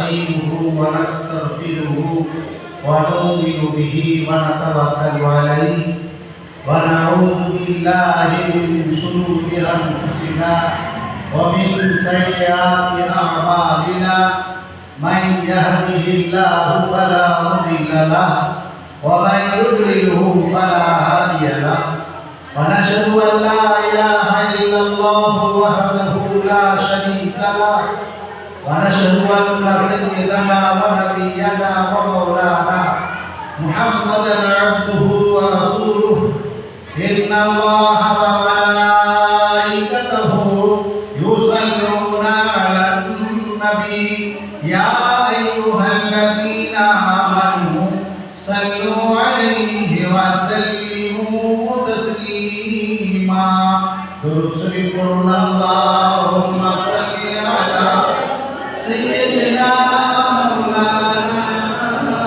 ونستعينه ونستغفره ونؤمن به ونتوكل عليه ونعوذ بالله من شرور أنفسنا ومن سيئات أعمالنا من يهده الله فلا مضل له ومن يضلله فلا هادي له ونشهد أن لا إله إلا الله وحده لا شريك له ونشهد أن سيدنا ونبينا ومولانا محمدا عبده ورسوله إن الله وملائكته يصلون على النبي يا أيها الذين آمنوا صلوا عليه وسلموا تسليما ترسلون اللهم صل على سيدنا مولانا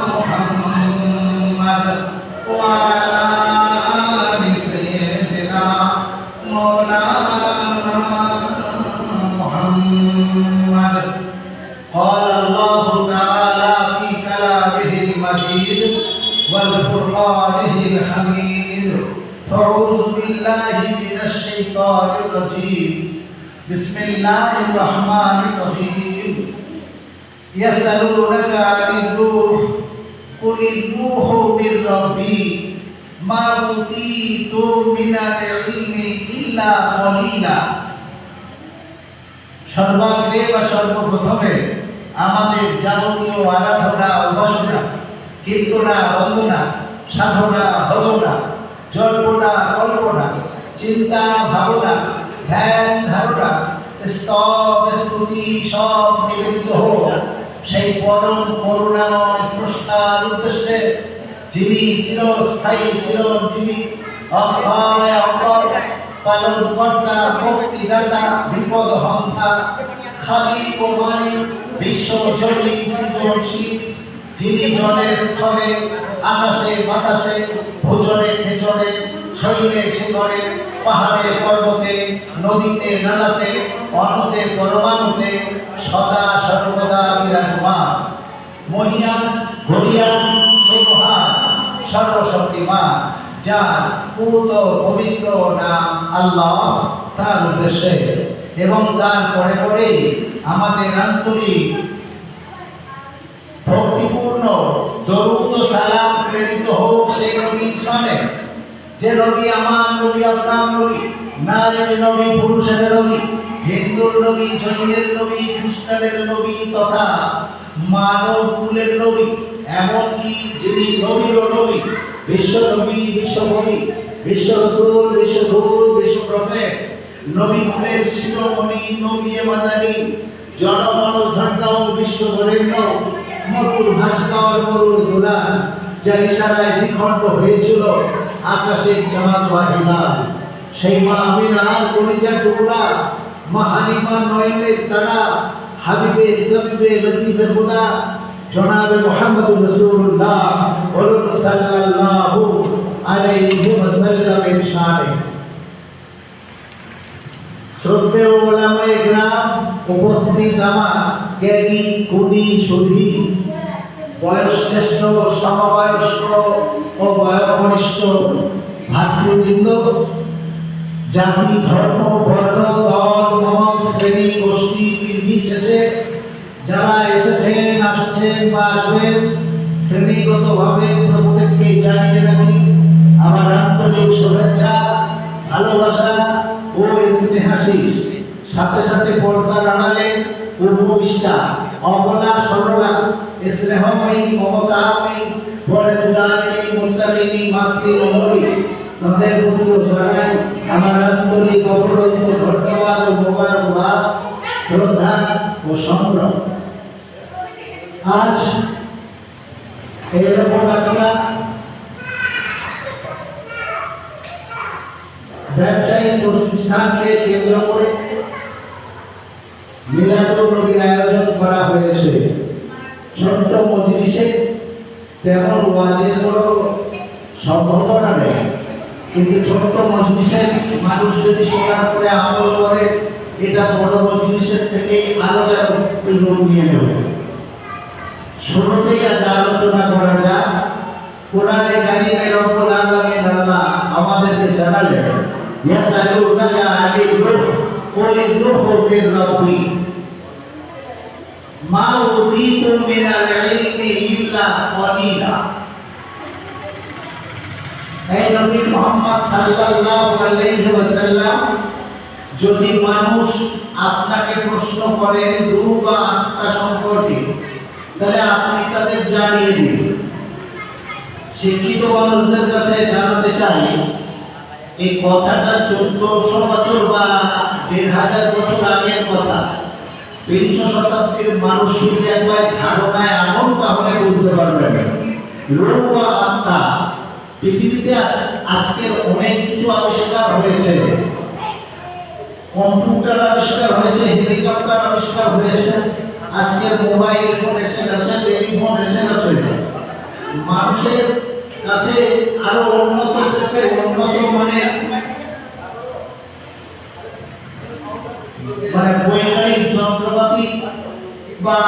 محمد وعلى آل سيدنا مولانا محمد قال الله تعالى في كلامه المجيد والقرآنه الحميد أعوذ بالله من الشيطان الرجيم بسم الله الرحمن الرحيم يسألونك عن الروح قل الروح من ربي ما أوتيتم من العلم إلا قليلا সর্বাগ্রে বা সর্বপ্রথমে আমাদের যাবতীয় আরাধনা উপাসনা কীর্তনা বন্দনা সাধনা ভজনা জল্পনা কল্পনা চিন্তা ভাবনা ধ্যান ধারণা স্তব স্তুতি সব নিবেদিত হোক সেই পরম করুণাময় স্রষ্টার উদ্দেশ্যে যিনি চিরস্থায়ী চিরঞ্জীবী অক্ষয় অক্ষয় পালন কর্তা মুক্তিদাতা বিপদ হন্তা খালিক ও মালিক বিশ্বজয়ী সৃজনশীল যিনি জলের স্থলে আকাশে বাতাসে ভোজনে খেজনে শৈলে শিখরে পাহাড়ে পর্বতে নদীতে নালাতে অনতে পরমাণুতে সদা সর্বদা বিরাজমান মহিয়ান গরিয়ান সুবহান সর্বশক্তিমান যার পূত পবিত্র নাম আল্লাহ তার উদ্দেশ্যে এবং তার পরে পরে আমাদের আন্তরিক ভক্তিপূর্ণ দরুদ সালাম প্রেরিত হোক সেই নবীর শানে যে নবী আমার নবী আপনার নবী নারীর নবী পুরুষের নবী হিন্দুর নবী জৈনের নবী খ্রিস্টানের নবী তথা মানব কুলের নবী এমনকি যিনি নবীর নবী বিশ্ব নবী বিশ্বকবি বিশ্ব রসুল বিশ্বদূত বিশ্বপ্রফেট নবী কুলের শিরোমণি নবী মাদানী জনগণ ধন্য বিশ্ববরেণ্য মরুর ভাস্কর মরুর দুলাল যার ইশারায় দ্বিখণ্ড হয়েছিল আকাশের চাঁদ বা হিলাল সেই মা আমিনার কলিজার টুকরা মা হালিমা নয়নের তারা হাবিবে তবিবে লতিফে খুদা জনাবে মুহাম্মদুর রাসূলুল্লাহ সাল্লাল্লাহু আলাইহি ওয়াসাল্লাম এর শানে শ্রদ্ধেয় ওলামায়ে কেরাম উপস্থিত আমার জ্ঞানী গুণী সুধী বয়োজ্যেষ্ঠ সমবয়স্ক ও বয়োকনিষ্ঠ ভাতৃবৃন্দ জাতি ধর্ম বর্ণ দল মত শ্রেণী গোষ্ঠী নির্বিশেষে যারা এসেছেন আসছেন বা আসবেন শ্রেণীগতভাবে প্রত্যেককে জানিয়ে রাখি আমার আন্তরিক শুভেচ্ছা ভালোবাসা ও ঐতিহাসিক সাথে সাথে পর্দার আড়ালে উপবিষ্টা অবলা সরলা স্নেহময়ী মমতাময়ী বড় দুলালী মুত্তাকিনী মাতৃমণ্ডলী তাদের প্রতি জানাই আমার আন্তরিক অপরন্ত ধন্যবাদ ও মোবারকবাদ শ্রদ্ধা ও সম্ভ্রম আজ এরকম একটা ব্যবসায়িক প্রতিষ্ঠানকে কেন্দ্র করে মিলাদুন নবীর আয়োজন করা হয়েছে ছোট্ট মজলিসে তেমন ওয়াজের কোনো সম্ভাবনা নেই কিন্তু ছোট্ট মজলিসে মানুষ যদি শোনার করে আমল করে এটা বড় মজলিসের থেকে আরো রূপ নিয়ে নেবে শুরুতেই আজ আলোচনা করা যাক কোরআনে কারিমে রব্বুল আলামিন আল্লাহ আমাদেরকে জানালেন ইয়াসালুনাকা আনির রূহ কুলির রূহু মির রাব্বি মা উতীতুম মিনাল ইলমি ইল্লা কলিলা। হে নবী মুহাম্মদ সাল্লাল্লাহু আলাইহি ওয়াসাল্লাম, যদি মানুষ আপনাকে প্রশ্ন করেন রূহ বা আত্মা সম্পর্কে, তাহলে আপনি তাদের জানিয়ে দিন। শিক্ষিত মানুষদের কাছে জানাতে চাই, এই কথাটা 1400 বছর বা 1500 বছর আগের কথা। 20 শতাব্দীর মানুষ যদি একবার ধারণায় এমন তাহলে বুঝতে পারবেন রূহ বা আত্মা। পৃথিবীতে আজকের অনেক কিছু আবিষ্কার হয়েছে, কম্পিউটার আবিষ্কার হয়েছে, হেলিকপ্টার আবিষ্কার হয়েছে, আজকের মোবাইল ফোন এসে গেছে, টেলিফোন এসে গেছে। মানুষের কাছে আরো উন্নত থেকে উন্নত মানে বৈজ্ঞানিক যন্ত্রপাতি বা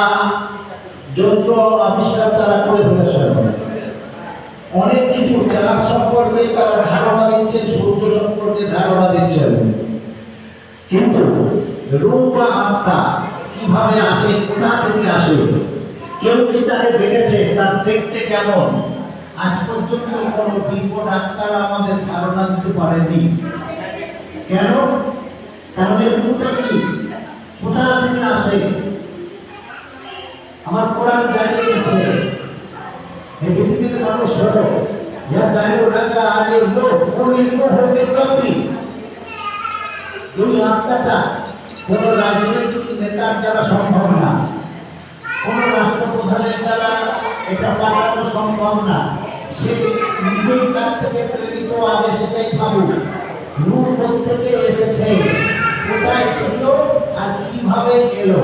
যন্ত্র আবিষ্কার তারা করে ফেলেছে। অনেক কিছু চাঁদ সম্পর্কে তারা ধারণা দিচ্ছে, সূর্য সম্পর্কে ধারণা দিচ্ছেন। কিন্তু রূহ বা আত্মা কিভাবে আসে, কোথা থেকে আসে, কেউ কি তাকে দেখেছে, তার দেখতে কেমন, আজ পর্যন্ত কোনো বিজ্ঞ ডাক্তার আমাদের ধারণা দিতে পারেনি। কেন? তাদের রূহটা কি, কোথা থেকে আসে? আমার কোরআন জানিয়ে দিচ্ছে, এই পৃথিবীর মানুষ হলো ইয়াসালুনাকা আনির রূহ কুলির রূহু মির রাব্বি। এই আত্মাটা কোনো রাজনৈতিক নেতার দ্বারা সম্ভব না, কোন রাষ্ট্রপ্রধানের দ্বারা এটা পাঠানো সম্ভব না। সে নিজেই তার থেকে প্রেরিত, আগে সেটাই ভাবুক। রূহ থেকে এসেছে, কোথায় ছিল আর কিভাবে এলো।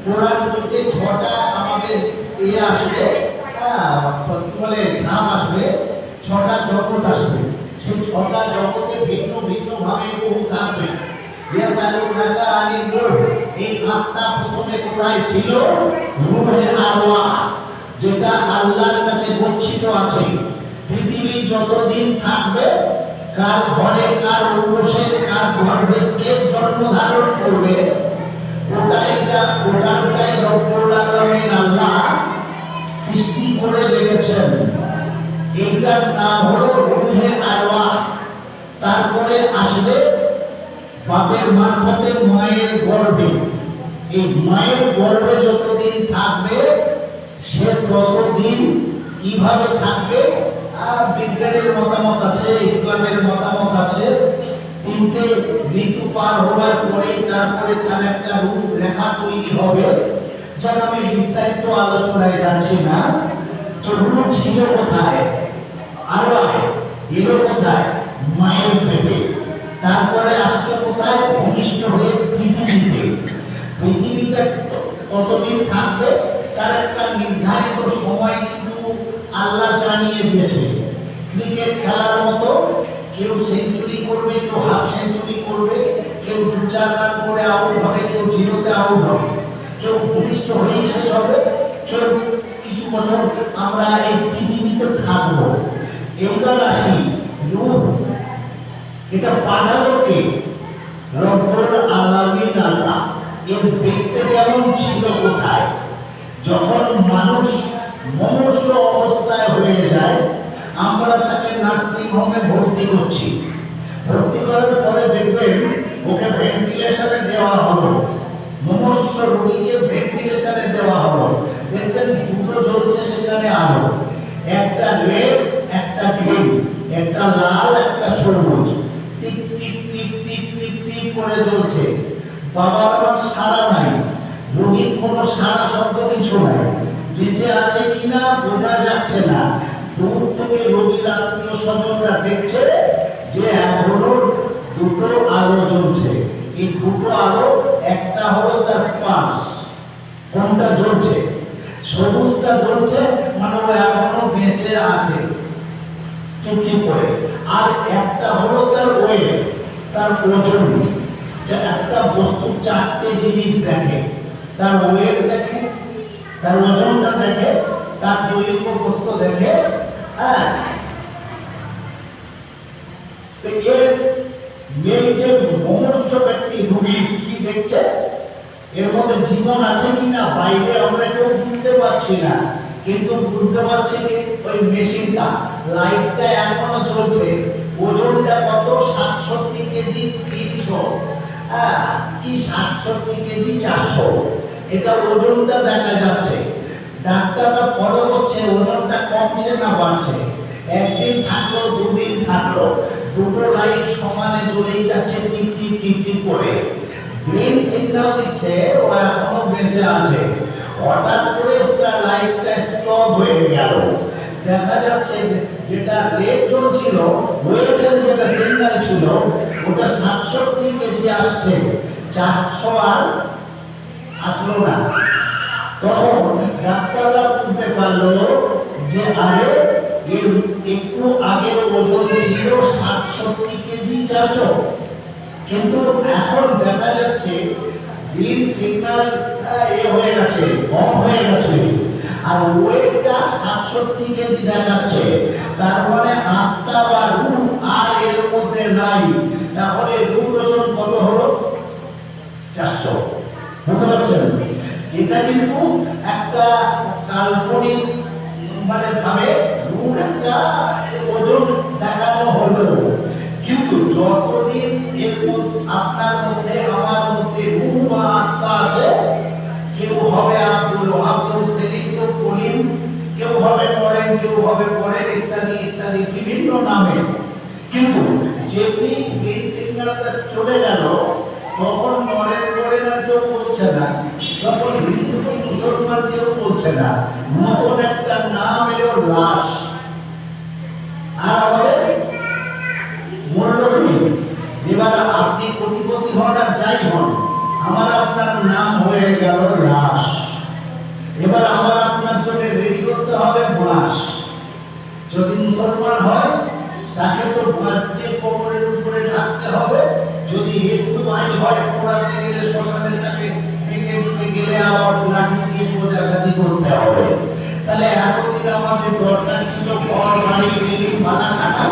কোরআন বলছে 6টা আমাদের আসবে, বলে নাম আসবে, 6টা জগৎ আসবে। সেই 6টা জগতে ভিন্ন ভিন্ন ভাবে রূহ থাকবে। ইয়াসালুনাকা আনির রূহ, এই আত্মা প্রথমে কোথায় ছিল? রূহে আরওয়াহ, যেটা আল্লাহর কাছে গচ্ছিত আছে। পৃথিবী যতদিন থাকবে, কার ঘরে কার উরসে কার গর্ভে কে জন্ম ধারণ করবে, ওটাই রব্বুল আলামিন আল্লাহ সৃষ্টি করে রেখেছেন। এটার নাম হলো রূহে আরওয়াহ। তারপরে আসবে বাপের মারফতে মায়ের গর্ভে। এই মায়ের গর্ভে যতদিন থাকবে, সে ততদিন কিভাবে থাকবে? আর বিজ্ঞানের মতামত আছে, ইসলামের মতামত আছে, 3টে ঋতু পার হওয়ার পরে তারপরে তার একটা রূপরেখা তৈরি হবে। যেন আমি বিস্তারিত আলোচনায় যাচ্ছি না। তো রূহ ছিল কোথায়? আরওয়াহ এলো কোথায়? মায়ের পেটে। তারপরে আসতে কোথায়? ভূমিষ্ঠ হয়ে পৃথিবীতে। পৃথিবীতে কতদিন থাকবে তার একটা নির্ধারিত সময় কিন্তু আল্লাহ জানিয়ে দিয়েছে। ক্রিকেট খেলার মতো কেউ সেঞ্চুরি করবে, কেউ হাফ সেঞ্চুরি করবে, কেউ 2-4 রান করে আউট হবে, কেউ 0-তে আউট হবে, কেউ ভূমিষ্ঠ হয়েই শেষ হবে, কেউ কিছু বছর আমরা এই পৃথিবীতে থাকবো। এবার আসি রূহ, এটা পাঠালো কে? রব্বুল আলামিন আল্লাহ। এর দেখতে কেমন ছিল কোথায়? যখন মানুষ মনুষ্য অবস্থায় হয়ে যায়, আমরা তাকে নার্সিং হোমে ভর্তি করছি। ভর্তি করার পরে দেখবেন ওকে ভেন্টিলেশনে দেওয়া হলো, মনুষ্য রোগীকে ভেন্টিলেশনে দেওয়া হলো। দেখবেন দুটো জ্বলছে সেখানে আলো, একটা রেড একটা গ্রিন, একটা লাল একটা সবুজ, টিপ টিপ টিপ টিপ টিপ টিপ করে জ্বলছে। বাবার আবার সাড়া নাই, রোগীর কোনো সাড়া শব্দ কিছু নাই, বেঁচে আছে কিনা বোঝা যাচ্ছে না। দূর থেকে রোগীর আত্মীয় স্বজনরা দেখছে যে এখনো দুটো আলো জ্বলছে। এই দুটো আলো, একটা হলো তার পাশ, কোনটা জ্বলছে? সবুজটা জ্বলছে, মানে ও এখনো বেঁচে আছে চুপটি করে। আর একটা হলো তার ওয়েট, তার ওজন। যে একটা বস্তু 4টে জিনিস দেখে, তার ওয়েট দেখে, তার ওজনটা দেখে, তার দৈর্ঘ্য প্রস্থ দেখে। হ্যাঁ, যে মনুষ্য ব্যক্তি রোগী কি দেখছে, এর মধ্যে জীবন আছে কিনা বাইরে আমরা কেউ বুঝতে পারছি না, কিন্তু বুঝতে পারছি কি ওই মেশিনটা, লাইটটা এখনো জ্বলছে। ওজনটা কত? 67 কেজি 300, হ্যাঁ কি 67 কেজি 400, এটা ওজনটা দেখা যাচ্ছে। ডাক্তাররা ফলো করছে ওজনটা কমছে না বাড়ছে। একদিন থাকলো, দুদিন থাকলো, দুটো লাইট সমানে জ্বলেই যাচ্ছে টিপ টিপ টিপ টিপ করে। ব্রেন সিগন্যাল দিচ্ছে ও এখনো বেঁচে আছে। হঠাৎ করে ওটা লাইটটা স্টপ হয়ে গেল। দেখা যাচ্ছে যেটা রেড জ্বলছিল, ওয়েটের যেটা সিগন্যাল ছিল, ওটা 67 কেজি আসছে, 400 আর আসলো না। তখন ডাক্তাররা বুঝতে পারলো যে আরে এর একটু আগের ওজন ছিল 67 কেজি 400, কিন্তু এখন দেখা যাচ্ছে গ্রিন সিগন্যাল হয়ে গেছে, কম হয়ে গেছে, আর ওয়েটটা 67 কেজি দেখাচ্ছে। তার মানে আত্মা বা রূহ আর এর মধ্যে নাই। তাহলে রূহ ওজন কত হলো? 400। বুঝতে পারছেন? এটা কিন্তু একটা কাল্পনিক মানে ভাবে রূহ একটা ওজন দেখানো হলো, কিন্তু যতদিন এর আপনার মধ্যে আমার মধ্যে রূহ বা আত্মা আছে, কেউ হবে আব্দুল সেলিম, কেউ কলিম, কেউ হবে পরেন, কেউ হবে পরেন, ইত্যাদি ইত্যাদি বিভিন্ন নামে। কিন্তু যেমনি গ্রিন সিগন্যালটা চলে গেল, তখন মরেন পরেন আর কেউ বলছে না, তখন হিন্দু মুসলমান কেউ বলছে না, নতুন একটা নাম এলো লাশ। আর আমাদের মূল্যহীন। এবার আপনি কোটিপতি হন আর যাই হন, আমার আপনার নাম হয়ে গেল লাশ। এবার আমার আপনার জন্য রেডি করতে হবে বাঁশ। যদি মুসলমান হয় তাকে তো বাঁশ দিয়ে কবরের উপরে রাখতে হবে। যদি হিন্দু ভাই হয়, পোড়াতে গেলে শ্মশানের কাছে ভেঙে দিতে গেলে আবার লাঠি দিয়ে সোজাঘাতি করতে হবে। তাহলে এতদিন আমাদের দরকার ছিল ঘর বাড়ি বিল্ডিং বানা কাটা,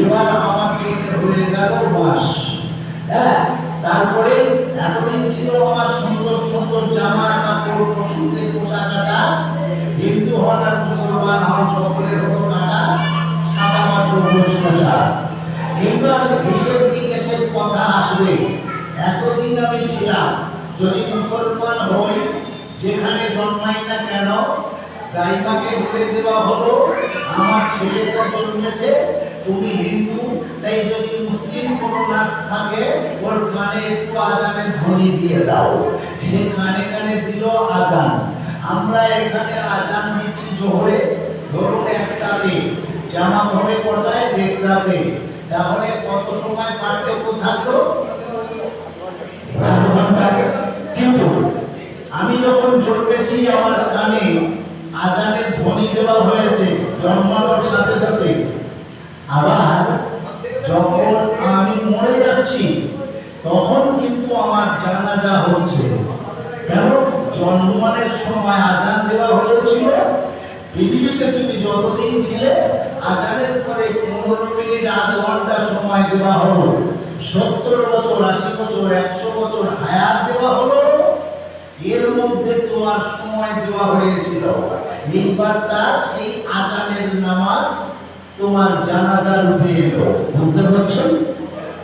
এবার আমাকে হয়ে গেল বাঁশ। হ্যাঁ, তারপরে এতদিন ছিল আমার সুন্দর সুন্দর জামা কাপড় পছন্দের পোশাক আটা, হিন্দু হন আর মুসলমান হন সকলের হতো কাটা সাদা বা সবুজ পোশাক। এবার দেশের বিদেশের কথা আসবে। এতদিন আমি ছিলাম, যদি মুসলমান হই, যেখানে জন্মাই না কেন দাইমাকে বলে দেওয়া হলো আমার ছেলে তো জন্মেছে, তুমি হিন্দু, তাই যদি মুসলিম কোনো নাচ থাকে ওর কানে একটু আজানের ধ্বনি দিয়ে দাও। সে কানে কানে দিল আজান। আমরা এখানে আজান দিচ্ছি জোহরে, ধরুন 1টাতে, জামা হবে কটায়? 1টাতে। তাহলে কত সময় পার্থক্য থাকলো? কিন্তু আমি যখন জন্মেছি আমার কানে আজানের ধ্বনি দেওয়া হয়েছে জন্মানোর সাথে সাথে। আবার যখন আমি মরে যাচ্ছি তখন কিন্তু আমার জানাজা হচ্ছে। কেন? জন্মানোর সময় আজান দেওয়া হয়েছিল। পৃথিবীতে তুমি যতদিন ছিলে আজানের পরে 15 মিনিট আধ ঘন্টা সময় দেওয়া হলো। 70 বছর, 80 বছর, 100 বছর হায়াত দেওয়া হলো। এর মধ্যে তোমার সময় দেওয়া হয়েছিল। এইবার তার সেই আজানের নামাজ তোমার জানাজা রূপে এলো। বুঝতে পারছেন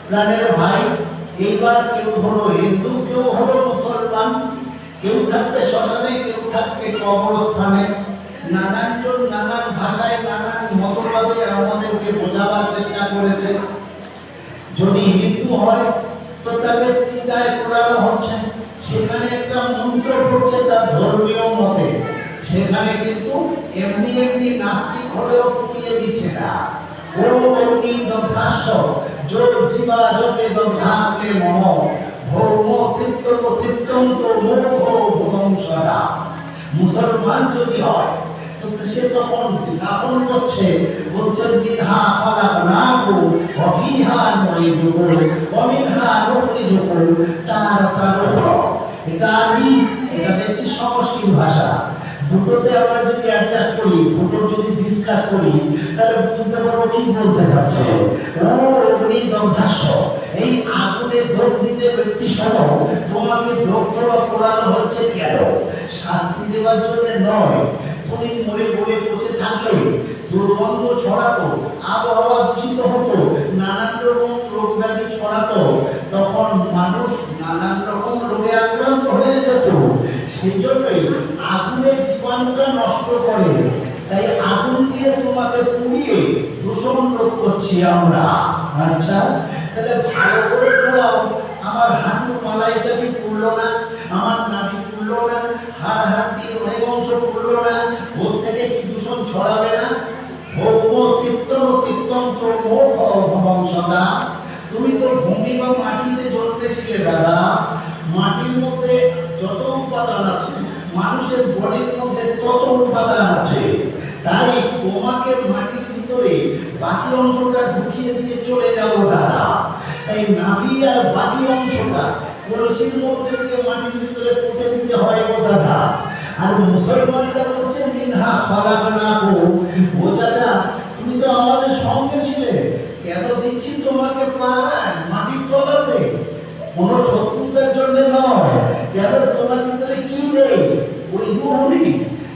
প্রাণের ভাই? এইবার কেউ হলো হিন্দু, কেউ হলো মুসলমান, কেউ থাকবে শ্মশানে, কেউ থাকবে কবরস্থানে। নানানজন নানান ভাষায় নানান মতবাদে আমাদেরকে বোঝাবার চেষ্টা করেছে। যদি হিন্দু হয় তো তাকে চিতায় পোড়ানো হচ্ছে, সেখানে একটা মন্ত্র পড়ছে তার ধর্মীয় মতে, সেখানে কিন্তু এমনি এমনি নাস্তিক হলেও পুড়িয়ে দিচ্ছে না। ওম অগ্নি দগ্ধাস্য যোগ জীবা যোগে দগ্ধাকে মম ভৌম কৃত্য কৃত্যন্ত মোহ ভবংসরা। মুসলমান যদি হয় তো সে তখন দাপন করছে, বলছেন বিধা ফালাক নাকু অভিহা নইযুকু অমিনহা নকরিযুকু তার তার। এটা আমি এটা দেখছি সংস্কৃত ভাষা। দুটোতে আমরা যদি অ্যাডজাস্ট করি, দুটো যদি ডিসকাস করি, তাহলে বুঝতে পারবো কি বলতে পারছে। ও অগ্নি দগ্ধাস্য, এই আগুনে যোগ দিতে ব্যক্তি সহ তোমাকে যোগ করানো হচ্ছে কেন? শাস্তি দেওয়ার জন্য নয়। তুমি মরে মরে বসে থাকলে দুর্গন্ধ ছড়াতো, আবহাওয়া দূষিত হতো, নানান রকম রোগ ব্যাধি ছড়াতো, তখন মানুষ নানান রকম রোগে আক্রান্ত হয়ে যেত। সেই জন্যই আগুনের জীবাণুটা নষ্ট করে। তাই আগুন দিয়ে তোমাকে পুড়িয়ে দূষণ রোধ করছি আমরা। আচ্ছা, তাহলে ভালো করে পড়াও। আমার হাঁটু মালাই চাপি পুড়লো না, আমার নাভি পুড়লো না, হাড় হাড্ডি অনেক অংশ পুড়লো না, ওর থেকে কি দূষণ ছড়াবে না? তুমি তো ভূমি বা মাটিতে জন্মেছিলে দাদা। মাটির মধ্যে যত উপাদান আছে, মানুষের বডির মধ্যে তত উপাদান আছে। তাই তোমাকে মাটির ভিতরে বাকি অংশটা ঢুকিয়ে দিয়ে চলে যাবো দাদা। তাই নাভি আর বাকি অংশটা কলসির মধ্যে থেকে মাটির ভিতরে পুঁতে দিতে হয় গো দাদা। আর মুসলমানরা বলছে মিনহা খালাকনাকুম। ও চাচা, তুমি তো আমাদের সঙ্গে ছিলে, কেন দিচ্ছি তোমাকে প্রাণ মাটির তলাতে? কোন শত্রুতার জন্য নয়। কেন তোমার ভিতরে কি নেই? ওই রুহনি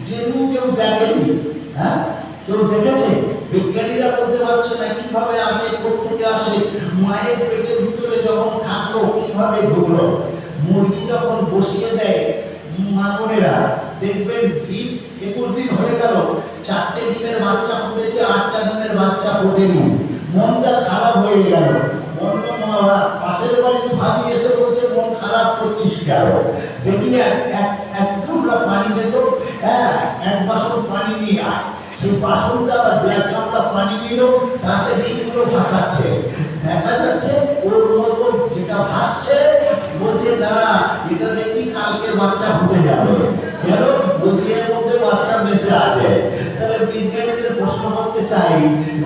যে রুহ কেউ দেখেনি। হ্যাঁ, কেউ দেখেছে? বিজ্ঞানীরা বলতে পারছে না কিভাবে আসে, কোথেকে আসে। মায়ের পেটের ভিতরে যখন থাকলো কিভাবে ঢুকলো। মুরগি যখন বসিয়ে দেয় মা বোনেরা, দেখবেন 21 দিন হয়ে গেল, 4টে ডিমের বাচ্চা ফুটেছে, 8টা ডিমের বাচ্চা ফোটেনি। মনটা খারাপ হয়ে গেল। পাশের বাড়ির ভাবি এসে বলছে মন খারাপ করছিস কেন? দেখি এক টুকরা পানি দেব, হ্যাঁ, এক বাসন পানি নিয়ে আয়। সেই বাসনটা বা 1.5 গামলা পানি নিল, তাতে ডিমগুলো ভাসাচ্ছে। দেখা যাচ্ছে ওর মতো যেটা ভাসছে, বলছে দাঁড়া এটা দেখবি কালকে বাচ্চা ফুটে যাবে। কেন? বলছে এর মধ্যে বাচ্চা বেঁচে আছে। তাহলে বিজ্ঞানীদের প্রশ্ন করতে চাই,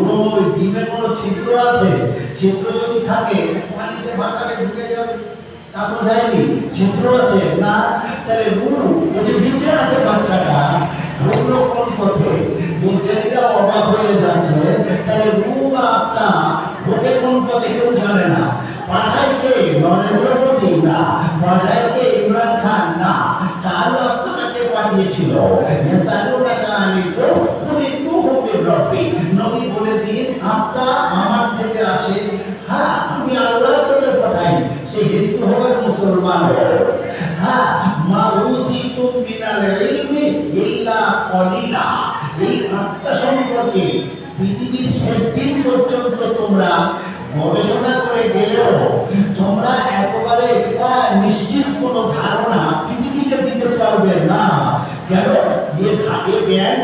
ওই ডিমে কোনো ছিদ্র আছে? ছিদ্র যদি থাকে পানিতে ভাসালে ঢুকে যাবে। তারপর যায়নি, ছিদ্র আছে না? তাহলে বলছে নিচে আছে বাচ্চাটা, ঢুকলো কোন পথে? বিজ্ঞানীরা অবাক হয়ে যাচ্ছে। তাহলে বা আত্মা ঢোকে কোন পথে কেউ জানে না। পাঠায় কে? নরেন্দ্র মোদী না, পাঠায় কে? ইমরান খান না। তাহলে আপনাকে পাঠিয়েছিল নবী বলে দিন আত্মা আমার থেকে আসে। হ্যাঁ, আমি আল্লাহ থেকে পাঠাই। সে হিন্দু হবে, মুসলমান হবে। হ্যাঁ, মা উতিতুম মিনাল ইলমি ইল্লা কলিলা। এই আত্মা সম্পর্কে পৃথিবীর শেষ দিন পর্যন্ত তোমরা গবেষণা করে গেলেও তোমরা একেবারে নিশ্চিত কোনো ধারণা পৃথিবীতে দিতে পারবে না। কেন? যে থাকে জ্ঞান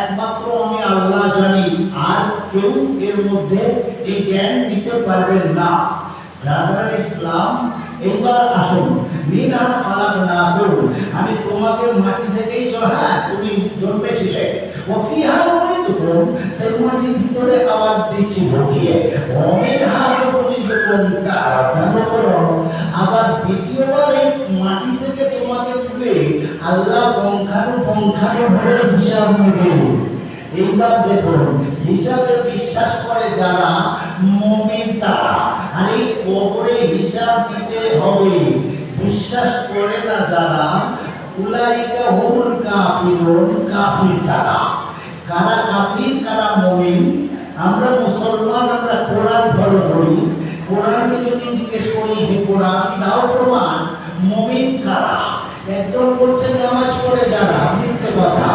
একমাত্র আমি আল্লাহ জানি, আর কেউ এর মধ্যে এই জ্ঞান দিতে পারবেন না। রাজার ইসলাম, এইবার আসুন, মিনা খালাকনাকুম, আমি তোমাকে মাটি থেকেই তুমি জন্মেছিলে। ওফিহা নুইদুকুম, সেই মাটির ভিতরে আবার দিচ্ছি ঢুকিয়ে। ওমিনহা নুখরিজুকুম তারাতান উখরা। আবার দ্বিতীয়বার এই মাটি থেকে তোমাকে তুলে আল্লাহ পঙ্খানুপঙ্খানুভাবে হিসাব নেবেন। এইবার দেখুন, হিসাবে বিশ্বাস করে যারা মুমিন তারা, আর এই কবরে হিসাব দিতে হবে। বিশ্বাস করে না যারা, উলাইকা হুমুল কাফিরুন, কাফির তারা। কারা কাফির, কারা মুমিন? আমরা মুসলমান, আমরা কোরআন ফলো করি। কোরআনকে যদি জিজ্ঞেস করি যে কোরআন দাও প্রমাণ, মুমিন কারা? একজন বলছে নামাজ পড়ে যারা, মিথ্যে কথা।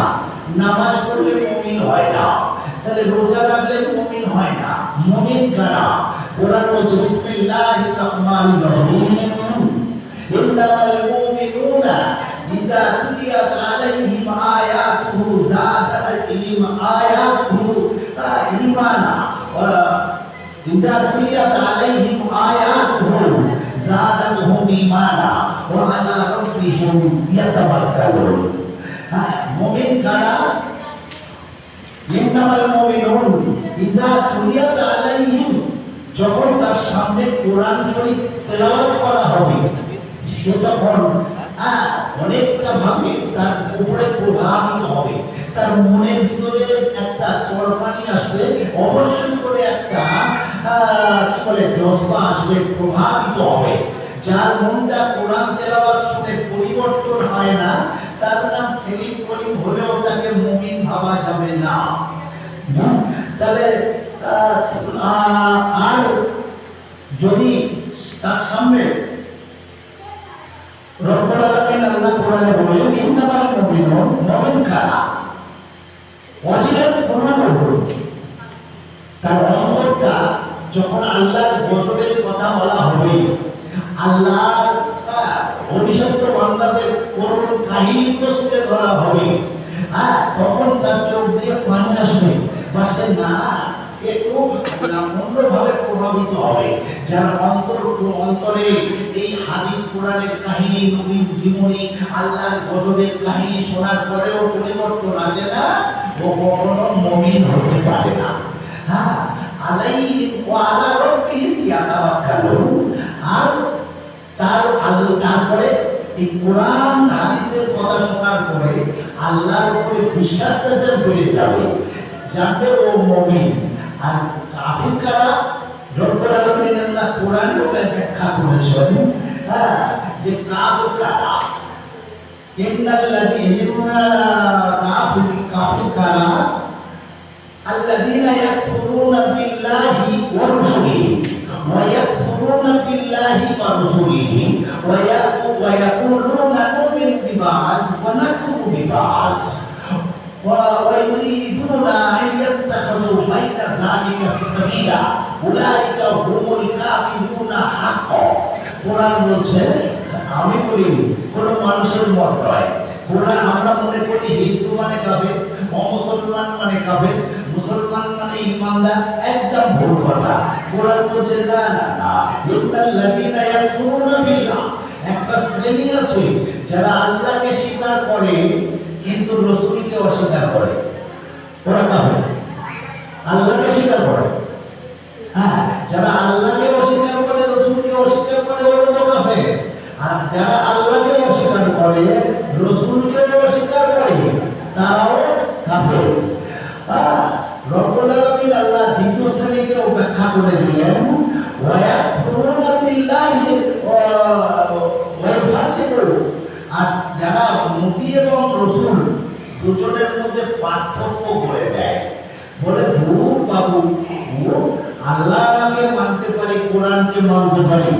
নামাজ পড়লে মুমিন হয় না, তাহলে রোজা রাখলে মুমিন হয় না। মুমিন কারা? কোরআন বলছে বিসমিল্লাহির রহমানির রহিম, ইন্নামাল মুমিনুনা ইযা তুলিয়াত আলাইহিম আয়াতুহু যাদাতহুম আয়াতুহু ঈমানা ওয়া ইযা তুলিয়াত আলাইহিম আয়াতুহু যাদাতহুম ঈমানা ওয়া আলা রাব্বিহিম ইয়াতাওয়াক্কালুন। মুমিন কারা? ইন্নামাল মুমিনুন ইযা তুলিয়াত আলাইহিম, যখন তার সামনে কোরআন শরীফ তেলাওয়াত করা হবে, সে তখন অনেকটা ভাবে তার উপরে প্রভাবিত হবে, তার মনের ভিতরে একটা তরবারি আসবে, অবশ্যই করে একটা কি বলে জজবা আসবে, প্রভাবিত হবে। যার মনটা কোরআন তেলাওয়াত শুনে পরিবর্তন হয় না, তার নাম সেলিম করিম হলেও তাকে মুমিন ভাবা যাবে না। তাহলে আর যদি তার সামনে রব্বুল আলামিন আল্লাহ কোরআনে বলেন ইন্নামাল মুমিনুন, মুমিন কারা? ওয়াজিলাত কুলুবুহুম, তার অন্তরটা যখন আল্লাহর গজবের কথা বলা হবে, আল্লাহর অভিশপ্ত বান্দাদের করুণ কাহিনী তুলে ধরা হবে, তখন তার চোখ দিয়ে পানি আসবে, বাসে না একটু মন্দভাবে প্রভাবিত হবে। যার অন্তরে এই হাদিস কোরআনের কাহিনী, নবীর জীবনী, আল্লাহর গজবের কাহিনী শোনার পরেও পরিবর্তন আসে না, ও কখনো মুমিন হতে পারে না। আলাইহিম ওয়া আলা রাব্বিহিম ইয়াতাওয়াক্কালুন। আর তারপরে এই কোরআন হাদিসের কথা শোনার পরে আল্লাহর উপরে বিশ্বাস করে যাবে, জানবে ও মুমিন। আর কাফির কারা? রব্বুল আলামিন আল্লাহ কোরআনে ব্যাখ্যা করেছেন যে কাফির কারা, ইন্নাল্লাযীনা কাফির কারা আল্লাযীনা ইয়াকফুরুনা বিল্লাহি ওয়া রাসূলিহি ওয়া ইয়াকফুরুনা বিল্লাহি ওয়া রাসূলিহি ওয়া ইয়াকুলুনা নু'মিনু বিবা'দ ওয়া নাকফুরু বিবা'দ ويريدون أن يتخذوا بين ذلك سبيلا أولئك هم الكافرون حقا। কোরআন বলছে, আমি বলি কোন মানুষের মত নয়। কোরআন আমরা মনে করি হিন্দু মানে কাফের, অমুসলমান মানে কাফের, মুসলমান মানে ঈমানদার, একদম ভুল কথা। কোরআন বলছে না না না, ইন্নাল্লাযীনা ইয়াকফুরুনা বিল্লাহ, একটা শ্রেণী আছে যারা আল্লাহকে স্বীকার করে কিন্তু রাসূলকে অস্বীকার করে, ওরা কাফের। আল্লাহকে স্বীকার করে, যারা আল্লাহকে অস্বীকার করে রাসূলকে অস্বীকার করে ওরা তো কাফের। আর যারা আল্লাহকে অস্বীকার করে রাসূলকে অস্বীকার করে তারাও কাফের। রব্বুল আলামিন আল্লাহ দ্বিতীয় শ্রেণীকে ব্যাখ্যা করে দিলেন, ওয়া ইয়াকফুরুনা বিল্লাহি ওয়া ইউফাররিকুন। আর যারা নবী এবং রাসূল দুজনের মধ্যে পার্থক্য করে দেয়, বলে দূর বাবু, আল্লাহকে মানতে পারি, কোরআনকে মানতে পারি,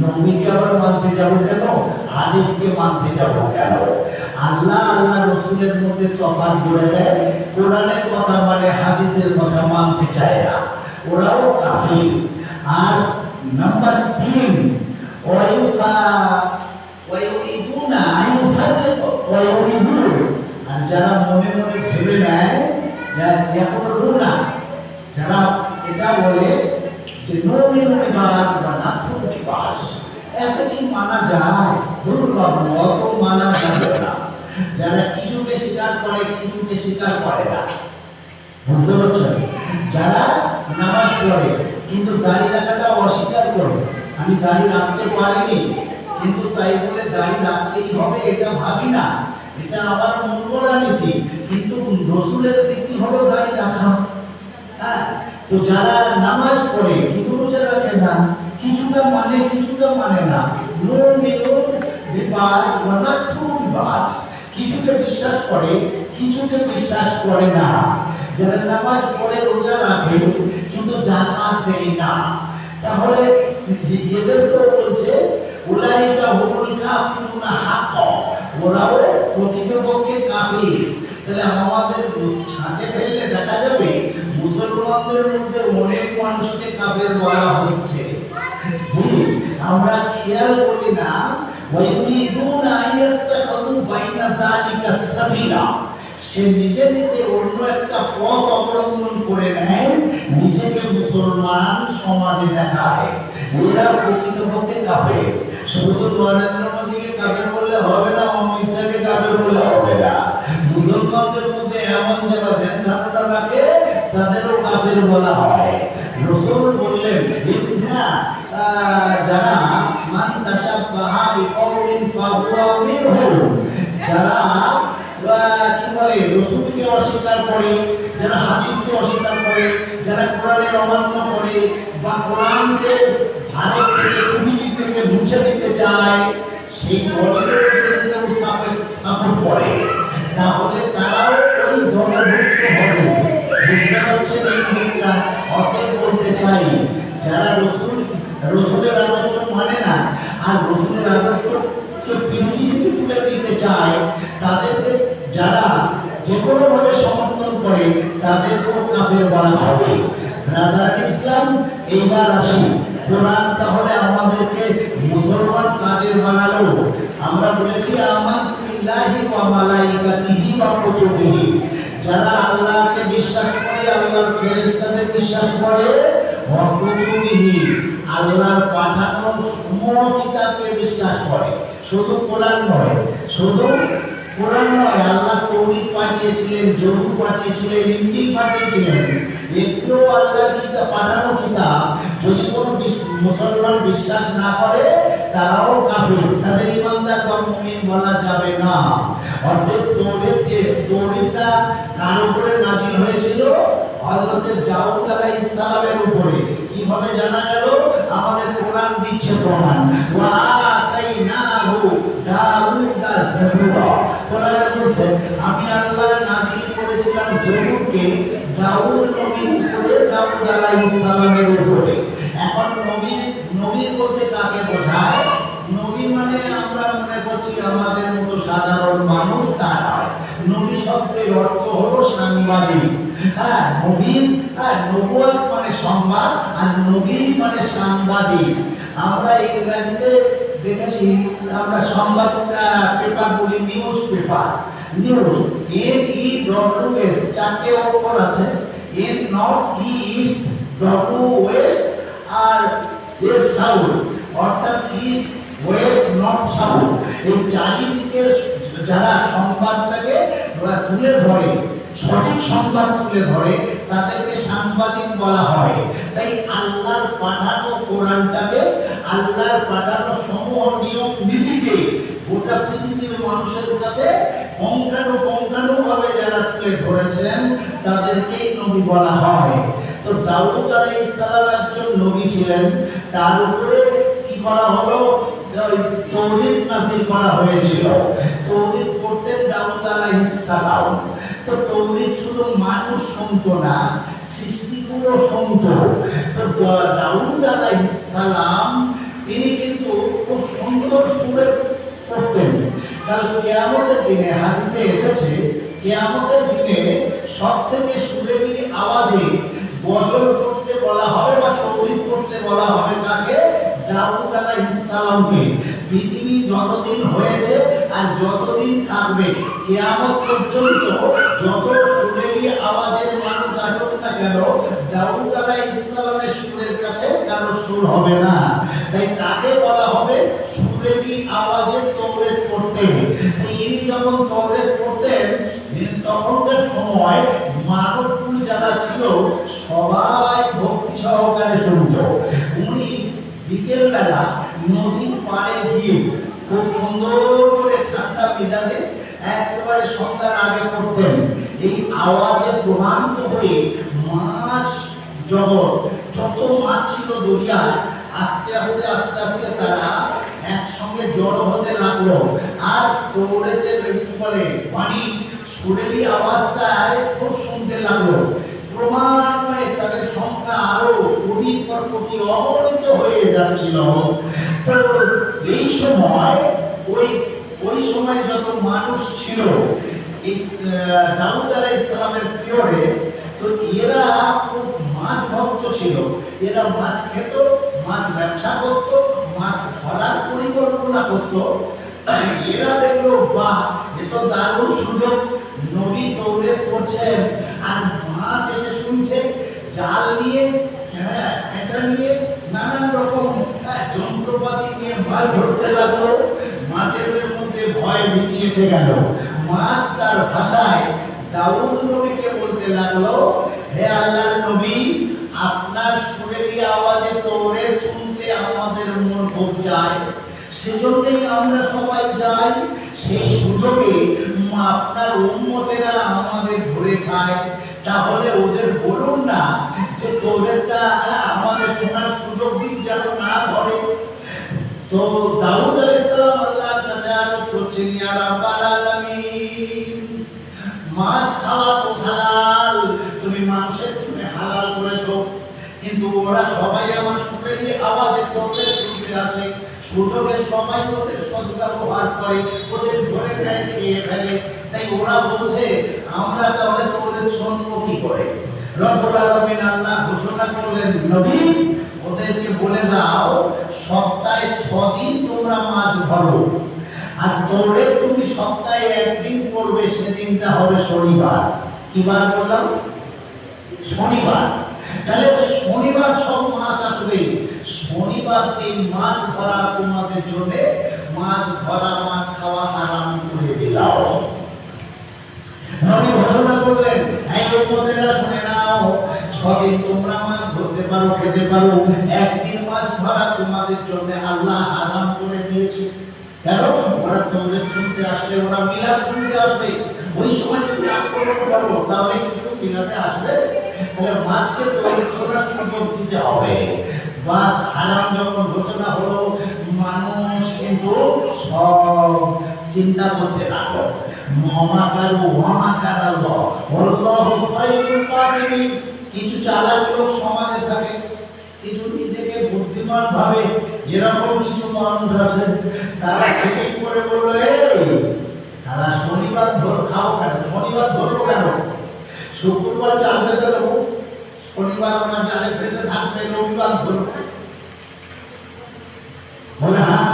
নবীকে আবার মানতে যাব কেন, হাদিসকে মানতে যাব কেন? আল্লাহ রাসূলের মধ্যে তফাৎ করে দেয়, কোরআনের কথা মানে হাদিসের কথা মানতে চায় না, ওরাও কাফির। আর নাম্বার 3, আর যারা মনে মনে ভেবে নেয়, যারা এটা বলে যে এতদিন মানা যায়, দুর্লভ অত মানা যাবে না। যারা কিছুকে স্বীকার করে কিছুকে স্বীকার করে না, বুঝতে পারছেন? যারা নামাজ পড়ে কিন্তু দাড়ি রাখাটা অস্বীকার করে, আমি দাড়ি রাখতে পারিনি কিন্তু তাই বলে দাড়ি রাখতেই হবে এটা ভাবি না, এটা আমার মঙ্গলা নীতি, কিন্তু রাসূলের নীতি হলো দাড়ি রাখা। তো যারা নামাজ পড়ে কিন্তু রোজা রাখে না, কিছুটা মানে কিছুটা মানে না, কিছুকে বিশ্বাস করে কিছুকে বিশ্বাস করে না। যারা নামাজ পড়ে রোজা রাখে কিন্তু জাকাত দেয় না, তাহলে এদেরকেও বলছে উলাইকা হুমুল কাফিরুনা হাক্কা, ওরাও প্রকৃতপক্ষে কাফির। তাহলে আমাদের ছাঁচে ফেললে দেখা যাবে মুসলমানদের মধ্যে অনেক মানুষকে কাফের বলা হচ্ছে, আমরা খেয়াল করি না। ওয়াইরিদুনা আইয়াত্তাখাযু বাইনা যালিকা সাবিলা, সে নিজে নিজে অন্য একটা পথ অবলম্বন করে নেয়, নিজেকে মুসলমান সমাজে দেখায়, এরা প্রকৃতপক্ষে কাফের। শুধু নরেন্দ্র মোদীকে কাফের বললে হবে না, অমিত শাহকে কাফের বললে হবে না। মুসলমানদের মধ্যে এমন যারা ধ্যান ধারণা রাখে তাদেরও কাফের বলা হয়। রাসূল বললেন যারা মান তাশাব্বাহা বিকওমিন ফাহুয়া মিনহুম, যারা কি বলে রসুলকে অস্বীকার করে, যারা হাদিসকে অস্বীকার করে, যারা কোরআনের অমান্য করে বা কোরআনকে ভারত থেকে পৃথিবী থেকে মুছে দিতে চায়, সেই দলের বিরুদ্ধে স্থাপন করে, তাহলে তারাও ওই দলভুক্ত হবে। বুঝতে পারছেন এই জিনিসটা? অতএব বলতে চাই, যারা রসুলের আদর্শ মানে না আর রসুলের আদর্শকে পৃথিবীতে তুলে দিতে চায়, তাদেরকে যারা যে কোনো ভাবে সমর্থন করে তাদেরকেও কাফের বলা হবে। ব্রাদার ইসলাম, এইবার আসি কোরআন তাহলে আমাদেরকে মুসলমান কাদের বানালো? আমরা বলেছি আমানতু বিল্লাহি ওয়া মালাইকাতিহি ওয়া কুতুবিহি, যারা আল্লাহকে বিশ্বাস করে, আল্লাহর ফেরেশতাদের বিশ্বাস করে, ওয়া কুতুবিহি আল্লাহর পাঠানো সমস্ত কিতাবকে বিশ্বাস করে। শুধু কোরআন নয়, শুধু কোরআন নয়, আল্লাহ তৌরাত পাঠিয়েছিলেন, জবুর পাঠিয়েছিলেন, ইনজিল পাঠিয়েছিলেন। এগুলো আল্লাহর কিতাব, পাঠানো কিতাব যদি কোনো মুসলমান বিশ্বাস না করে তারাও কাফের, তাদের ইমানদার বা মুমিন বলা যাবে না। অর্থাৎ তৌরাতটা কার উপরে নাযিল হয়েছিল? হযরত দাউদ আলাইহিস সালামের উপরে। কিভাবে জানা গেল? আমাদের কোরআন দিচ্ছে প্রমাণ। ওয়া আতাইনাহু দাউদা যাবুরা, কোরআন বলছে আমি আল্লাহ নাযিল করেছিলাম জবুরকে দাউদ নবীর উপরে, দাউদ আলাইহিস সালামের উপরে। এখন নবী বলতে কাকে বোঝায়? নবী মানে আমরা মনে করছি আমাদের মতো সাধারণ মানুষ, তা নয়। নবী শব্দের অর্থ হলো সাংবাদিক। হ্যাঁ, নবী, নবুয়ত মানে সংবাদ, আর নবী মানে সাংবাদিক। আমরা ইংরেজিতে দেখেছি, আমরা সংবাদ পেপার বলি নিউজ পেপার। নিউজ, NEWS, চারটে অক্ষর আছে, N north, E east, W west, আর S সাউথ, অর্থাৎ ইস্ট ওয়েস্ট নর্থ সাউথ। এই চারিদিকের যারা সংবাদটাকে তুলে ধরে, সঠিক সংবাদ তুলে ধরে, তাদেরকে সাংবাদিক বলা হয়। তাই আল্লাহর পাঠানো কোরআনটাকে, আল্লাহর পাঠানো সমূহ নিয়ম নীতিকে গোটা পৃথিবীর মানুষের কাছে পঙ্খানুভাবে যারা তুলে ধরেছেন তাদেরকেই নবী বলা হয়। তো দাউদ আলাইহিস সালাম একজন নবী ছিলেন, তার উপরে কি করা হলো? তৌরাত নাযিল করা হয়েছিল। তৌরাত পড়তেন দাউদ আলাইহিস সালাম। তো তৌরাত শুধু মানুষ শুনতো না, সৃষ্টিগুলো শুনতো। তো দাউদ আলাইহিস সালাম তিনি কিন্তু খুব সুন্দর সুরে পড়তেন। কাল কিয়ামতের দিনে হাদিসে এসেছে, কিয়ামতের দিনে সবথেকে সুরেলি আওয়াজে গজল করতে বলা হবে বা তৌরাত করতে বলা হবে কাকে? দাউদ আলাইহিস সালামকে। পৃথিবী যতদিন হয়েছে আর যতদিন থাকবে, কিয়ামত পর্যন্ত যত সুরেলি আওয়াজের মানুষ আসুক না কেন, দাউদ আলাইহিস সালামের সুরের কাছে কারো সুর হবে না। তাই তাকে বলা হবে সুরেলি আওয়াজে তৌরাত পড়তে। তিনি যখন তৌরাত পড়তেন, তখনকার সময় মানবকুল যারা ছিল সবাই ভক্তি সহকারে শুনত। উনি বিকেলবেলা নদীর পাড়ে গিয়ে খুব সুন্দর করে ঠান্ডা মেজাজে একেবারে সন্ধ্যার আগে পড়তেন। এই আওয়াজে প্রমাণিত হয়ে মাছ জগৎ, যত মাছ ছিল দরিয়ায়, আস্তে আস্তে আস্তে আস্তে তারা একসঙ্গে জড়ো হতে লাগলো। আর তৌরাতের কি বলে পানি সুরেলি আওয়াজটা খুব শুনতে লাগলো। ক্রমান্বয়ে তাদের সংখ্যা আরো কোটির পর কোটি অগণিত হয়ে যাচ্ছিল। তো এই সময় ওই সময় যত মানুষ ছিল এই দাউদ আলাইহিস সালামের পিরিয়ডে, তো এরা খুব মাছ ভক্ত ছিল। এরা মাছ খেত, মাছ ব্যবসা করত, মাছ ধরার পরিকল্পনা করত। এরা দেখলো বাহ, এ তো দারুণ সুযোগ, নবী তৌরাত করছেন আর মাছ এসে শুনছে। জাল নিয়ে, এটা নিয়ে, নানান রকম যন্ত্রপাতি নিয়ে মাছ ধরতে লাগলো। মাছের মধ্যে ভয় ভীতি এসে গেল। মাছ তার ভাষায় দাউদ নবীকে বলতে লাগলো, হে আল্লাহর নবী, আপনার সুরেলি আওয়াজে তৌরাত শুনতে আমাদের মন খুব যায়, সেজন্যই আমরা সবাই যাই। সেই সুযোগে আপনার উম্মতেরা আমাদের ধরে খায়, তাহলে ওদের বলুন না যে তোদেরটা আমাদের শোনার সুযোগ দিন যেন না ধরে। তো দাউদ আলাইহিস সালাম আল্লাহর কাছে আরজ করছেন, ইয়া রাব্বাল আলামিন, মাছ খাওয়া তো হালাল, তুমি মানুষের জন্য হালাল করেছো, কিন্তু ওরা সবাই আমার শুনেরই আওয়াজে তোদের শুনতে আসে, সুযোগের সবাই ওদের সদ্ব্যবহার করে, ওদের ধরে নেয়, খেয়ে ফেলে। তাই ওরা বলছে আমরা তাহলে তো ওদের শুনবো কি করে? রব্বুল আলামিন আল্লাহ ঘোষণা করলেন, নবী ওদেরকে বলে দাও সপ্তাহে 6 দিন তোমরা মাছ ধরো, আর তোরে তুমি সপ্তাহে একদিন করবে, সেদিনটা হবে শনিবার। কি বার বললাম? শনিবার। তাহলে শনিবার সব মাছ আসবে, শনিবার দিন মাছ ধরা তোমাদের জন্য, মাছ ধরা মাছ খাওয়া হারাম করে দিলাম। নবী ঘোষণা করলেন, এই উম্মতেরা শুনে নাও, 6 দিন তোমরা মাছ ধরতে পারো, খেতে পারো, একদিন মাছ ধরা তোমাদের জন্য আল্লাহ হারাম করে দিয়েছে। কেন? ওরা তোমাদের শুনতে আসলে, ওরা মিলাদ শুনতে আসবে, ওই সময় যদি আক্রমণ করো তাহলে কিন্তু মিলাদে আসবে। তাহলে মাছকে তৈরি করার সুযোগ দিতে হবে। বাস হারাম যখন ঘোষণা হলো, মানুষ কিন্তু সব চিন্তা করতে লাগলো, কিছু চালাক লোক সমাজে থাকে, কিছু নিজেকে বুদ্ধিমান ভাবে, এরকম কিছু মানুষ আছে, তারা ঠিক করে বললো, তারা শনিবার খাও কেন? শনিবার ধরবো কেন? শুক্রবার জানবে ধরবো, শনিবার ওরা জালে ফেসে থাকবে, রবিবার ধরবো। বলে হ্যাঁ,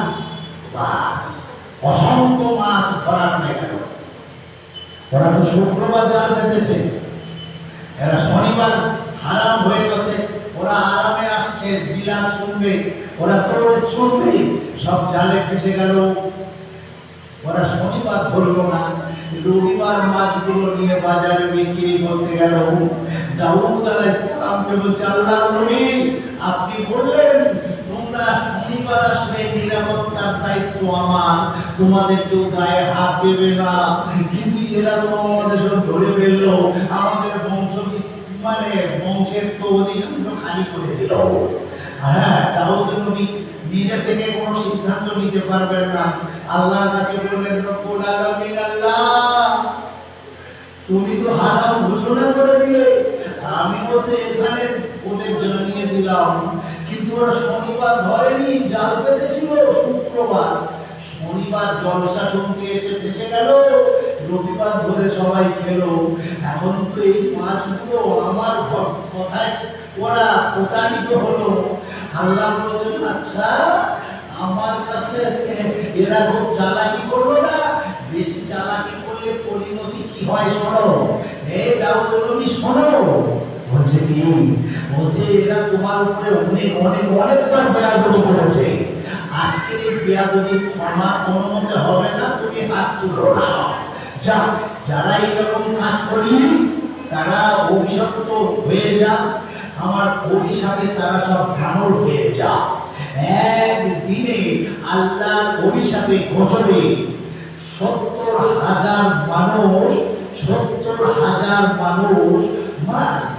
বাস অসংখ্য মাছ ধরা হয়ে গেল। ওরা তো শুক্রবার জাল পেতেছে, এরা শনিবার হারাম হয়ে গেছে, ওরা আরামে আসছে, বিলাপ শুনবে, ওরা তো শুনবে, সব জালে ফেসে গেল। ওরা শনিবার ধরলো না, রবিবার মাছগুলো নিয়ে বাজারে বিক্রি করতে গেল। দাউদ আলাইহিস সালামকে বলছে, আল্লাহর নবী আপনি বললেন তোমরা শনিবার আসবে, নিরাপত্তার দায়িত্ব আমার, তোমাদের কেউ গায়ে হাত দেবে না, কিন্তু এরা তো আমাদের সব ধরে ফেললো, আমাদের বংশের তো অধিকাংশ খালি করে দিল। হ্যাঁ, দাউদ নবী নিজে থেকে কোনো সিদ্ধান্ত নিতে পারবেন না, আল্লাহর কাছে বললেন, রব্বুল আলামিন আল্লাহ তুমি তো হারাম ঘোষণা করে দিলে, আমি বলতে এখানে ওদের জানিয়ে দিলাম, কিন্তু ওরা শনিবার ধরেনি, জাল পেতেছিল শুক্রবার, শনিবার জলসা শুনতে এসে ফেসে গেল, রবিবার ধরে সবাই খেলো। এখন তো এই মাছগুলো আমার কথায় ওরা প্রতারিত হলো। আল্লাহ বলছেন, আচ্ছা আমার কাছে এরা খুব চালাকি করলো না, বেশি চালাকি করলে পরিণতি কি হয় শোনো। এই দাউদ নবী শোনো, বলছে কি? বলছে এরা তোমার উপরে অনেক অনেক অনেকবার বেয়াদবি করেছে, আজকের এই বেয়াদবি ক্ষমা কোনো মতে হবে না, তুমি হাত তুলো না। যা, যারা এইরকম কাজ করি তারা অভিশপ্ত হয়ে যা, আমার অভিশাপে তারা সব ধামর হয়ে যা। একদিনে আল্লাহর অভিশাপে গজবে 70,000 মানুষ, 70,000 মানুষ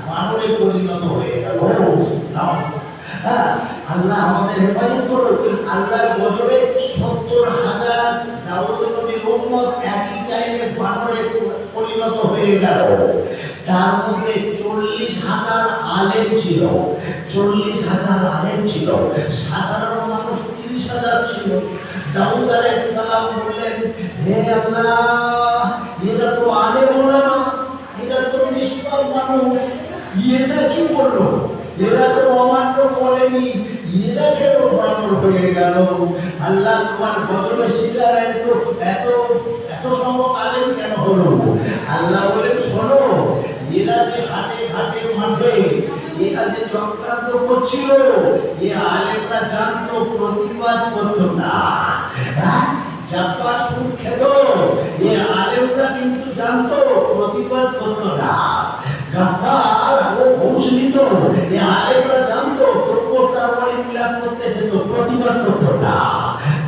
বানরে পরিণত হয়ে গেল। আল্লাহ আমাদের হেফাজত করুন। আল্লাহর গজবে 70,000 দাউদ নবীর উম্মত একই টাইমে বানরে পরিণত হয়ে গেল। তার মধ্যে 40,000 আলেম ছিল, 40,000 আলেম ছিল, সাধারণ মানুষ 30,000 ছিল। দাউদ আলাইহিস সালাম বললেন, হে আল্লাহ, এরা তো আলেম ওলামা, এরা তো নিষ্পাপ মানুষ, এরা কি করলো? এরা তো অমান্য করেনি, এরা কেন বানর হয়ে গেল? আল্লাহ তোমার গজবে শিকার এত এত এত সংখ্যক আলেম কেন হলো? আল্লাহ বলে, শোনো, এরা যে হাটে ঘাটে মাঠে এরা যে চক্রান্ত করছিল, এ আলেমরা জানতো, প্রতিবাদ করতো না। জাব্বার সুদ খেত, এ আলেমরা কিন্তু জানতো, প্রতিবাদ করতো না। গাফফার ও ঘুষ নিত, এ আলেমরা জানতো, তবুও বাড়ি বিলাপ করতে যেত, প্রতিবাদ করতো না।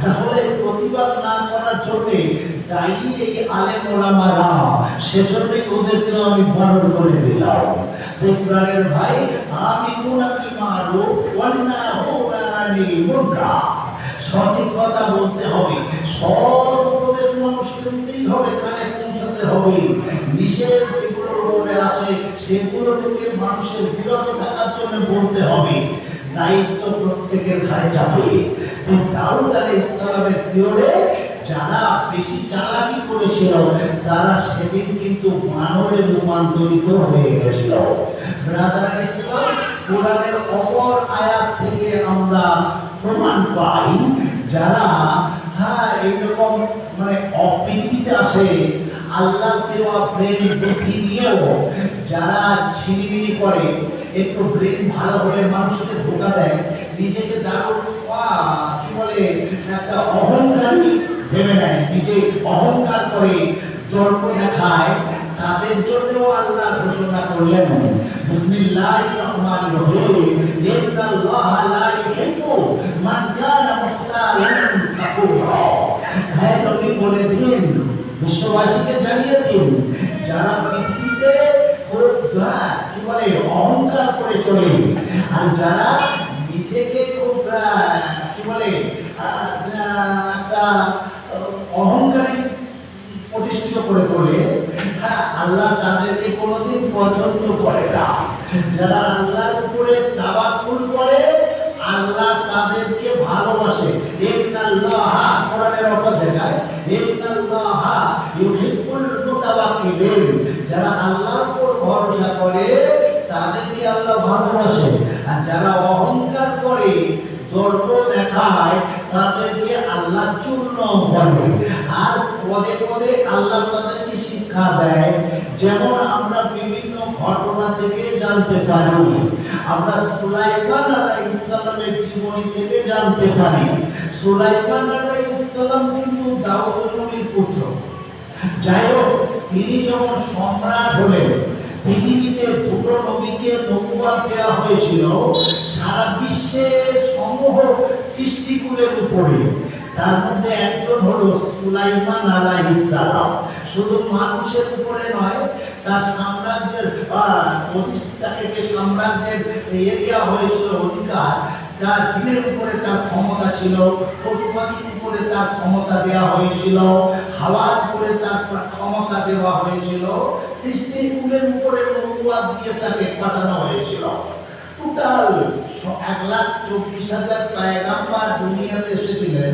তাহলে প্রতিবাদ না করার জন্য তাই এই আলেম ওলামারা সেজন্যই ওদেরকে আমি বারণ করে দিলাম। দেখবেন ভাই, আমি মুনাফি মারু ওয়ান্না হুনানি মুনকা, সঠিক কথা বলতে হবে, সব উপদেশ মানুষকে দিতেই হবে, কানে পৌঁছাতে হবে। নিষেধ যেগুলো বলে আছে সেগুলো থেকে মানুষের বিরত থাকার জন্য বলতে হবে। দায়িত্ব প্রত্যেকের ঘাড়ে যাবে। দাউদ আলাইহিস সালামের পিরিয়ডে যারা বেশি চালাকি করেছিল তারা সেদিন কিন্তু মানবে রূপান্তরিত হয়ে গেছিল। ব্রাদার ইসলাম, কোরআনের অপর আয়াত থেকে আমরা প্রমাণ পাই যারা এইরকম মানে অপ্রীতিতে আসে, আল্লাহ দেওয়া ব্রেন বুদ্ধি নিয়েও যারা ছিনিমিনি করে, একটু ব্রেন ভালো হলে মানুষকে ধোকা দেয়, নিজেকে দারুণ কি বলে একটা অহংকারী ভেবে নেয়, নিজে অহংকার করে জন্ম দেখায়, তাদের জন্যও আল্লাহ ঘোষণা করলেন বিসমিল্লাহির রহমানির রহিম, ইন্নাল্লাহা লা ইউহিব্বু মান কানা মুখতালান ফাকুরা। হ্যাঁ, নবী বলে দিন, বিশ্ববাসীকে জানিয়ে দিন, যারা পৃথিবীতে কি বলে অহংকার করে চলে, আর যারা নিজেকে খুব কি বলে একটা অহংকারী প্রতিষ্ঠিত করে তোলে, আল্লাহ তাদেরকে কোনোদিন পছন্দ করে না। যারা আল্লাহর উপরে তাওয়াক্কুল করে, আল্লাহ তাদেরকে ভালোবাসে। ইন্নাল্লাহা, কোরআনের অপর জায়গায় ইন্নাল্লাহা ইউহিব্বুল মুতাওয়াক্কিলিন, যারা আল্লাহর উপর ভরসা করে তাদেরকে আল্লাহ ভালোবাসে। আর যারা অহংকার করে, গর্ব দেখায়, তাদেরকে আল্লাহ চূর্ণ করে। আর পদে পদে আল্লাহ তাদেরকে শিক্ষা দেয়। যেমন আমরা বিভিন্ন ঘটনা থেকে জানতে পারি, আমরা সুলাইমান আলাইহিস সালামের জীবনী থেকে জানতে পারি। সুলাইমান আলাইহিস সালাম কিন্তু দাউদ নবীর পুত্র। যাই হোক, তিনি যখন সম্রাট হলেন, পৃথিবীতে দুটো নবীকে নবুয়ত দেওয়া হয়েছিল সারা বিশ্বের সমূহ সৃষ্টিকুলের উপরে। তার মধ্যে একজন হলো সুলাইমান আলাইহিস সালাম। শুধু মানুষের উপরে নয়, তার সাম্রাজ্যের তাকে যে সাম্রাজ্যের এরিয়া হয়েছিল অধিকার, যার জিনের উপরে তার ক্ষমতা ছিল, পশু পাখির উপরে তার ক্ষমতা দেওয়া হয়েছিল, হাওয়ার উপরে তার ক্ষমতা দেওয়া হয়েছিল, সৃষ্টির কুলের উপরে নবুয়ত দিয়ে তাকে পাঠানো হয়েছিল। টোটাল 1,24,000 পয়গাম্বর দুনিয়াতে এসেছিলেন।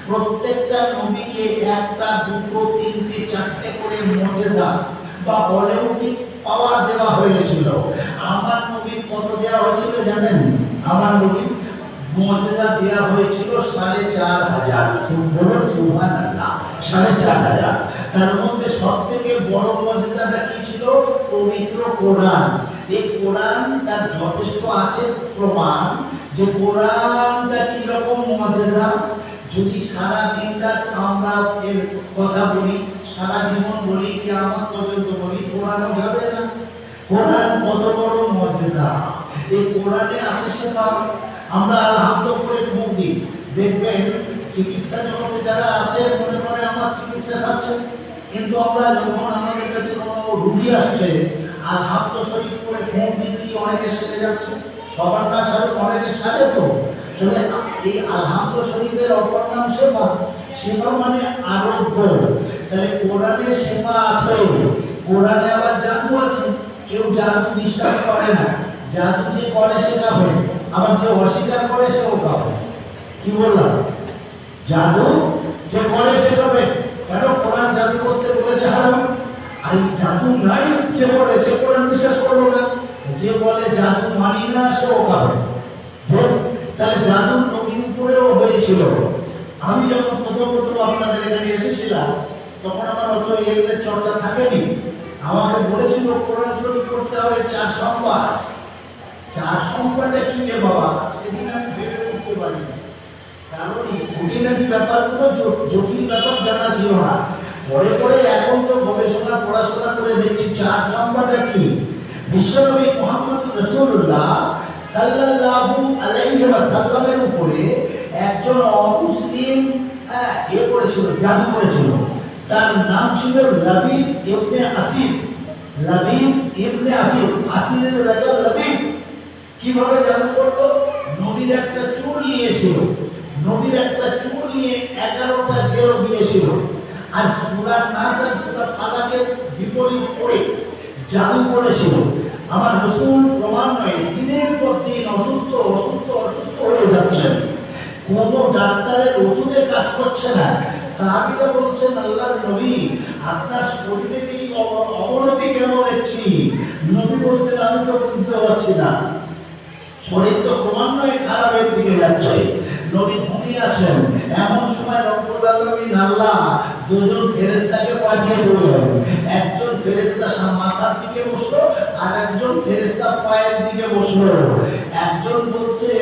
প্রত্যেকটা নবীকে একটা, দুটো, তিনটে, চারটে করে মুজিজা বা অলৌকিক পাওয়ার দেওয়া হয়েছিল। আমার নবীর কত দেওয়া হয়েছিল জানেন? আমার নবীর মুজিজা দেওয়া হয়েছিল 4,500। সুবহানাল্লাহ, 4,500। তার মধ্যে সব থেকে বড় মুজিজাটা কি ছিল? পবিত্র কোরআন। এই কোরআন তার যথেষ্ট আছে প্রমাণ যে কোরআনটা কিরকম মুজিজা। যদি সারা দিনটা আমরা এর কথা বলি, সারা জীবন বলি, কিয়ামত পর্যন্ত বলি, কোরআনও যাবে না। কোরআন কত বড় মুজিজা! এই কোরআনে আছে সেটা আমরা আলহামদুলিল্লাহ করে মুখ দিই। দেখবেন চিকিৎসা জগতে যারা আছে মনে করে আমার চিকিৎসা সারছে, কিন্তু আমরা যখন আমাদের কাছে কোনো রুগী আসছে আলহামদুলিল্লাহ শরীফ করে মুখ দিচ্ছি, অনেকে সেরে যাচ্ছে। সবার না সারে, অনেকে সারে। তো এই আলহামদুলিল্লাহ শরীফের অপর নাম সেবা। সেবা মানে আরোগ্য। তাহলে কোরআনে সেবা আছে, কোরআনে আবার জাদু আছে। কেউ জাদু বিশ্বাস করে না, জাদু যে করে সে কাফের, আবার যে অস্বীকার করে সেও কাফের। কি বললাম? জাদু যে করে সে কাফের। কেন? কোরআন জাদু করতে বলেছে হারাম। আর জাদু নাই যে করে সে কোরআন বিশ্বাস করলো না। যে বলে জাদু মানি না সেও কাফের। তাহলে জাদু নবীর উপরেও হয়েছিল। আমি যখন প্রথম আপনাদের এখানে এসেছিলাম তখন আমার অত এর চর্চা থাকেনি। আমাকে বলেছিল কোরআন শরীফ করতে হবে 4 সোমবার। 4 সোমবারটা কি রে বাবা? সেদিন আমি ভেবে উঠতে পারিনি, কারণ এই খুঁটিনাটি ব্যাপারগুলো জটিল ব্যাপার জানা ছিল না। পরে পরে এখন তো গবেষণা পড়াশোনা করে দেখছি 4 সোমবারটা কি। বিশ্বনবী মুহাম্মদ রাসূলুল্লাহ সাল্লাল্লাহু আলাইহি ওয়াসাল্লামের উপরে একজন অমুসলিম করেছিল, জাদু করেছিল। তার নাম ছিল লাবিব ইবনে আসির। লাবিব ইবনে আসির, আসিরের রাজা লাবিব কিভাবে জাদু করতো? নবীর একটা চুল নিয়েছিল, নবীর একটা চুল নিয়ে 11টা গেরো দিয়েছিল, আর সূরা নাস আর সূরা ফালাকের বিপরীত করে জাদু করেছিল। আমার রাসূল ক্রমান্বয়ে দিনের পর দিন অসুস্থ অসুস্থ অসুস্থ হয়ে যাচ্ছেন, কোনো ডাক্তারের ওষুধে কাজ করছে না। সাহাবীরা বলছেন, আল্লাহর নবী, আপনার শরীরে এই অবনতি কেন দেখছি? নবী বলছেন, আমি তো বুঝতে পারছি না, শরীর তো ক্রমান্বয়ে খারাপের দিকে যাচ্ছে। নবী ঘুমিয়ে আছেন, এমন সময় রব্বুল আলামিন আল্লাহ দুজন ফেরেশতাকে পাঠিয়ে দিলেন। একজন ফেরেশতা মাথার দিকে বসলো, আর একজন ফেরেশতা পায়ের দিকে বসলো। একজন বলছে,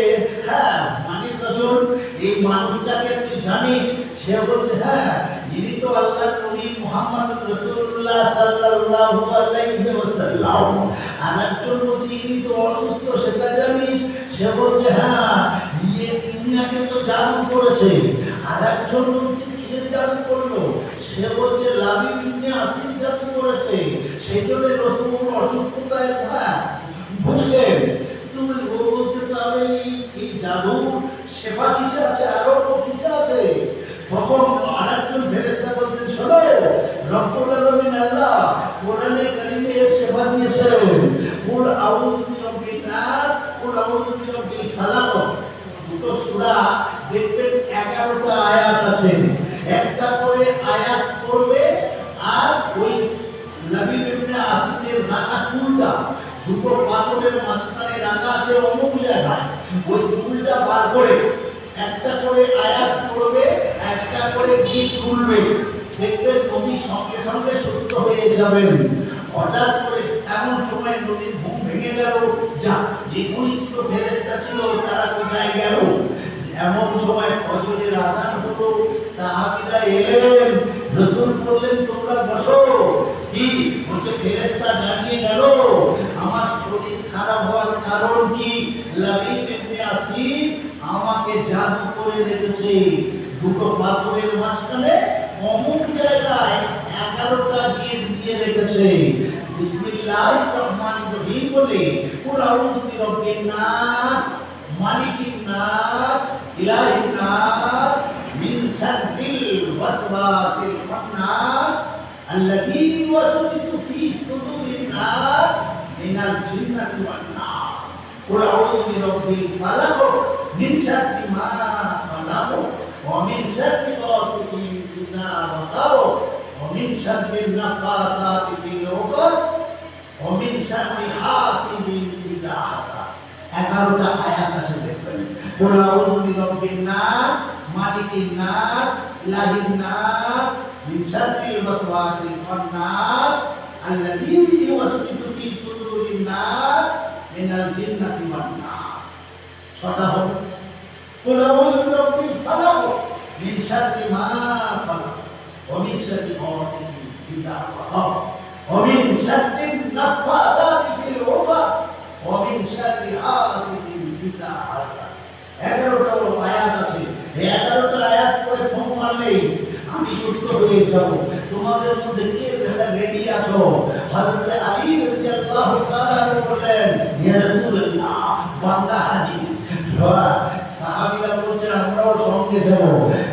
হ্যাঁ মানিক রাসূল, এই মানুষটাকে তুই জানিস? সে বলছে, হ্যাঁ, ইনি তো আল্লাহর নবী মুহাম্মদ রাসূলুল্লাহ সাল্লাল্লাহু আলাইহি ওয়াসাল্লাম। আর একজন বলছে, ইনি তো অসুস্থ, সেটা জানিস? সে বলছে, হ্যাঁ, ইনাকে তো জাদু করেছে। আর একজন বলছে, কে জাদু করলো? সে বলছে, লাবিব ইবনে আসির জাদু করেছে, সেই জন্য রাসূল অসুস্থতায় ভুগছেন। তুমি বলছে, তাহলে এই জাদু সেবা কিসে আছে, আরোগ্য কিসে আছে? তখন আরেকজন ফেরেশতা বলছেন, শোনো, রব্বুল আলামিন আল্লাহ কোরআনে কারীমে সেবা দিয়েছেন, কুল আউযু বিরাব্বিন নাস, কুল আউযু বিরাব্বিল ফালাক। দুটো সূরা দেখবেন 11টা আয়াত আছে, একটা করে আয়াত পড়বে, আর ওই লাবিব ইবনে আসিরের রাখা চুলটা দুটো পাথরের মাঝখানে রাখা আছে অমুক জায়গায়, ওই চুলটা বার করে একটা করে আয়াত পড়বে, একটা করে গীত তুলবে, দেখবেন নবী সঙ্গে সঙ্গে সুস্থ হয়ে যাবেন। হঠাৎ করে এমন সময় নবীর ঘুম ভেঙে গেল, যা এগুলি তো ফেরেশতা ছিল, তারা কোথায় গেল? এমন সময় ফজরের আযান হলো, সাহাবীরা এলেন, রাসূল বললেন, তোমরা বসো। কি বলছে? ফেরেশতা জানিয়ে গেল আমার শরীর খারাপ হওয়ার কারণ কি? লাবিব ইবনে আসির আমাকে জাদু করে রেখেছে, দুটো পাথরের মাঝখানে অমুক জায়গায় 11টা গিট দিয়ে রেখেছে। বিসমিল্লাহির রহমানির রহিম বলে কুল আউযু বিরাব্বিন নাস, মালিকিন নাস, ইলাহিন নাস, মিন শাররিল ওয়াসওয়াসিল খান্নাস, আল্লাযী ইউওয়াসওয়িসু ফী সুদুরিন নাস মিনাল জিন্নাতি ওয়ান নাস। কুল আউযু বিরাব্বিল ফালাক মিন শাররি মা খালাক ওয়া মিন শাররি গাসিকিন ইযা ওয়াকাব ওয়া মিন শাররি নাফাসাতি ফিল উকদ ওয়া মিন শাররি হাসিদিন ইযা হাসাদ। 11টা আয়াত আছে দেখবেন। কুল আউযু বিরাব্বিন নাস, মালিকিন নাস, ইলাহিন নাস, মিন শাররিল ওয়াসওয়াসিল খান্নাস, আল্লাযী ইউওয়াসওয়িসু ফী সুদুরিন নাস মিনাল জিন্নাতি ওয়ান নাস। ছটা হলো। কুল আউযু বিরাব্বিল ফালাক মিন শাররি মা খালাক ওয়া মিন শাররি গাসিকিন ইযা ওয়াকাব ওয়া মিন শাররি নাফাসাতি ফিল উকদ ওয়া মিন শাররি হাসিদিন ইযা হাসাদ। 11টা আয়াত আছে। এই 11টা আয়াত পড়ে ফোন মারলেই আমি সুস্থ হয়ে যাব। তোমাদের মধ্যে কে রেডি আছো? হযরত আলী রাদিয়াল্লাহু তাআলা বললেন, ইয়া রাসূলুল্লাহ, বান্দা হাজির। সাহাবীরা বলছেন, আমরাও সঙ্গে যাব।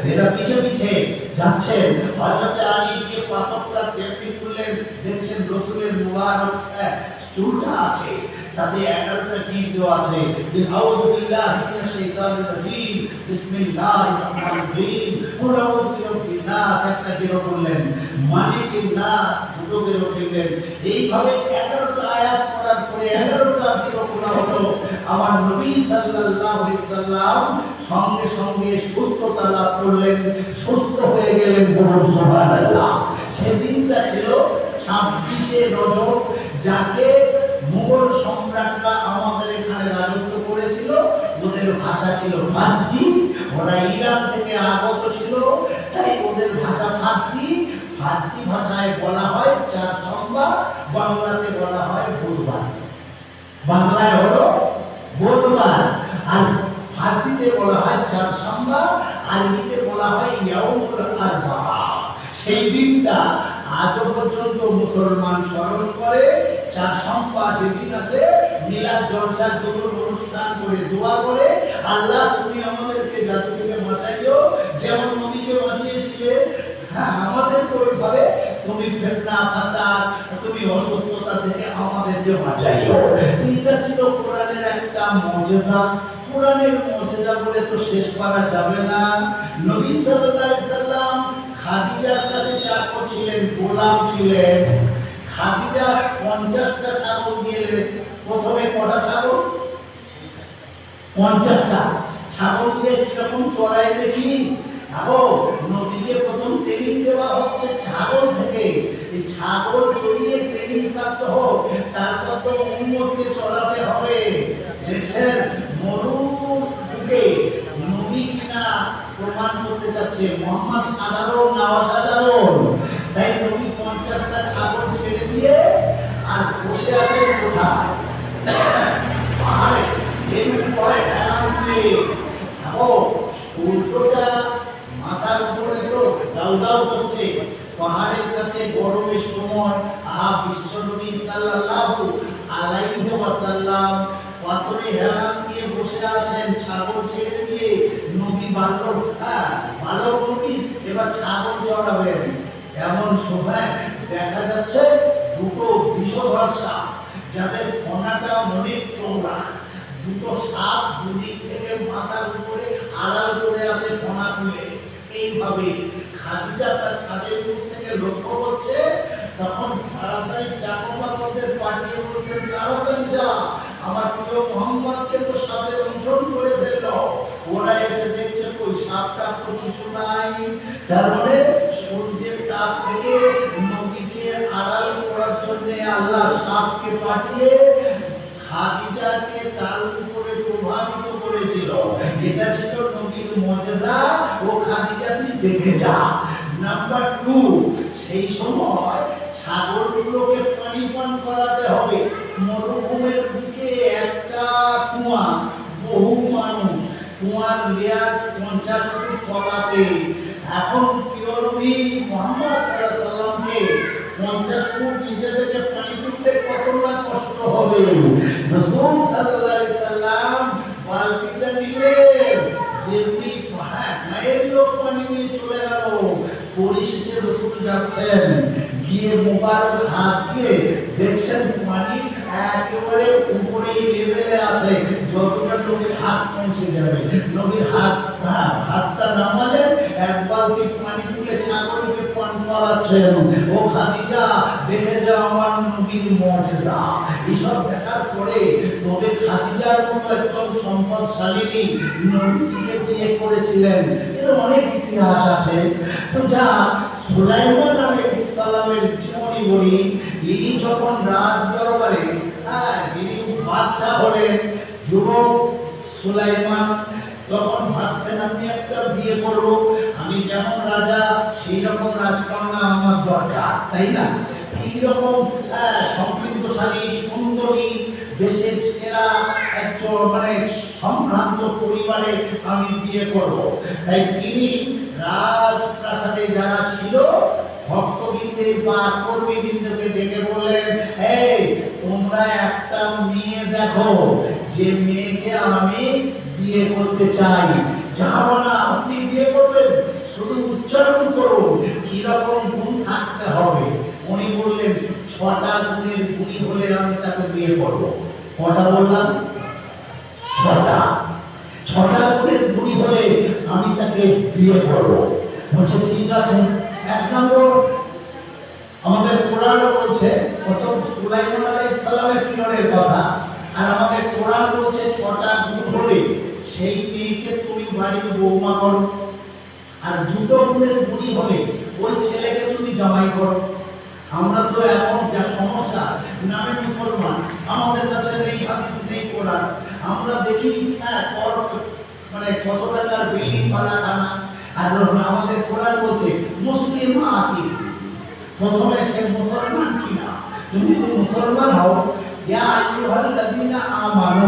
এরা পিছে পিছে যাচ্ছেন। হযরত আলী যে পাথরটা টেনে তুললেন, দেখছেন রাসূলের মুবারক চুলটা আছে, তাতে 11টা গীত দেওয়া আছে। আউযু বিল্লাহি মিনাশ শাইতানির রাজীম, বিসমিল্লাহির রহমানির রহিম। কুল আউযু বিরাব্বিন নাস একটা গেরো করলেন, মালিকিন নাস দুটো গেরো করলেন। এইভাবে 11টা আয়াত পড়ার পরে 11টা গেরো করা হলো। আমার নবী সাল্লাল্লাহু আলাইহি ওয়াসাল্লাম সঙ্গে সঙ্গে সুস্থতা লাভ করলেন, সুস্থ হয়ে গেলেন। বলুন সুবহানাল্লাহ। সেদিনটা ছিল 26শে রজব, যাকে মুঘল সম্রাটরা আমাদের এখানে রাজত্ব করেছিল। ওদের ভাষা ছিল ফার্সি, ওরা ইরান থেকে আগত ছিল, তাই ওদের ভাষা ফার্সি। ফার্সি ভাষায় বলা হয় চার সোমবার, বাংলাতে বলা হয় বুধবার। বাংলায় হলো বুধবার, আর ফার্সিতে বলা হয় চার সোমবার, আরবিতে বলা হয় ইয়াউমুল আরবাআ। সেই দিনটা মুসলমান স্মরণ করে, চার সম্পা যেদিন আসে মিলাদ জলসা যুগল অনুষ্ঠান করে দোয়া করে, আল্লাহ তুমি আমাদেরকে জাতি থেকে বাঁচাইও, যেমন নবীকে বাঁচিয়েছিলে হ্যাঁ আমাদেরকে ওইভাবে তুমি ফিতনা ফাসাদ তুমি অসুস্থতা থেকে আমাদেরকে বাঁচাইও। এটা ছিল কোরআনের একটা মুজিজা। কোরআনের মুজিজা বলে তো শেষ করা যাবে না। নবী সাল্লাল্লাহু আলাইহি সাল্লাম খাদিজার কাছে চাকর ছিলেন, গোলাম ছিলেন। খাদিজা 50টা ছাগল দিলেন। প্রথমে কটা ছাগল? 50টা ছাগল দিয়ে কিরকম চড়াই দেখি। নবীকে প্রথম ট্রেনিং দেওয়া হচ্ছে ছাগল থেকে। এই ছাগল চড়িয়ে ট্রেনিং প্রাপ্ত হোক, তারপর তো উম্মতকে চড়াতে হবে। দেখছেন মরুর যুগে নবী কিনা প্রমাণ করতে চাচ্ছে মোহাম্মদ সাধারণ না অসাধারণ। তাই নবী 50টা ছাগল ছেড়ে দিয়ে আর বসে আছেন কোথায়? পাহাড়ে। এরপরে সূর্যটা মাথার উপরে তো দাউ দাউ করছে, পাহাড়ের কাছে গরমের সময় বিশ্বনবী সাল্লাল্লাহু আলাইহি ওয়াসাল্লাম পাথরে হেলান দিয়ে বসে আছেন ছাগল ছেড়ে দিয়ে। নবী বালক বালক নবী এবার ছাগল চড়াবেন। এমন সময় দেখা যাচ্ছে দুটো বিষধর সাপ, যাদের ফনাটা অনেক চওড়া, দুটো সাপ দুদিক থেকে মাথার উপরে আড়াল করে আছে ফনা তুলে। এইভাবে খাদিজা তার ছাদের উপর থেকে লক্ষ্য করছে। তখন তাড়াতাড়ি চাকর-বাকরদের পাঠিয়ে বলছেন, তাড়াতাড়ি যা, আমার প্রিয় মোহাম্মদকে তো সাপে দংশন করে ফেলল। ওরা এসে দেখছে ওই সাপটা তো কিছু নাই। তার মানে সূর্যের তাপ থেকে নবীকে আড়াল করার জন্য আল্লাহ সাপকে পাঠিয়ে খাদিজাকে তার উপরে প্রভাবিত করেছিল। এটা ছিল নবীর মুজিজা। ও খাদিজা তুই দেখে যা। নাম্বার 2, সেই সময় ছাগলগুলোকে পানি পান করাতে হবে। মরুভূমির দিকে একটা কুয়া, বহু মানুষ, কুয়ার লেয়ার 50 ফুট তলাতে। এখন প্রিয় নবী মুহাম্মদ সাল্লাল্লাহু আলাইহি ওয়াসাল্লামকে 50 ফুট নিচে থেকে পানি তুলতে কত না কষ্ট হবে। রাসূল সাল্লাল্লাহু আলাইহি ওয়াসাল্লাম বালতিটা নিলেন, যেমনি গায়ের লোক পানি নিয়ে চলে গেল। পরিশেষে রাসূল যাচ্ছেন, গিয়ে মোবারক হাত দিয়ে দেখছেন পানি একেবারে উপরে লেভেলে আছে, যতটা নবীর হাত পৌঁছে যাবে। নবীর হাতটা নামালেন, এক বালতি পানি তুলে ছাগলকে পান করাচ্ছেন। ও খাদিজা দেখে যাও আমার নবীর মুজিজা। এইসব দেখার পরে তবে খাদিজার মতো একজন সম্পদশালিনী নবীকে বিয়ে করেছিলেন, এর অনেক ইতিহাস আছে। তো যা সুলাইমান আলাইহিস সালামের জীবনী বলি, ইনি যখন রাজ দরবারে যিনি বাদশা হলেন, যুবক সুলাইমান তখন ভাবছেন আমি একটা বিয়ে করবো, আমি যেমন রাজা সেই রকম রাজকন্যা আমার দরকার, তাই না? এইরকম সমৃদ্ধশালী সুন্দরী দেশের সেরা একজন সম্ভ্রান্ত পরিবারে আমি বিয়ে করব। তাই তিনি রাজপ্রাসাদে যারা ছিল ভক্তবৃন্দের বা কর্মীবৃন্দকে ডেকে বললেন, এই তোমরা একটা মেয়ে দেখো, যে মেয়েকে আমি বিয়ে করতে চাই। যাবো না, আপনি বিয়ে করবেন, শুধু উচ্চারণ করুন কিরকম গুণ থাকতে হবে। উনি বললেন 6টা গুণের গুণী হলে আমি তাকে বিয়ে করব। কটা বললাম? 6টা। 6টা গুণের গুণী হলে আমি তাকে বিয়ে করব। বলছে ঠিক আছে। 1 নম্বর, আমাদের কোরআনও বলছে, প্রথম সুলাইমান আলাইহিস সালামের পিরিয়ডের কথা, আর আমাদের কোরআন বলছে 6টা গুণ হলে সেই মেয়েকে তুমি বাড়ির বৌমা করো। আর 2টো গুণের গুণী হলে ওই ছেলেকে তুমি জামাই করো। আমরা তো এখন যা সমস্যা, নামে মুসলমান, আমাদের কাছে নেই হাদিস নেই কোরআন, আমরা দেখি কত টাকার বিল্ডিং পালা খানা, আর আমাদের কোরআন বলছে মুসলিম আকি। প্রথমে সে মুসলমান কিনা, তুমি যদি মুসলমান হও, ইয়া আইয়ুহাল্লাযীনা আমানু,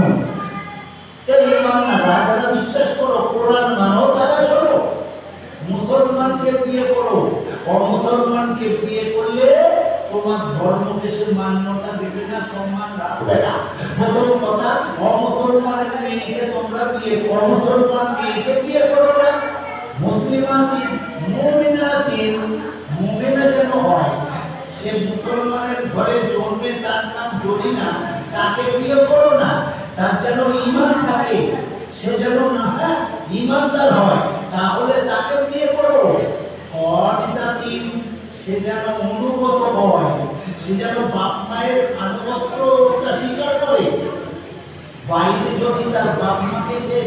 এই ইমানদাররা যারা বিশ্বাস করো, কোরআন মানো, তারা শোনো, মুসলমানকে বিয়ে করো। অমুসলমানকে বিয়ে করলে তোমার ধর্ম দেশের মান্যতা দেবে না, সম্মান রাখবে না। প্রথম কথা, অমুসলমানের মেয়েকে তোমরা বিয়ে, অমুসলমান মেয়েকে বিয়ে করো না। মুসলিমানদের মুমিনাতিন, মুমিনা যেন হয়, সে মুসলমানের ঘরে জন্মে, তার নাম জরিনা, তাকে বিয়ে করো না। তার যেন ঈমান থাকে, সে যেন না ঈমানদার হয়, তাহলে তাকে বিয়ে করো। অনিতাতিন, সে যেন অনুগত হয়, সে যেন বাপ মায়ের আনুগত্যতা স্বীকার করে। বাড়িতে যদি তার বাপ মাকে সে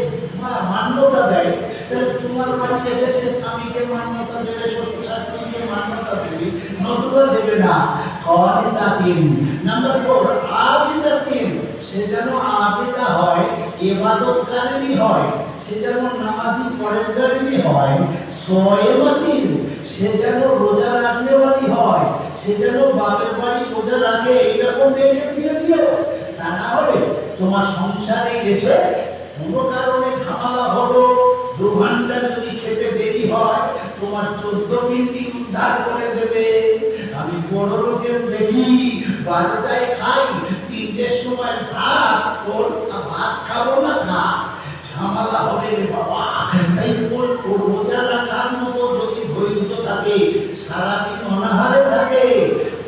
মান্যতা দেয়, তাহলে তোমার বাড়িতে এসে সে স্বামীকে মান্যতা দেবে, শ্বশুর শাশুড়িকে মান্যতা দেবে, নতুবা দেবে না। অনিতাতিন। নাম্বার 4, আবিদাতিন, সে যেন আবিদা হয়, ইবাদতকারিনী হয়, সে যেন নামাজি পরেজগারিনী হয়। সোয়েমাতিন, সে যেন রোজা রাখনেওয়ালি হয়, সে যেন বাপের বাড়ি রোজা রাখে, এরকম মেয়েকে বিয়ে দিও। তা না হলে তোমার সংসারে এসে কোনো কারণে ঝামেলা হলো, 2 ঘন্টা যদি খেতে দেরি হয়, তোমার 14 মিনিট উদ্ধার করে দেবে। আমি বড় লোকের বেটি, 12টায় খাই, 3টের সময় ভাত, ওর ভাত খাবো না, না ঝামেলা হবে রে বাবা। তাই ওর রোজা রাখার মতো যদি ধৈর্য থাকে, সারাদিন অনাহারে থাকে,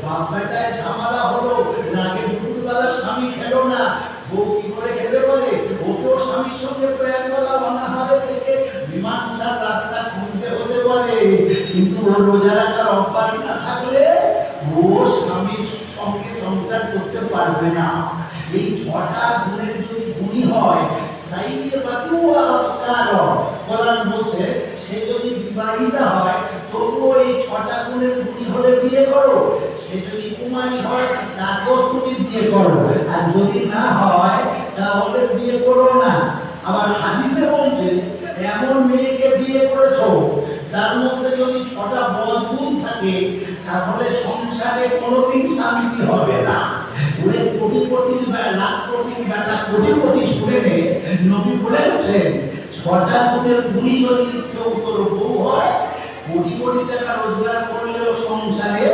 বাপ বেটায় ঝামেলা হলো, রাগে দুপুরবেলা স্বামী খেলো না, বউ কি করে খেতে পারে? ওকেও স্বামীর সঙ্গে প্রেমবেলা অনাহারে থেকে মীমাংসার রাস্তা খুঁজতে হতে পারে। কিন্তু ওর রোজা রাখার অভ্যাস না থাকলে ও স্বামীর সঙ্গে সংসার করতে পারবে না। এই 6টা গুণের যদি গুণী হয়, কোরআন বলছে সে যদি বিবাহিতা হয়, তবুও এই 6টা গুণের গুণী হলে বিয়ে করো। সে যদি কুমারী হয়, তাকেও তুমি বিয়ে করো। আর যদি না হয়, তাহলে বিয়ে করো না। আবার হাদিসে বলছে এমন মেয়েকে বিয়ে করেছো তার মধ্যে যদি 6টা বদগুণ থাকে, তাহলে সংসারে কোনোদিন শান্তি হবে না। ওরে কোটি কোটি লাখ কোটি বেটা কোটি কোটি শুনে নে, নবী বলেছেন 6টা গুণের গুণী যদি কেউ তোর বউ হয়, কোটি কোটি টাকা রোজগার করলেও সংসারে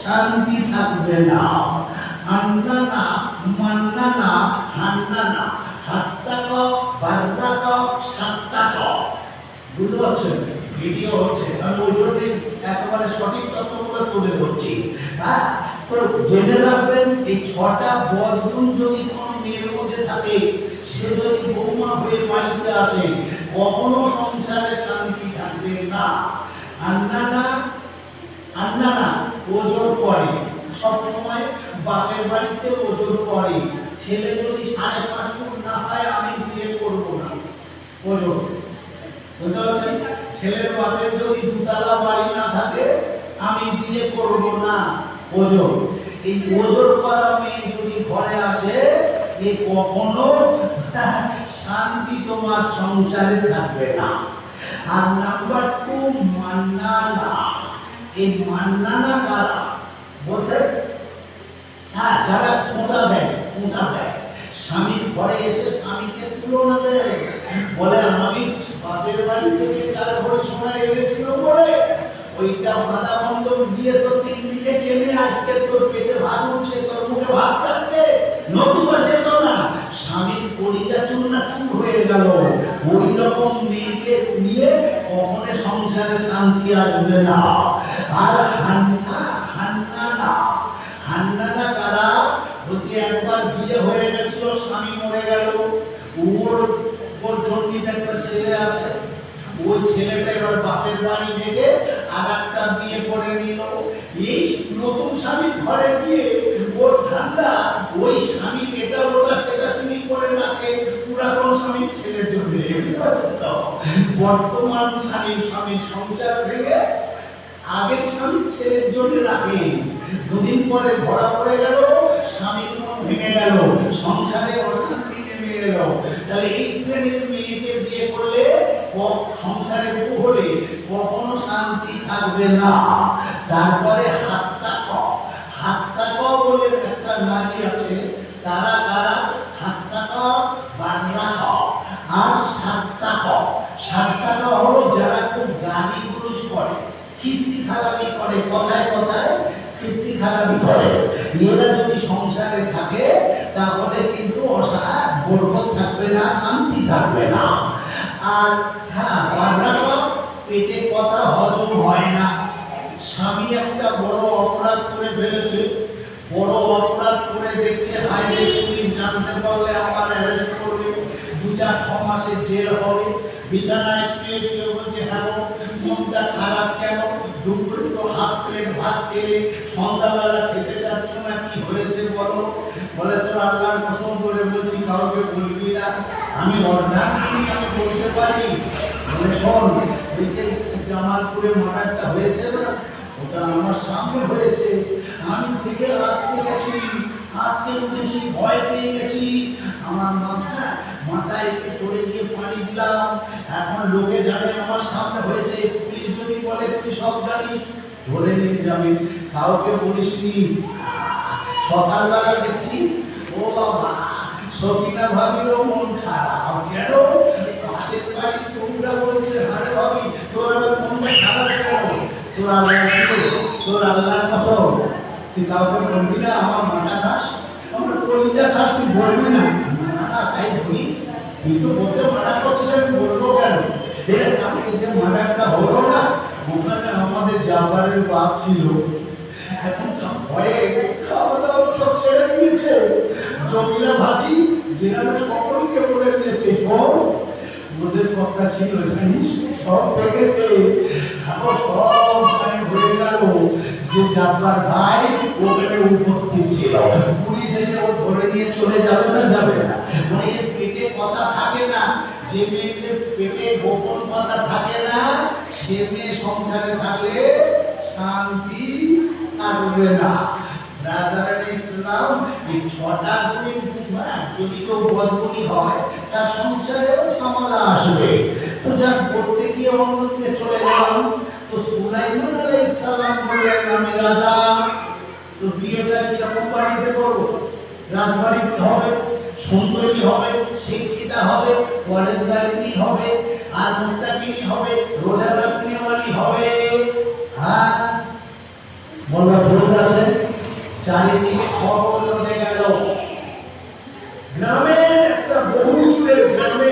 শান্তি থাকবে না। আন্নানা মান্নানা হান্নানা হাত্তাক বাররাক সাত্তাক, বুঝতে পারছেন? ভিডিও হচ্ছে, আমি ওই জন্য একেবারে সঠিক তথ্যগুলো তুলে ধরছি। হ্যাঁ, তো জেনে রাখবেন এই 6টা বদগুণ যদি কোনো মেয়ের মধ্যে থাকে, সে যদি বৌমা হয়ে বাড়িতে আসে, কখনো সংসারে শান্তি থাকবে না। আন্নানা আন্নানা ওজোর করে, সবসময় বাপের বাড়িতে ওজোর করে। ছেলে যদি 5.5 ফুট না হয়, আমি বিয়ে করবো না। ওজোর, বুঝতে পারছেন? ছেলের বাপের যদি 2 তলা বাড়ি না থাকে, আমি বিয়ে করব না। ওজোর, এই ওজোর করা মেয়ে যদি ঘরে আসে, এ কখনো শান্তি তোমার সংসারে থাকবে না। আর নাম্বার 2, মান্নানা। এই মান্নানা কারা বলছে? হ্যাঁ, যারা খোঁটা দেয়, খোঁটা দেয়, স্বামীর ঘরে এসে স্বামীকে তুলনা দেয়, বলে আমি বাপের বাড়ি থেকে 4 ভরি সোনা এনেছিল বলে ওইটা বাধা বন্ধক দিয়ে তো 3 বিঘে জমি আজকে তোর পেটে ভাত উঠছে, তোর মুখে ভাত খাচ্ছে। নতুবা যেত না, স্বামীর কলিজা চূর্ণা চুর হয়ে গেল। ওই রকম মেয়েকে নিয়ে কখনো সংসারে শান্তি আসবে না। আর হান্নানা কারা বলছে? একবার বিয়ে হয়ে গেছিল, স্বামী মরে গেল, ওর জন্মিত একটা ছেলে আছে, ওই ছেলেটা এবার বাপের বাড়ি থেকে আর একটা বিয়ে করে নিল। এই নতুন স্বামী ঘরে গিয়ে ওর ঠান্ডা, ওই স্বামী এটা ওটা সেটা তুমি করে রাখে পুরাতন স্বামীর ছেলের জন্য। বর্তমান স্বামীর সংসার ভেঙে আগের স্বামীর ছেলের জন্য রাখে। 2 দিন পরে ধরা পড়ে গেল, স্বামীর মন ভেঙে গেল, সংসারে অশান্তি নেমে এলো। তাহলে এই শ্রেণীর মেয়েকে বিয়ে করলে, সংসারে বউ হলে কখনো শান্তি থাকবে না। তারপরে হাত্তাক বলে একটা নারী আছে, তারা কারা? হাত্তাক বাররাক আর সাত্তাক। সাত্তাক হলো যারা খুব গালি গুলোজ করে, কীর্তি খারাপি করে, কথায় কথায় কীর্তি খারাপি করে। থাকে তাহলে কিন্তু বরকত থাকবে না, শান্তি থাকবে না। আর হ্যাঁ, বাঁধাকপ পেটে কথা হজম হয় না। স্বামী একটা বড় অপরাধ করে ফেলেছে, বড় অপরাধ করে দেখছে হাইরে পুলিশ জানতে পারলে আমার অ্যারেস্ট করবে, 2-4 মাসের জেল হবে। বিছানায় শুয়ে শুয়ে বলছে হ্যাঁ মনটা খারাপ কেন, দুপুরে তো হাফ প্লেট ভাত খেলে, সন্ধ্যাবেলা খেতে চাচ্ছ না, কি হয়েছে বলো? বলে তোর আল্লাহর কসম করে বলছি কাউকে বলবি না, আমি অর্ধাঙ্গিনী, আমি বলতে পারি। বলে শোন, ওই যে জামালপুরে মার্ডারটা হয়েছে না, ওটা আমার সামনে হয়েছে, আমি থেকে রাখতে গেছি, হাঁটতে উঠেছি, ভয় পেয়ে গেছি, আমার মাথায় একটু সরে গিয়ে পানি দিলাম, এখন লোকে জানে আমার সামনে হয়েছে, পুলিশ যদি বলে তুই সব জানিস ধরে নিয়ে যাবি, কাউকে বলিসনি। সকালবেলা দেখছি ও বাবা, সকিনা ভাবিরও মন খারাপ, কেন পাশের বাড়ি তোমরা বলছে আরে ভাবি তোর আবার মনটা খারাপ কেন? তোর আল্লাহর কসম তুই কাউকে বলবি না, আমার মাথা খাস, আমার কলিজা খাস, তুই বলবি না। না তাই বলি, তুই তো বলতে মানা করছিস, আমি বলবো কেন? আমি যে মানাটা হলো না, ওখানে আমাদের জাবারের বাপ ছিল, এখন ভয়ে খাওয়া দাওয়া সব ছেড়ে দিয়েছে। জমিলা ভাবি যেখানে সকলকে বলে দিয়েছে ওদের কথা ছিল জানিস, সব পেকেছে, এখন সব হয়ে গেল যে জাব্বার ভাই ওখানে উপস্থিত ছিল, পুলিশ এসে ও ধরে নিয়ে চলে যাবে না, যাবে না। মানে এর পেটে কথা থাকে না, যে মেয়েদের পেটে গোপন কথা থাকে না, সে মেয়ে সংসারে থাকলে শান্তি থাকবে না। ইসলাম এই 6টা গুণ যদি কেউ বদগুণী হয় তার সংসারেও ঝামেলা আসবে। তো যা করতে গিয়ে অন্যদিকে চলে গেলাম, তো সুলাইমান আলাইহিস সালাম বললেন আমি রাজা, তো বিয়েটা কিরকম বাড়িতে করবো? রাজবাড়িতে হবে, সুন্দরী হবে, শিক্ষিতা হবে, পরেশগারিনী হবে, আর মুত্তাকিনী হবে, রোজা রাখনেওয়ালি হবে। হ্যাঁ বলবা ভুল আছে? চারিদিকে খবর চলে গেল, গ্রামে একটা বহুদূরের গ্রামে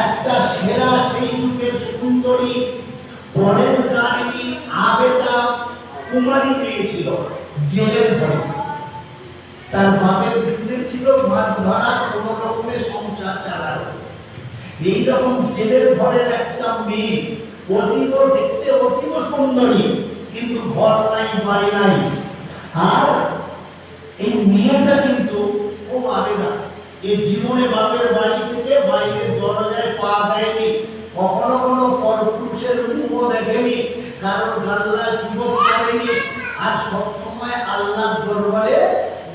একটা সেরা সেই যুগের সুন্দরী পরেশগারিনী আবেদা কুমারী পেয়েছিল জেলের ঘরে। তার বাপের বিজনেস ছিল মাছ ধরা, কোন রকমের সংসার চালানো। এইরকম জেলের ঘরের একটা মেয়ে, অতীব দেখতে অতীব সুন্দরী, কিন্তু ঘর নাই, বাড়ি নাই। আর এই মেয়েটা কিন্তু ও আবেদা এই জীবনে বাপের বাড়ি থেকে বাইরের দরজায় পা দেয়নি, কখনো কোনো পরপুরুষের মুখও দেখেনি, কারণ গাল্লা জীবন করেনি, আর সবসময় আল্লাহর দরবারে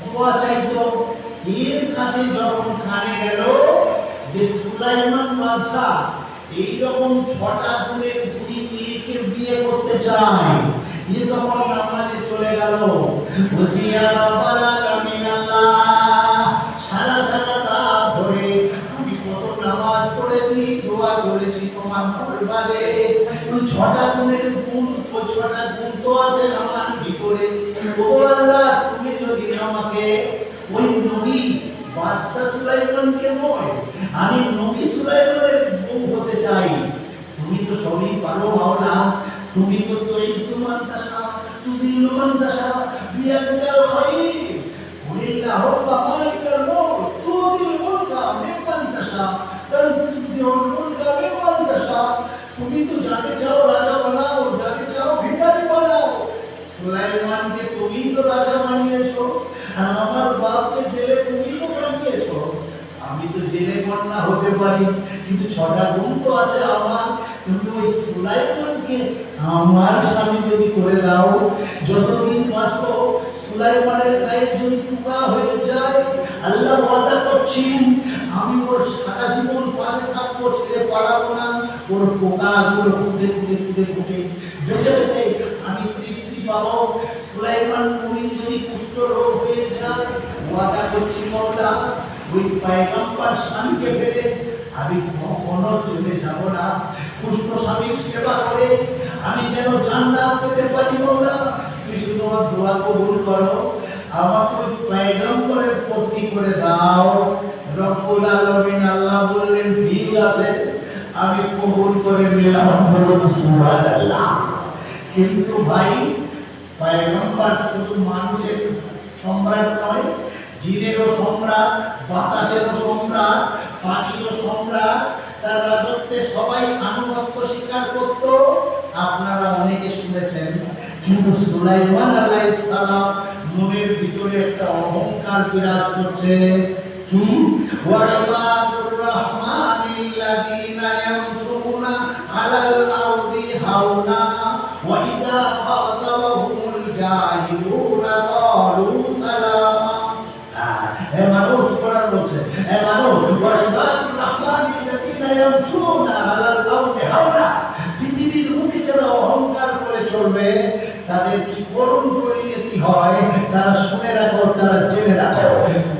দোয়া চাইতো। এর কাছে যখন কানে গেল যে সুলাইমান বাদশা এইরকম 6টা গুণের গুণী মেয়েকে বিয়ে করতে চায়, এ তখন নামাজে চলে গেল। বলছি ইয়া রাব্বাল আলামিন, আল্লাহ সারা সারা রাত ধরে আমি কত নামাজ পড়েছি, দোয়া করেছি তোমার দরবারে, 6টা গুণের গুণ, 6টা গুণ তো আছে আমার ভিতরে। ও আল্লাহ, তুমি যদি আমাকে ওই নবী বাদশা সুলাইমানকে নয়, আমি নবী সুলাইমানের বউ হতে চাই। তুমি তো সবই পারো মাওলা, তুমি তো তুইযু মান তাশা, তুযিল্লু মান তাশা, বিয়াদিকাল খায়র, কুলিল্লাহু মালিকাল মুলক, তুতিল মুলকা মিম্মান তাশা, তানজিউল মুলকা মিম্মান তাশা। তুমি তো যাকে চাও রাজা বানাও, যাকে চাও ভিখারি বানাও। সুলাইমানকে তুমি তো রাজা বানিয়েছো, আর আমার বাপকে জেলে তুমি তো বানিয়েছো। আমি তো জেলে কন্যা হতে পারি, কিন্তু 6টা গুণ তো আছে আমার। তুমি ওই সুলাইমানকে আমার স্বামী যদি করে দাও, যতদিন বাঁচবো সুলাইমানের গায়ে যদি পোকা হয়ে যায়, আল্লাহ ওয়াদা করছেন আমি ওর সারা জীবন পাশে থাকবো, ছেড়ে পালাবো না। ওর পোকাগুলো ফুটে ফুটে ফুটে ফুটে বেঁচে বেঁচে আমি তৃপ্তি পাবো। সুলাইমান নবী যদি কুষ্ঠ রোগ হয়ে যায়, ওয়াদা করছি মাওলা ওই পয়গম্বর স্বামীকে ফেলে আমি কখনো চলে যাব না। কুষ্ঠ স্বামীর সেবা করে আমি যেন জান্নাত পেতে পারি মাওলা। তুমি শুধু আমার দোয়া কবুল করো। আমাকে ওই পয়গম্বরের পত্নী করে দাও। রব্বুল আলামিন আল্লাহ বললেন ঠিক আছে, আমি কবুল করে নিলাম। বলুন সুবহানাল্লাহ। কিন্তু ভাই, পয়গম্বর শুধু মানুষের সম্রাট নয়, জিনেরও সম্রাট, বাতাসেরও সম্রাট, পাখিরও সম্রাট। তার রাজত্বে সবাই আনুগত্য স্বীকার করত। আপনারা অনেকে শুনেছেন, কিন্তু সুলাইমান আলাইহিস সালাম মনের ভিতরে একটা অহংকার বিরাজ করছে। কি? ওয়া ইবাদুর রাহমানিল্লাযীনা ইয়ামশুনা আলাল আরদি হাওনা ওয়া ইযা খাতাবাহুমুল জাহিলুনা ক্বালু সালামা। হে মানুষ, কোরআন বলছে, হে মানুষ, ওয়া ইবাদুর রাহমানিল্লাযীনা ইয়ামশুনা আলাল আরদি হাওনা। পৃথিবীর বুকে যারা অহংকার করে চলবে, তাদের কি করুণ পরিণতি হয় তারা শুনে রাখো, তারা জেনে রাখো।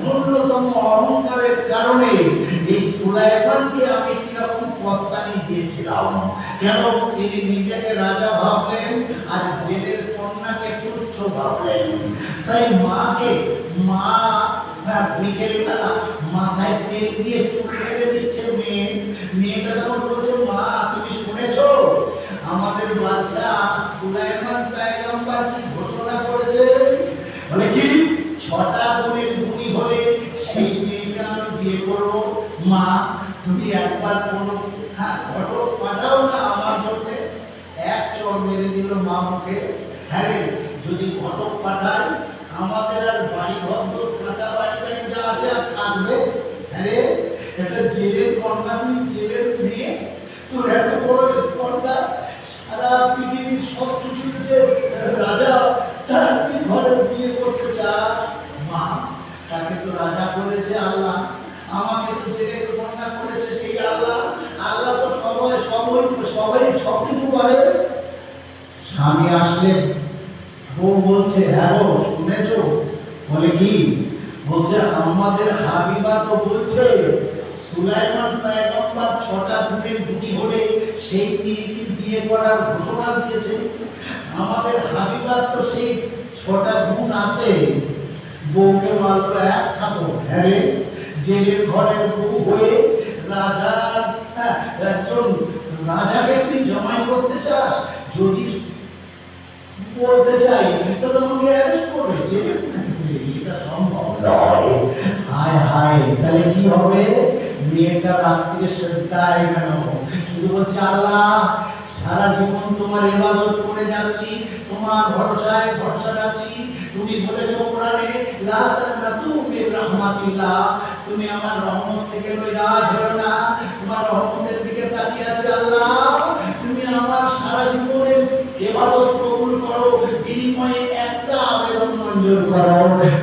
ন্যূনতম অহংকারের কারণে এই সুলাইমানকে আমি কিরকম পত্তানি দিয়েছিলাম। কেন? তিনি নিজেকে রাজা ভাবলেন আর জেলের কন্যাকে তুচ্ছ ভাবলেন। তাই মা বিকেলবেলা মাথায় তেল দিয়ে চুল ফেলে দিচ্ছে মেয়েটা তখন বলছে, মা তুমি শুনেছো আমাদের বাদশা সুলাইমান পয়গম্বর কি ঘোষণা করেছে? বলে কি? 6টা গুণের গুণী হলে সেই মেয়েকে আমি বিয়ে করবো। মা তুমি একবার কোনো ঘটক পাঠাও না আমার জন্য। এক চর মেরে দিল মা মুখে। হ্যাঁ, যদি ঘটক পাঠাই আমাদের আর বাড়ি ঘর কাঁচা বাড়ি যা আছে আর থাকবে। হ্যাঁ, একটা জেলের কন্যা, তুই জেলের মেয়ে, তোর এত বড় স্পর্ধা, সারা পৃথিবীর সব কিছুতে রাজা, তার তুই ঘরে বিয়ে করতে চাস? মা, তাকে তো রাজা করেছে আল্লাহ, আমাকে তো জেলের কন্যা করেছে সেই আল্লাহ। আল্লাহ তো সবাই সব কিছু পারে। স্বামী আসলে বউ বলছে, হ্যাঁ গো শুনেছো? বলে কি? বলছে আমাদের হাবিবা তো বলছে সুলাইমান পয়গম্বর 6টা গুণের গুণী হলে সেই মেয়েকে বিয়ে করার ঘোষণা দিয়েছে। আমাদের হাবিবার তো সেই 6টা গুণ আছে। বউকে মাত্র এক থাকো। হ্যাঁ, জেলের ঘরের বউ হয়ে রাজার একজন রাজাকে তুই জামাই করতে চাস? যদি বলতে চাই তো তোমাকে অ্যারেস্ট করবে, এটা সম্ভব নয়। হায় হায়, তাহলে কি হবে? মেয়েটা রাত্রিরে সেজদায় কেন? শুধু বলছে, আল্লাহ সারা জীবন তোমার ইবাদত করে যাচ্ছি, তোমার ভরসায় ভরসা রাখছি। তুমি বলেছো কোরআনে, লা তাকনাতু মির রাহমাতিল্লাহ, তুমি আমার রহমত থেকে নৈরাশ হও না। তোমার রহমতের দিকে তাকিয়ে আছি আল্লাহ, তুমি আমার সারা জীবনের ইবাদত কবুল করো, বিনিময়ে একটা আবেদন মঞ্জুর করো।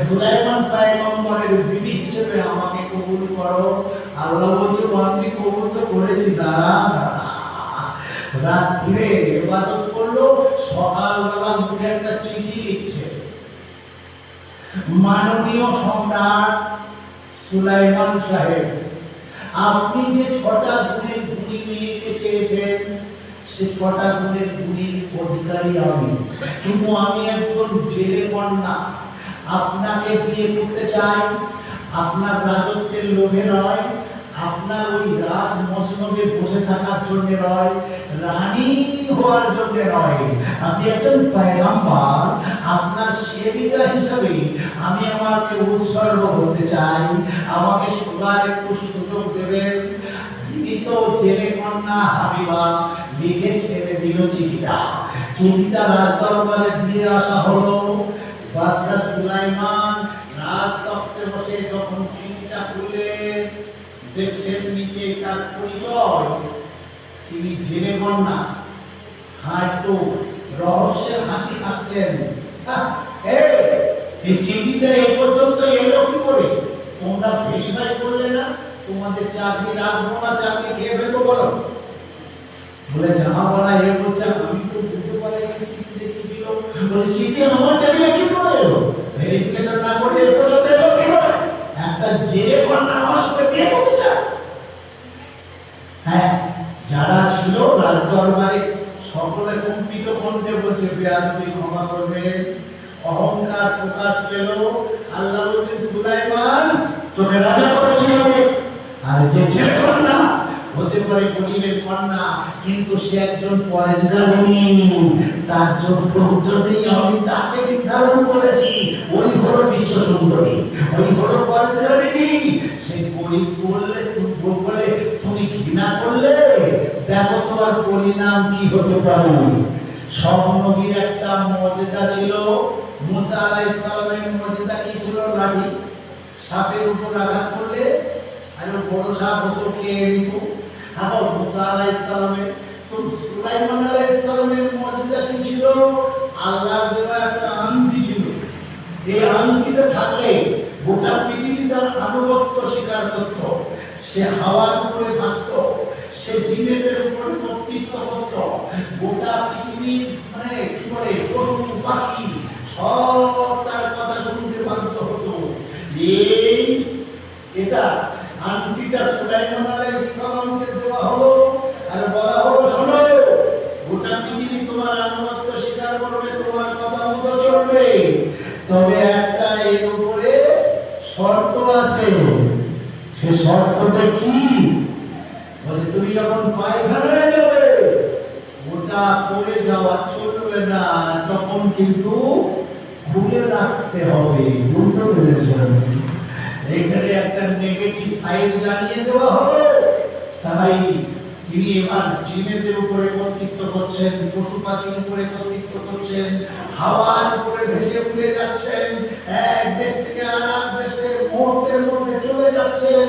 সুলাইমান পয়গম্বরের বিবি হিসেবে আমাকে কবুল করো। আল্লাহ বলছে, আমি কবুল তো করেছি, দাঁড়া। রাত্রে ইবাদত করলো, সকালবেলা মুখে একটা চিঠি লিখছে, মাননীয় সম্রাট সুলাইমান সাহেব, আপনি যে 6টা গুণের গুণী মেয়েকে চেয়েছেন, সে 6টা গুণের গুণীর অধিকারী আমি। কিন্তু আমি একজন জেলে কন্যা, আপনাকে বিয়ে করতে চাই। আপনার রাজত্বের লোভে নয়, আপনার ওই রাজ মসনদে বসে থাকার জন্য নয়, রানী হওয়ার জন্য নয়। আপনি একজন পয়গম্বর, আপনার সেবিকা হিসাবে আমি আমাকে উৎসর্গ করতে চাই। আমাকে সবার একটু সুযোগ দেবেন। তো জেলে কন্যা হাবিবা লিখে ছেড়ে দিল চিঠিটা। চিঠিটা রাজদরবারে দিয়ে আসা হলো। বাদশা সুলাইমান রাজতখ্তে বসে যখন চিঠিটা খুললেন, দেখছেন নিচে তার পরিচয়, তিনি জেলে কন্যা। হয়তো রহস্যের হাসি হাসছেন। এই চিঠিটা এ পর্যন্ত এলো কি করে? তোমরা ভেরিফাই করলে না? তোমাদের চাকরি রাখবো না, চাকরি খেয়ে ফেলবো বলো? বলে জামা বলা এ বলছে, আমি তো বুঝতে পারি চিঠি দেখেছিল। বলে চিঠি আমার টেবিলে কি করে এলো? ভেরিফিকেশন না করে এ পর্যন্ত এলো কি করে? একটা জেলে কন্যা আমার সঙ্গে বিয়ে করতে চায়। হ্যাঁ, যারা ছিল রাজদরবারে সকলে কম্পিত কণ্ঠে বলছে, বেয়াদবি ক্ষমা করবেন, অহংকার প্রকাশ পেল। আল্লাহ বলছেন সুলাইমান তোকে রাজা করেছি আমি। আর যে ছেলে কন্যা হতে পারে গরিবের কন্যা, কিন্তু সে একজন পরেশগারিনী, তার যোগ্য যদি আমি তাকে নির্ধারণ করেছি, ওই হলো বিশ্ব সুন্দরী, ওই হলো পরেশগারিনী। সে গরিব বললে বলে তুমি ঘৃণা করলে, দেখো তোমার পরিণাম কি হতে পারে। সব নবীর একটা মর্যাদা ছিল। মুসা আলাইহিস সালামের মর্যাদা কি ছিল? লাঠি, সাপের উপর আঘাত করলে আর বড় সাপ হতো খেয়ে নিত। আবার মুসা আলাইহিস সালামের তো সুলাইমান আলাইহিস সালামের মর্যাদা কি ছিল? আল্লাহর দেওয়া একটা আংটি ছিল। এই আংটিতে থাকলে গোটা পৃথিবী তার আনুগত্য স্বীকার করত। সে হাওয়ার উপরে থাকত, সে জিনের উপরে কর্তৃত্ব করত। গোটা পৃথিবী মানে কি বলে পশু পাখি সব তার কথা শুনতে বাধ্য হতো। এই এটা আংটিটা সুলাইমান আলাইহিস সালামকে দেওয়া হলো আর বলা হলো শোনো, গোটা পৃথিবী তোমার আনুগত্য স্বীকার করবে, তোমার কথা মতো চলবে, তবে একটা এর উপরে শর্ত আছে। সে শর্তটা কি? বলে তুমি যখন পায়খানায় যাবে ওটা পড়ে যাওয়া চলবে না, তখন কিন্তু খুলে রাখতে হবে। বুঝতে পেরেছেন? এখানে একটা নেগেটিভ সাইড জানিয়ে দেওয়া হবে। তাই তিনি এবার জিনেদের উপরে কর্তৃত্ব করছেন, পশু পাখির উপরে কর্তৃত্ব করছেন, হাওয়ার উপরে ভেসে উড়ে যাচ্ছেন, এক দেশ থেকে আর এক দেশে মুহূর্তের মধ্যে চলে যাচ্ছেন।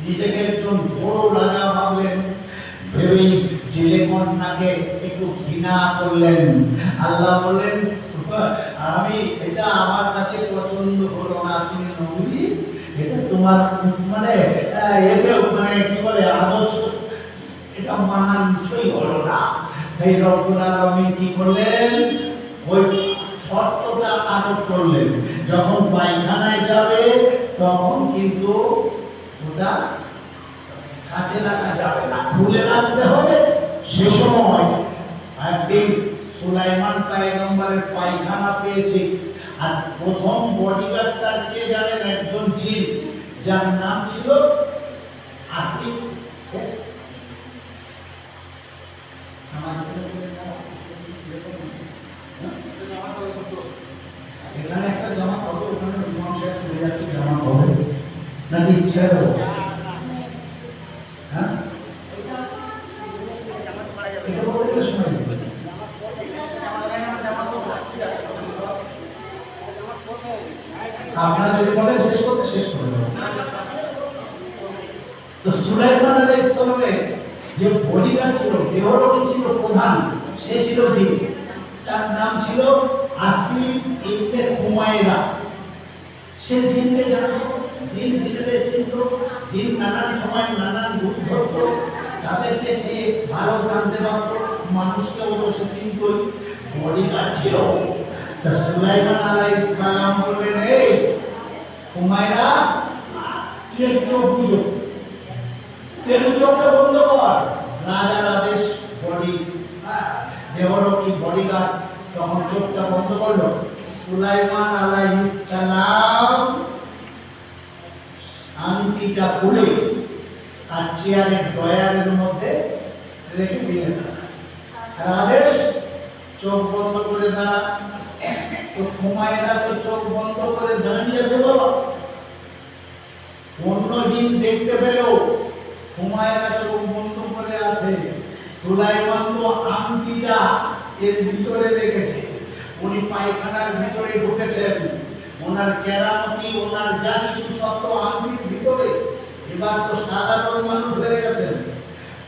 নিজেকে একজন বড় রাজা ভাবলেন, ভেবেই জেলে কন্যাকে একটু ঘৃণা করলেন। আল্লাহ বললেন আমি এটা আমার কাছে পছন্দ হলো না, তুমি নবী এটা তোমার মানে এতে মানে কি বলে আদর্শ এটা মানানসই হলো না। সেই রব্বুল আলামিন কি করলেন? ওই শর্তটা আরোপ করলেন, যখন পায়খানায় যাবে তখন কিন্তু ওটা কাছে রাখা যাবে না, খুলে রাখতে হবে। সে সময় একদিন সুলাইমান পয়গম্বরের পায়খানা পেয়েছে, আর প্রথম বডিগার্ড তার কে জানেন? একজন জিন, যার নাম ছিল আসিফ। এখানে একটা জামা হবে, ওখানে ইমাম সাহেব চলে যাচ্ছে, জামা হবে নাকি ইচ্ছা হবে? হ্যাঁ এটা বলতে গেলে সময় নেই। আপনারা যদি বলেন শেষ করতে, শেষ করে দেব। তো সুলাইমান আলাইহিস সালামের যে বডিগার্ড ছিল, দেহরক্ষী ছিল প্রধান, সে ছিল জিন। তার নাম ছিল আসিফ ইবনে হুমায়রা। সে জিনকে জানতো, জিন জিনেদের চিনত, জিন নানান সময় নানান রূপ ধরত, তাদেরকে সে ভালো জানতে পারত, মানুষকেও তো সে চিনতই, বডিগার্ড ছিল। সুলাইমান আলাইহিস সালাম বললেন, এই হুমায়রা তুই চোখ বুঝো, তেরু চোখটা বন্ধ কর। রাজার আদেশ, বডি দেহরক্ষী বডিগার্ড তখন চোখটা বন্ধ করলো। সুলাইমান আলাইহিস সালাম আংটিটা খুলে আর চেয়ারের ডয়ারের মধ্যে রেখে দিলেন। আর আদেশ, চোখ বন্ধ করে দাঁড়া। তো হুমায়রা তো চোখ বন্ধ করে দাঁড়িয়েছে বাবা। অন্য জিন দেখতে পেল হুমায়রা চোখ বন্ধ করে আছে, সুলাইমান তো আংটিটা এর ভিতরে রেখেছে। উনি পায়খানার ভিতরে ঢুকেছেন, ওনার কেরামতি ওনার যা কিছু সত্য আংটির ভিতরে। এবার তো সাধারণ মানুষ হয়ে গেছেন,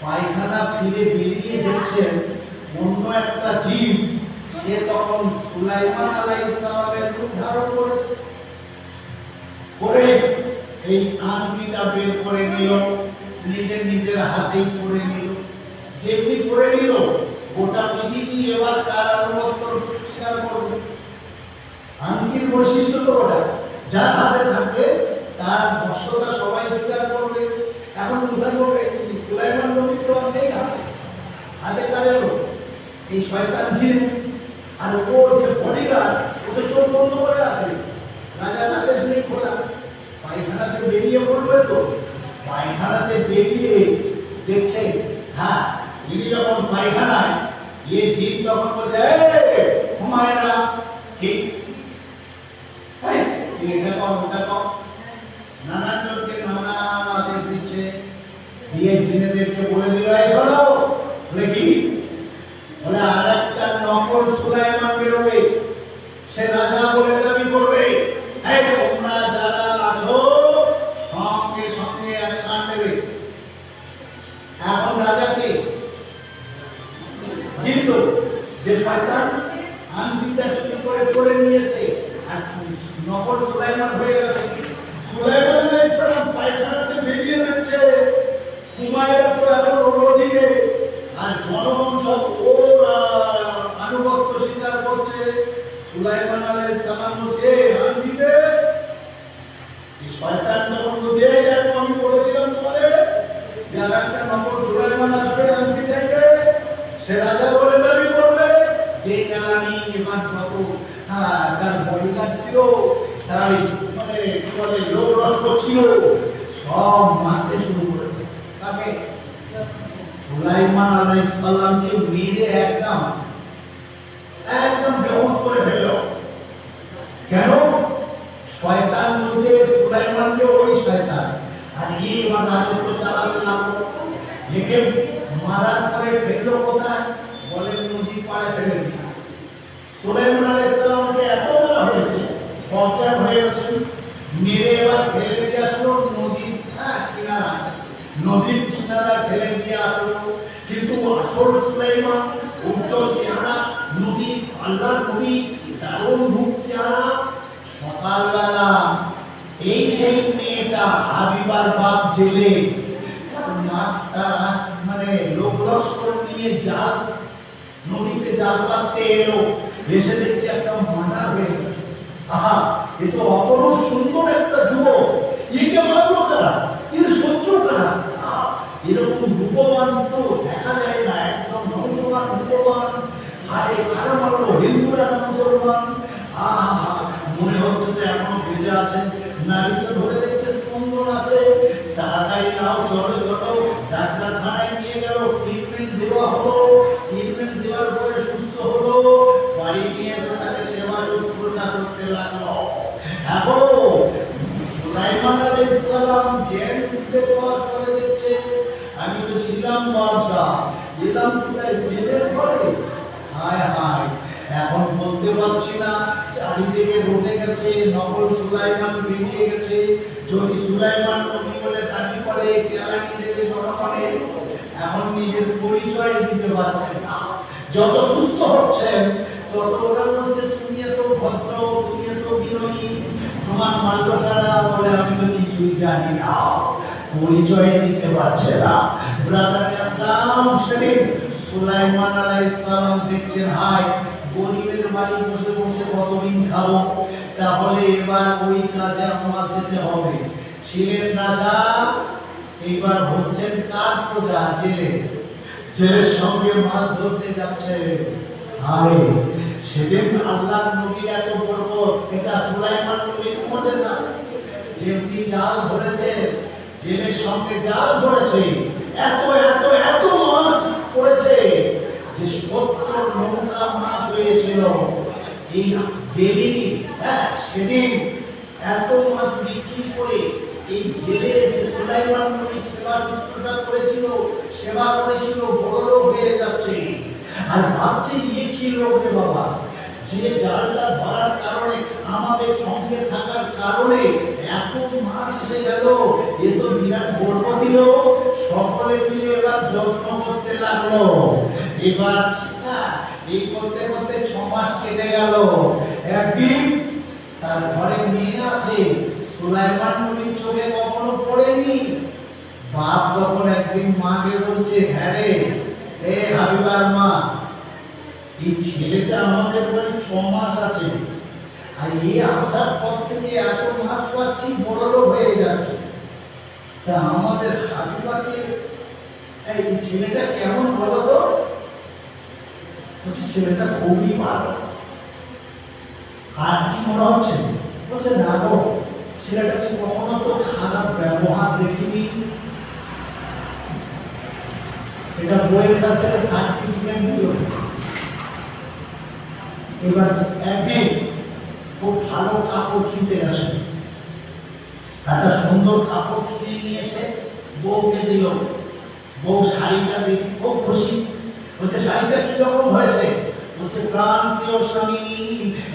পায়খানা ফিরে বেরিয়ে দেখছেন অন্য একটা জীব, সে তখন সুলাইমান আলাইহিস সালামের রূপ ধারণ করে এই আংটিটা বের করে নিল, নিজের নিজের হাতেই পরে নিল। যেমনি পরে নিল, গোটা পৃথিবী এবার তার আনুগত্য স্বীকার করবে। আংটির বৈশিষ্ট্য তো ওটা, যার হাতে থাকবে তার বস্ত্রতা সবাই স্বীকার করবে। এখন মুসা করবে, সুলাইমান নবী তো নেই হাতে, হাতে কার এলো? এই শয়তান জিন আর ও যে বডিগার্ড ও তো চোখ বন্ধ করে আছে, রাজার আদেশ নেই খোলা, পায়খানাতে বেরিয়ে পড়বে তো। পায়খানাতে বেরিয়ে দেখছে, হ্যাঁ ইনি যখন পায়খানায় ইয়ে জিন তখন বলছে হুমায়রা ঠিক এটা কম ওটা কম, নানান জনকে নানা আদেশ দিচ্ছে, দিয়ে জিনেদেরকে বলে দিল এই শোনো, বলে কি বলে আর একটা নকল সুলাইমান বেরোবে, সে রাজা বলে দাবি করবে, এই তোমরা যারা আছো সঙ্গে সঙ্গে অ্যাকশন নেবে। এখন রাজাকে জিত যে শয়তান আনবিদ্যা চুরি করে করে নিয়েছে আর নকল সুলাইমান হয়ে গেছে। সুলাইমান আলাইহিস সালাম পায়খানাতে বেরিয়ে যাচ্ছে, হুমায়রা তো এখন অন্যদিকে, আর জনগণ সব ওর আনুগত্য স্বীকার করছে। সুলাইমান আলাইহিস সালাম বলছে আনবিদে এই শয়তান তখন বলছে দেখো আমি বলেছিলাম তোমাদের যে আর একটা নকল সুলাইমান আসবে আনবিদেকে, সে রাজা বলে দাবি করবে। যে জ্বালানি এবার কত তার বডিগার্ড ছিল, তার মানে কি বলে লোক রক্ত ছিল, সব মারতে শুরু করেছে। তাকে সুলাইমান আলাইহিস সালামকে মেরে একদম বেহুশ করে ফেলল। কেন? শয়তান বলছে সুলাইমানকে ওই শয়তান, আর এবার রাজত্ব চালাতে লাগলো। একে মারার পরে ফেললো কোথায়? বলে নদীর পাড়ে ফেলে দিল। সুলাইমান আলাইহিস সালামকে এত বলা হয়েছে, অজ্ঞান হয়ে গেছে, মেরে এবার ফেলে দিয়ে আসলো নদীর কিনারা, নদীর কিনারা ফেলে দিয়ে আসলো। কিন্তু আসল সুলাইমান উজ্জ্বল চেহারা, নদী আল্লাহর নবী, দারুণ রূপ চেহারা। সকালবেলা এই সেই মেয়েটা হাবিবার বাপ জেলে মানে লোক লস্কর নিয়ে জাল নদীতে জাল পাততে এলো, এসে দেখছে একটা মার্ডার হয়ে গেছে। আহা, এ তো অপরূপ সুন্দর একটা যুবক, একে মারলো কারা, এর শত্রু কারা? এরকম রূপবান তো দেখা যায় না, একদম নৌজবান রূপবান। আরে কারা মারলো? হিন্দুরা না মুসলমান? মনে হচ্ছে যে এখনো বেঁচে আছে। নারীকে ধরে দেখছে স্পন্দন আছে, তাড়াতাড়ি নাও চলো চলো, ডাক্তারখানায় নিয়ে গেল, ট্রিটমেন্ট দেওয়া হলো। ট্রিটমেন্ট দেওয়ার পরে সুস্থ হলো, বাড়ি নিয়ে এসে তাকে সেবা শুশ্রূষা করতে লাগলো। এখন সুলাইমান আলাইহিস সালাম জ্ঞান বুঝতে পাওয়ার পরে দেখছে আমি তো ছিলাম বাদশা, এলাম কোথায় জেলের ঘরে। হায় হায়, এখন বলতে পারছি না, চারিদিকে রটে গেছে, নকল সুলাইমান বেরিয়ে গেছে। যদি সুলাইমান নবী বলে দাবি করে কেরানি দেবে জনগণে, এখন নিজের পরিচয় দিতে পারছেন না। যত সুস্থ হচ্ছেন তত ওরা বলছে তুমি এত ভদ্র, তুমি এত বিনয়ী, তোমার মাল্যকারা বলে আমি তো কিছুই জানি না, পরিচয় দিতে পারছে না। ব্রাদার ইসলাম শরীফ সুলাইমান আলাইহিস সালাম দেখছেন হায় গরিবের বাড়ি বসে বসে কতদিন খাবো, তাহলে এবার ওই কাজে আমার যেতে হবে। ছিলেন রাজা, এইবার হচ্ছেন কার প্রজা, জেলে, ছেলের সঙ্গে মাছ ধরতে যাচ্ছে। আরে সেদিন আল্লাহর নবীর এত বরকত, এটা সুলাইমান নবীর মর্যাদা। যেমনি জাল ধরেছে, জেলের সঙ্গে জাল ধরেছে, এত এত এত মাছ পড়েছে যে 70 নৌকা মাছ হয়েছিল। এই জেলেই সেদিন এত মাছ বিক্রি করে এই জেলে যে সুলাইমান নবী সেবা শুশ্রূষা করেছিল, সেবা করেছিল, বড় লোক হয়ে যাচ্ছে। আর ভাবছে ইয়ে কি লোক রে বাবা, যে জালটা ধরার কারণে, আমাদের সঙ্গে থাকার কারণে এত মাছ এসে গেল, এ তো বিরাট বরকতি লোক। সকলে মিলে এবার যত্ন করতে লাগলো। এবার এই করতে করতে 6 মাস কেটে গেল। একদিন তার ঘরে মেয়ে আছে, সুলাইমান নবীর চোখে কখনো পড়েনি। বাপ যখন একদিন মাকে বলছে, হ্যাঁ রে এ হাবিবার মা, এই ছেলেটা আমাদের বাড়ি 6 মাস আছে, আর এই আসার পর থেকে এত মাছ পাচ্ছি, বড় লোক হয়ে যাচ্ছে। তা আমাদের হাবিবাকে এই ছেলেটা কেমন বলো তো? ছেলেটা খুবই ভালো। আর কি মনে হচ্ছে? বলছে না গো, ছেলেটাকে কখনো তো খারাপ ব্যবহার দেখিনি। এটা বইয়ের কাছ থেকে সার্টিফিকেট দিল। এবার একদিন খুব ভালো কাপড় কিনতে আসে, একটা সুন্দর কাপড় কিনে নিয়ে এসে বউকে দিল। বউ শাড়িটা দেখে খুব খুশি। বলছে শাড়িটা কিরকম হয়েছে? বলছে প্রাণ প্রিয় স্বামী,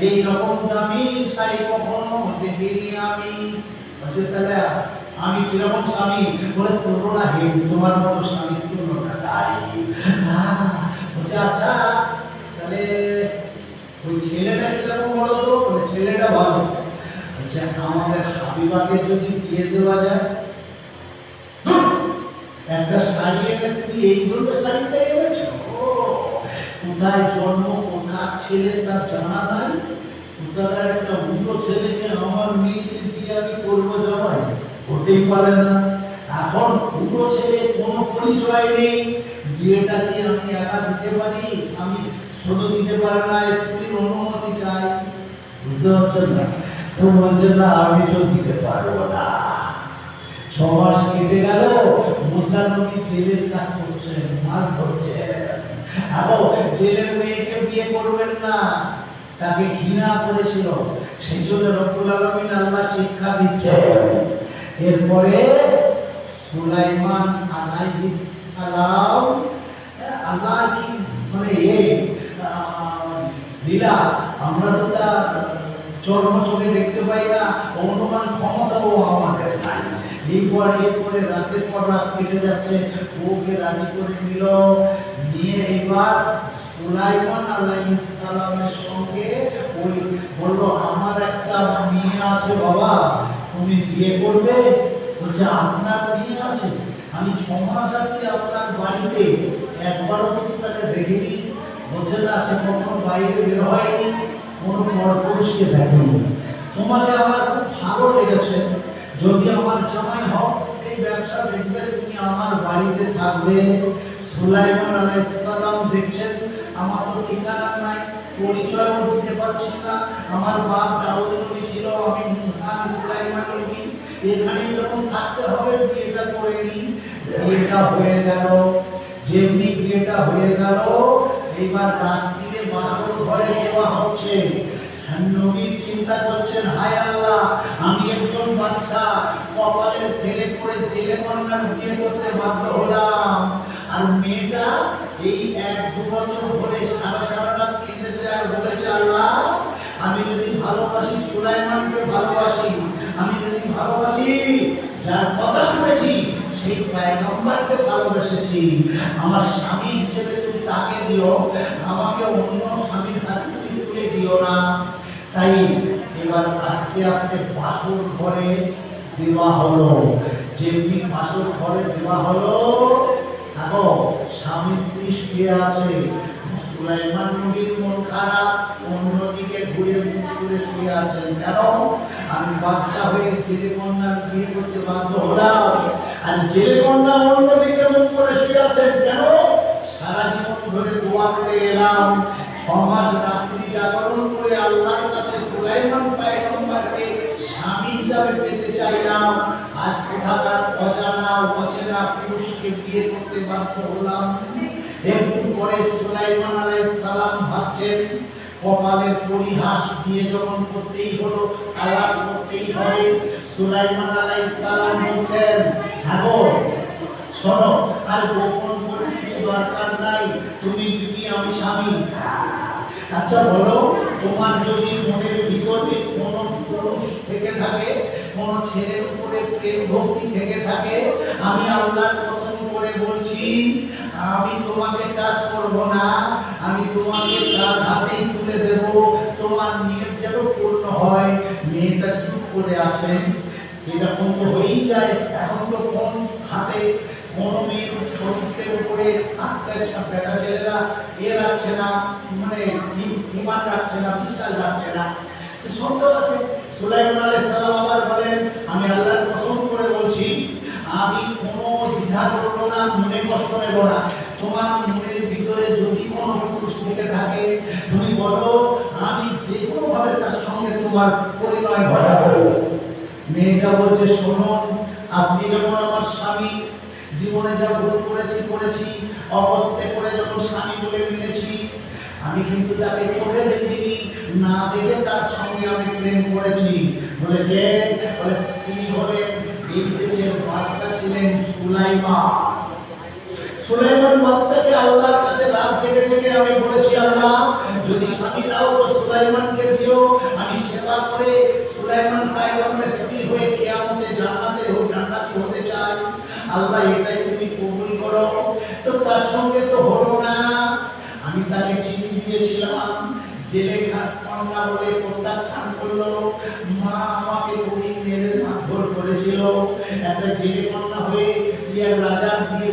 এই রকম দামি শাড়ি কখনো দেখিনি আমি। বলছে তাহলে আমি কিরকম স্বামী? বলে তুলনা হে, তোমার মতো স্বামী তুলনা নাই। বলছে আচ্ছা তাহলে ওই ছেলেটা কিরকম বলো তো? ওই ছেলেটা ভালো। বলছে আমাদের হাবিবাকে যদি দিয়ে দেওয়া যায়। একটা শাড়ি এনে তুমি এই জন্য শাড়িটা এনেছো? কোথায় জন্ম, কোথার ছেলে তার জানা নাই। কোথাকার একটা অন্য ছেলেকে আমার মেয়েকে দিয়ে আমি করবো জামাই? হতেই পারে না। এখন অন্য ছেলে কোনো পরিচয় নেই, বিয়েটা কি আমি একা দিতে পারি? আমি শুধু দিতে পারে না, তুমি অনুমতি চাই। বুঝতে পারছেন না? তো বলছে না আমি তো দিতে পারবো না। 6 মাস কেটে গেল, মুসা নবী জেলের কাজ করছেন, মাছ ধরছেন। এখন জেলের মেয়েকে বিয়ে করবেন না, তাকে ঘৃণা করেছিল। সেই জন্য রব্বুল আলামিন আল্লাহ শিক্ষা দিচ্ছেন। এরপরে সুলাইমান আলাইহিস সালাম, আল্লাহ কি মানে লীলা আমরা তো তা চর্ম চোখে দেখতে পাই না, অনুমান ক্ষমতাও আমাদের নাই। এরপরে রাতের পর রাত কেটে যাচ্ছে, বউকে রাজি করে নিল, নিয়ে এবার সুলাইমান আলাইহিস সালামের সঙ্গে ওই বললো আমার একটা মেয়ে আছে বাবা, তুমি বিয়ে করবে? বলছে আপনার মেয়ে আছে? আমি 6 মাস আছি আপনার বাড়িতে, একবারও তো তাকে দেখিনি। বলছে না, সে কখনো বাইরে বের হয়নি, কোনো পরপুরুষকে দেখেনি। তোমাকে আমার খুব ভালো লেগেছে, যদি আমার জামাই হও এই ব্যবসা দেখবে, তুমি আমার বাড়িতে থাকবে। সুলাইমান আলাইহিস সালাম দেখছেন আমার তো ঠিকানা নাই, পরিচয়ও দিতে পারছি না, আমার বাপ দাউদ নবী ছিল, আমি সুলাইমান নবী, এখানে যখন থাকতে হবে বিয়েটা করে নিই। বিয়েটা হয়ে গেল। যেমনি বিয়েটা হয়ে গেল, এইবার রাত্রিরে বাসর ঘরে দেওয়া হচ্ছে। নবী চিন্তা করছেন, হায় আল্লাহ, আমি একজন বাদশা, কপালের ফেলে করে জেলে কন্যার বিয়ে করতে বাধ্য হলাম। আর মেয়েটা এই 1-2 বছর ধরে সারা রাত কেঁদেছে আর বলেছে, আল্লাহ আমি যদি ভালোবাসি সুলাইমানকে ভালোবাসি, আমি যদি ভালোবাসি যার কথা শুনেছি সেই পয়গম্বরকে ভালোবেসেছি, আমার স্বামী হিসেবে তুমি তাকে দিও, আমাকে অন্য স্বামীর হাতে তুমি তুলে দিও না। তাই এবার আস্তে আস্তে বাসর ঘরে দেওয়া হলো। যেমনি বাসর ঘরে দেওয়া হলো, দেখো স্বামী স্ত্রী শুয়ে আছে, সুলাইমান নবীর মন খারাপ, অন্যদিকে ঘুরে মুখ করে শুয়ে আছেন। কেন? আমি বাদশা হয়ে জেলে কন্যার বিয়ে করতে বাধ্য হলাম, আর জেলে কন্যা অন্যদিকে মুখ করে শুয়ে আছেন। কেন? সারা জীবন ধরে দোয়া করে এলাম, 6 মাস রাত্রি জাগরণ করে আল্লাহর কাছে সুলাইমান পয়গম্বরকে স্বামী হিসাবে পেতে চাইলাম। আজ কোথাকার অজানা অচেনা পুরুষকে বিয়ে করতে বাধ্য হলাম। একটু পরে সুলাইমান আলাইহিস সালাম ভাবছেন, কপালের পরিহাস দিয়ে যখন করতেই হলো, আলাপ করতেই হবে। সুলাইমান আলাইহিস সালাম বলছেন, আগো শোনো, আর গোপন করে কিছু দরকার নাই, তুমি বিবি আমি স্বামী। আচ্ছা বলো, তোমার যদি মনের ভিতরে কোন পুরুষ থেকে থাকে, কোন ছেলের উপরে প্রেম ভক্তি থেকে থাকে, আমি আল্লাহর কসম করে বলছি আমি তোমাকে কাজ করব না, আমি তোমাকে তার হাতেই তুলে দেব, তোমার নিয়ত যেন পূর্ণ হয়। মেয়েটা চুপ করে আসেন, এরকম তো হয়েই যায়। এখন তো কোন হাতে কোন মেয়ের শরীরের উপরে আত্মার বেটা ছেলেরা রাখছে না, মানে ইমান রাখছে না, বিশ্বাস রাখছে না, সন্দেহ আছে। সুলাইমান আলাইহিস সালাম আবার বলেন, আমি আল্লাহর কসম করে বলছি আমি কোনো দ্বিধা করব না, মনে কষ্ট নেব না। তোমার মনের ভিতরে যদি কোনো পুরুষ থেকে থাকে, তুমি বলো, আমি যে কোনো ভাবে তার সঙ্গে তোমার পরিণয় ঘটাবো। মেয়েটা বলছে, শুনুন, আপনি যখন আমার স্বামী, জীবনে যা ভুল করেছি, অপত্যে করে যখন স্বামী বলে মেনেছি, আমি কিন্তু তাকে চোখে দেখিনি, না দেখে তার সঙ্গে আমি প্রেম করেছি। বলে কে? বলে তিনি হলেন এই দেশের বাদশা ছিলেন সুলাইমান। সুলাইমান বাদশাকে আল্লাহর কাছে রাত জেগে জেগে আমি বলেছি, আল্লাহ যদি স্বামী দাও তো সুলাইমানকে দিও, আমি সেবা করে সুলাইমান পয়গম্বরের স্ত্রী হয়ে কিয়ামতে জান্নাতি হতে চাই। আল্লাহ এটাই তুমি কবুল করো। তো তার সঙ্গে তো হলো না। আমি তাকে চিঠি দিয়েছিলাম, জেলে কন্যা বলে প্রত্যাখ্যান করলো। মা আমাকে খুবই মেরে মারধর করেছিল। একটা জেলে কন্যা হয়ে ইয়ার রাজা দিয়ে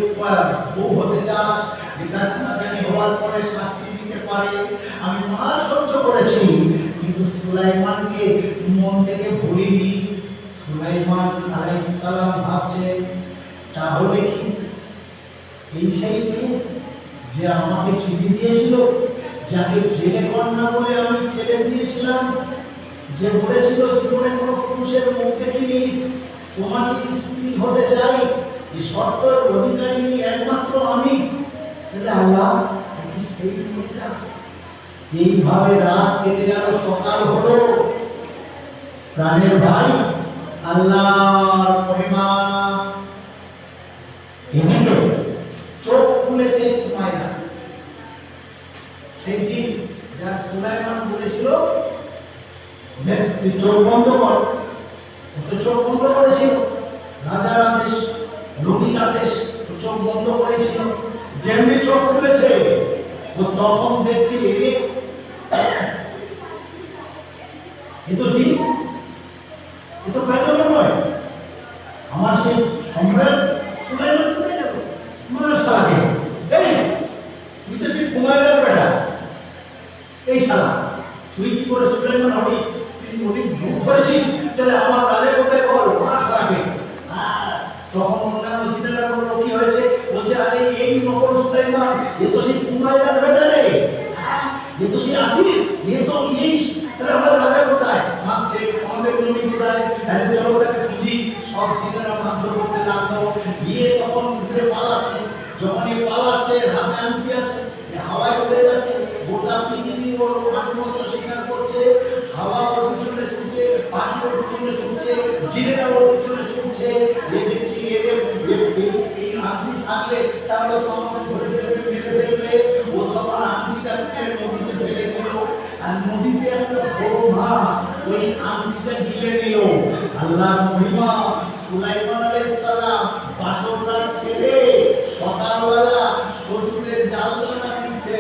বউ হতে চাস, এটা জানি হওয়ার পরে শাস্তি দিতে পারে। আমি মা সহ্য করেছি, কিন্তু সুলাইমানকে মন থেকে ভুলিনি। সুলাইমান আলাইহিস সালাম ভাবছে, তাহলে কি এই সেই মেয়ে যে আমাকে চিঠি দিয়েছিল, যাকে জেলে কন্যা বলে আমি ছেড়ে দিয়েছিলাম, যে বলেছিল জীবনে কোনো পুরুষের মুখ দেখিনি, তোমাকে স্ত্রী হতে চাই, এই শর্তের অধিকারী একমাত্র আমি। আল্লাহ সেই মেয়েটা। এইভাবে রাত কেটে গেল, সকাল হলো। প্রাণের ভাই, আল্লাহর মহিমা। এদিকে চোখ খুলেছে সুমাইয়া, সেই দিন যা সুলাইমান বলেছিল তুই চোখ বন্ধ কর, চোখ বন্ধ করেছিল। রাজার আদেশ, রুটির আদেশ, চোখ বন্ধ করেছিল। যেমনি চোখ খুলেছে, ও তখন দেখছি এতো ঠিক, এতো পয়গম্বর নয়। আমার সেই সম্রাট সুলাইমান কোথায় গেল? মানুষ লাগে, এই তুই তো সেই কুমারের বেটা, এই শালা তুই কি করে সুলাইমান হবি? তুই অনেক ভুল করেছিস, তাহলে আমার রাজা কোথায় বল? মানুষ লাগে। তখন অন্যান্য জিনেরা বললো, কি হয়েছে? বলছে, আরে এই নকল সুলাইমান, এ তো সেই কুমারের বেটা রে, এ তো সেই আসির, এ তো এই, তাহলে আমার রাজা কোথায়? ভাবছে আমাদের নবী কোথায়? চলো তাকে খুঁজি। সব জিনেরা মারধর করতে লাগলো। গিয়ে তখন ঘুরে পালাচ্ছে। যখনই পালাচ্ছে, হাতে আংটি আছে, হাওয়ায় উড়ে যাচ্ছে। গোটা পৃথিবী ওর আনুমত স্বীকার করছে। হাওয়া ওর পিছনে ছুটছে, পাখি ওর পিছনে ছুটছে, জিনেরা ওর পিছনে ছুটছে। এ দেখছি এই আংটি থাকলে তাহলে তো আমাকে ধরে ফেলবে, মেরে ফেলবে। ও তখন আংটিটা নদীতে ফেলে দিল। আর নদীতে একটা বড় মাছ ওই আংটিটা গিলে নিল। আল্লাহর মহিমা। সুলাইমান আলাইহিস সালাম বাসর রাত ছেড়ে সকালবেলা শরীরের জাল টানা দিচ্ছে।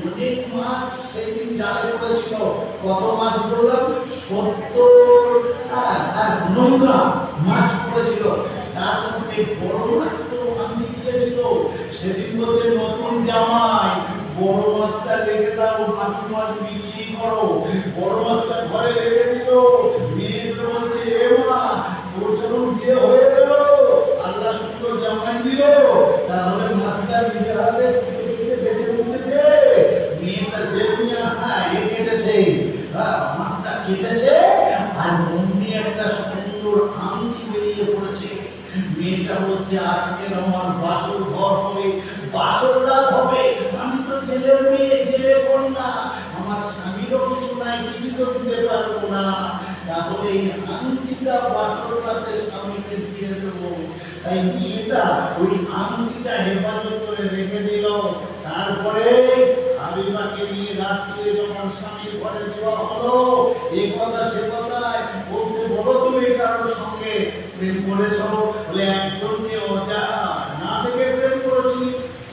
অনেক মাছ সেই দিন জালে পড়েছিল। কত মাছ বললাম? 70 নোংরা মাছ পড়েছিল। তার মধ্যে বড় মাছ তো আমি দিয়েছিল। সেদিন বলতে নতুন জামাই, বড় মাছটা রেখে দাও, বাকি মাছ বিক্রি করো। বড় মাছটা ঘরে রেখে দিল। মেয়েগুলো বলছে, এ মা, তোর যখন বিয়ে হয়ে গেল, আল্লাহ সুন্দর জামাই দিল, তাহলে মাছটা নিজের হাতে বেঁচে উঠতে দে। মেয়েটা যে নিয়ে এ কেটেছে, মাছটা কেটেছে, আর অমনি একটা সুন্দর আংটি বেরিয়ে পড়েছে। মেয়েটা বলছে, আজকের আমার বাসর ঘর হবে, বাসর রাত হবে। আমি তো ছেলের মেয়ে, ছেলে কন্যা, আমার স্বামীরও কিছু নাই, কিছু তো দিতে পারবো না। তাহলে এই আংটিটা বাসর রাতে স্বামীকে দিয়ে দেবো। তাই মেয়েটা ওই আংটিটা হেফাজত করে রেখে দিল। তারপরে হাবিবাকে নিয়ে রাত্রিরে যখন স্বামীর ঘরে দেওয়া হলো, এ কথা সে কথায় বলতে, বলো তুমি কারোর সঙ্গে প্রেম করেছ? বলে, একজনকে অজানা না দেখে প্রেম করেছি,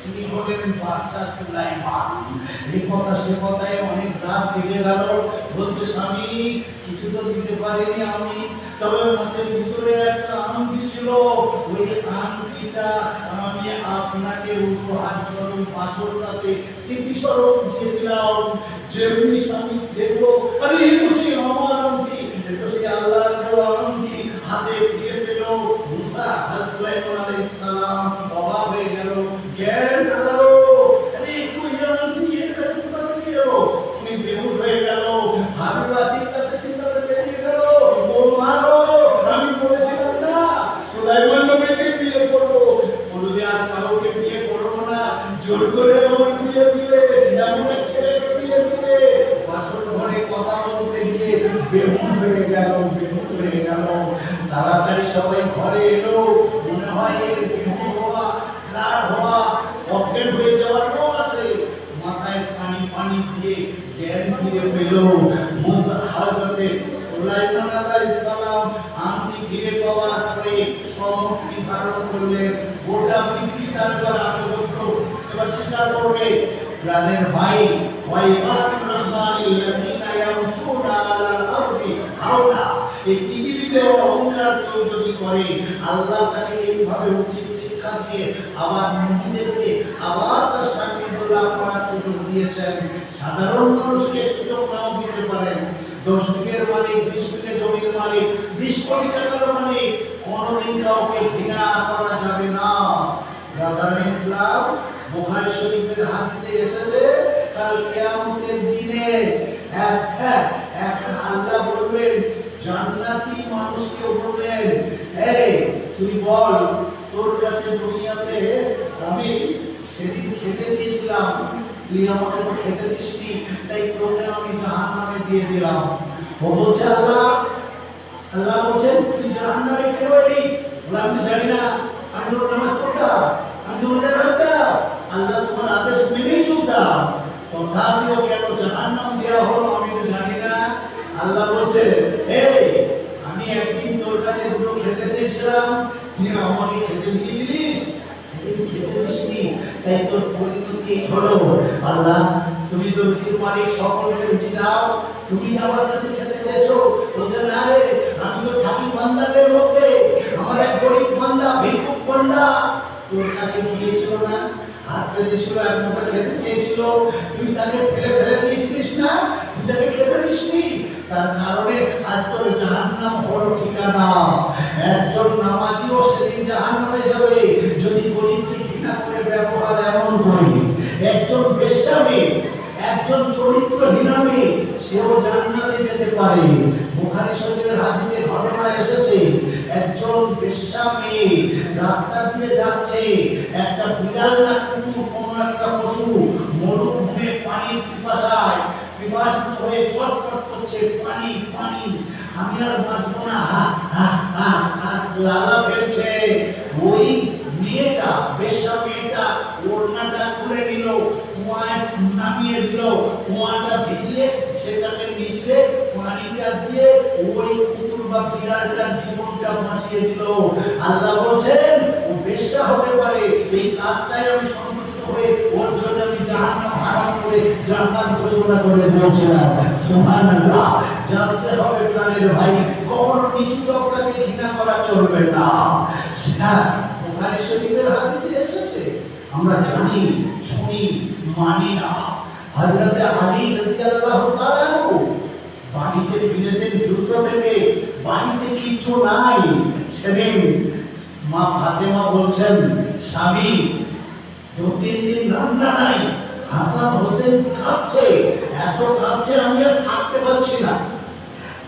তিনি হলেন বাদশা সুলাইমান। এই কথা সে কথায় অনেক রাত কেটে গেল। বলছে, স্বামী কিছু তো দিতে পারিনি আমি, তবে মাছের ভিতরে একটা আংটি ছিল, ওই আংটিটা আমি আপনাকে উপহার স্বরূপ বাসর রাতে স্মৃতিস্বরূপ দিয়ে দিলাম। যেমনি স্বামী দেখলো, আরে এই তো সেই আমার আংটি, এই তো সেই আল্লাহর দেওয়া আংটি, হাতে দিয়ে দিল। মুসা সুলাইমান আলাইহিস সালাম অবাক হয়ে গেল, জ্ঞান হারালো। আরে একটু আংটি এর কাছে কোথা থেকে এলো? উনি বেহুশ হয়ে গেল। হাবিবা চিন্তা তাড়াতাড়ি সবাই ঘরে এলো, মনে হয় এর বিভূত হওয়া, লাল হওয়া, অজ্ঞান হয়ে যাওয়ার রোগ আছে। মাথায় পানি পানি দিয়ে জ্ঞান ফিরে পেল। হযরতে সুলাইমান আলাইহিস সালাম আংটি ফিরে পাওয়ার পরে সম্মুখী ধারণ করলেন। গোটা পৃথিবী তার উপর আত্মগত এবার স্বীকার করবে। প্রাণের ভাই ওয়াইবাদুর রহমানিল্লাযীনা ইয়ামশুনা আলাল আরদি হাওনা, এই পৃথিবীতে অহংকার কেউ যদি করে, আল্লাহ তাকে এইভাবে উচিত শিক্ষা দিয়ে আবার নবীদেরকে আবার তার সান্নিধ্য লাভ করার সুযোগ দিয়েছেন। সাধারণ মানুষকে সুযোগ নাও দিতে পারেন। 10 বিঘের মালিক, 20 বিঘে জমির মালিক, 20 কোটি টাকার মালিক, কোনোদিন কাউকে ঘৃণা করা যাবে না। ব্রাদার ইসলাম, বুখারী শরীফের হাদিসে এসেছে, কাল কিয়ামতের দিনে এক আল্লাহ বলবেন জান্নাতি মানুষকে বলবেন, এই তুই বল তোর কাছে দুনিয়াতে আমি সেদিন খেতে চেয়েছিলাম, তুই আমাকে তো খেতে দিসনি, তাই তোকে আমি জাহান্নামে দিয়ে দিলাম। ও বলছে আল্লাহ বলছেন তুই জাহান্নামে কেন এলি? আমি জানি না, আমি তোর নামাজ পড়তাম, আমি তো রোজা রাখতাম, আল্লাহ তোমার আদেশ মেনেই চলতাম, তথাপিও কেন জাহান্নাম দেওয়া হলো আমি তো জানি না। আল্লাহ বলছে, এই আমি একদিন তোর কাছে দুটো খেতে চেয়েছিলাম, তুই আমাকে খেতে দিয়েছিলিস, খেতে দিসনি, তাই তোর পরিণতি হলো। আল্লাহ তুমি তো রুচির মালিক, সকলকে রুচি দাও, তুমি আমার কাছে খেতে চেয়েছো। বলছে না রে, আমি তো থাকি বান্দাদের মধ্যে, আমার এক গরিব বান্দা, ভিক্ষুক বান্দা তোর কাছে গিয়েছিল না, হাত পেতেছিল, এক মুঠো খেতে চেয়েছিল, তুই তাকে ফেলে দিয়েছিলিস না, তুই তাকে খেতে দিসনি, তার কারণে আজ তোর জাহান্নাম হলো ঠিকানা। একজন নামাজিও সেদিন জাহান্নামে যাবে যদি গরিবকে ঘৃণা করে ব্যবহার এমন করে। একজন বেশ্যামী, একজন চরিত্রহীন মেয়ে, সেও জান্নাতে যেতে পারে। বুখারী শরীফের হাদিসে ঘটনা এসেছে, একজন বেশ্যা মেয়ে রাস্তা দিয়ে যাচ্ছে, একটা বিড়াল না কুকুর কোনো একটা পশু মরুভূমে পানির পিপাসিত হয়ে ছটফট করছে, পানি পানি, আমি আর বাঁচবো না, লালা ফেলছে। ওই মেয়েটা, বেশ্যা মেয়েটা ওড়নাটা খুলে নিল, কুয়ায় নামিয়ে দিল, কুয়াটা ভিজিয়ে সেটাকে নিচে পানিটা দিয়ে ওই কুকুর বা বিড়ালটার জীবনটা বাঁচিয়ে দিল। আল্লাহ বলছেন ও বেশ্যা হতে পারে, এই কাজটাই আমি সন্তুষ্ট হয়ে ওর জন্য আমি জাহান্নাম হারাম করে জান্নাত ঘোষণা করে দিয়েছিলাম। সুবহানাল্লাহ। জানতে হবে প্রাণের ভাই, কখনো নিচু তবকাকে ঘৃণা করা চলবে না। সেটা বুখারী শরীফের হাদিসে এসেছে, আমরা জানি, শুনি, মানি না। হযরত আলী রাদিয়াল্লাহু তাআলা বাড়িতে ফিরেছেন যুদ্ধ থেকে, বাড়িতে কিছু নাই। সেদিন মা ফাতেমা বলছেন, স্বামী 2-3 দিন রান্না নাই, হাসান হোসেন কাঁদছে, এত কাঁদছে আমি আর থাকতে পারছি না।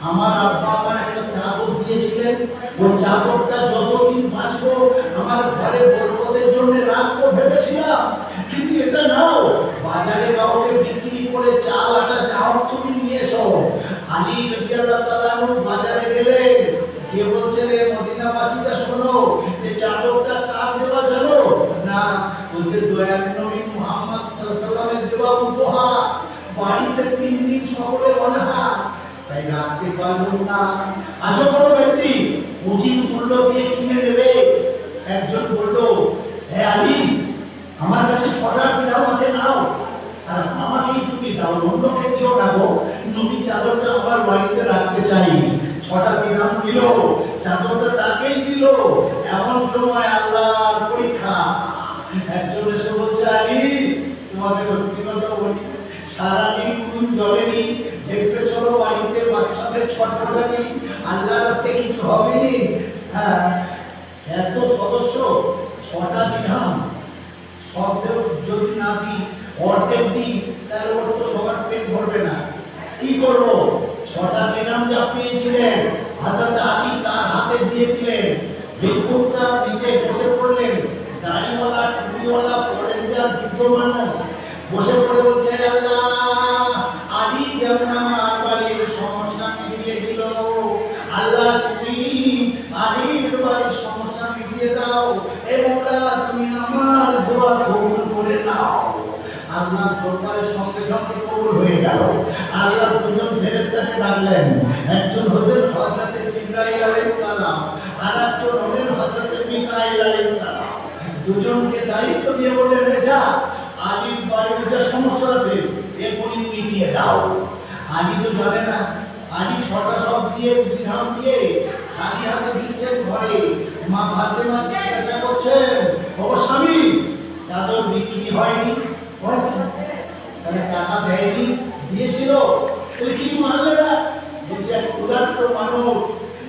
আমার আব্বা আমার একটা চাদর দিয়েছিলেন, ওই চাদরটা যতদিন বাঁচবো আমার ঘরে বরকতের জন্য রাখবো ভেবেছিলাম, কিন্তু এটা নাও, বাজারে কাউকে বিক্রি করে চাল আটা চাও তুমি নিয়ে এসো। আলী রাদিয়াল্লাহু তাআলা বাজারে গেলেন, কে বলছে রে মদিনাবাসীরা শোনো, এই চাদরটা কার দেওয়া জানো? না, বলছে দয়ার নবী মুহাম্মদ সাল্লাল্লাহু আলাইহি ওয়াসাল্লামের দেওয়া উপহার, বাড়িতে 3 দিন সকলে অনাহার, তাই রাখতে পারলাম না। আজ কোনো ব্যক্তি উচিত মূল্য দিয়ে কিনে নেবে। একজন বলল, হে আলী, আমার কাছে 6টা দিরহাম আছে, নাও, আর আমাকেই তুমি দাও, অন্যকে দিও না গো, নবী চাদরটা আমার বাড়িতে রাখতে চাই। 6টা দিরহাম দিল, চাদরটা তাকেই দিল। এমন সময় আল্লাহর পরীক্ষা। একজন এসে বলছে, আলী তোমাকে সত্যি কথা বলি, সারাদিন কোন জ্বলেনি, দেখতে চলো বাড়িতে বাচ্চাদের ছটফটানি, আল্লাহর রাস্তে কিছু হবেনি। হ্যাঁ, এত সদস্য, 6টা দিরহাম, সব যদি না দিই, অর্ধেক দিই, তাহলে ওর তো সবার পেট ভরবে না। কি করবো? 6টা দিরহাম যা পেয়েছিলেন হযরত আলী তার হাতে দিয়েছিলেন। ভিক্ষুকটা নিচে বসে পড়লেন, দাড়িওয়ালা টুপিওয়ালা পরেন্দার বৃদ্ধ মানুষ বসে পড়ে বলছে, আল্লাহ, আলী যেমন আমার বাড়ির সমস্যা মিটিয়ে দিল, আল্লাহ তুমি আল্লাহ দুজন ফেরেশতাকে ডাকলেন। একজন হলেন হযরত জিবরাইল আলাইহিস সালাম, আর একজন হলেন হযরত মিকাইল আলাইহিস সালাম। দুজনকে দায়িত্ব দিয়ে বললেন, যা আলীর বাড়ির যে সমস্যা আছে এখনই মিটিয়ে দাও। আলী তো জানে না, আলী ছটা সব দিয়ে দিরহাম দিয়ে খালি হাতে দিচ্ছেন ঘরে। মা ফাতেমা জিজ্ঞাসা করছেন, ও স্বামী, চাদর বিক্রি হয়নি? তাহলে টাকা দেয়নি? দিয়েছিল? তুই কিছু মানলে না? বলছে এক উদার্ত মানুষ,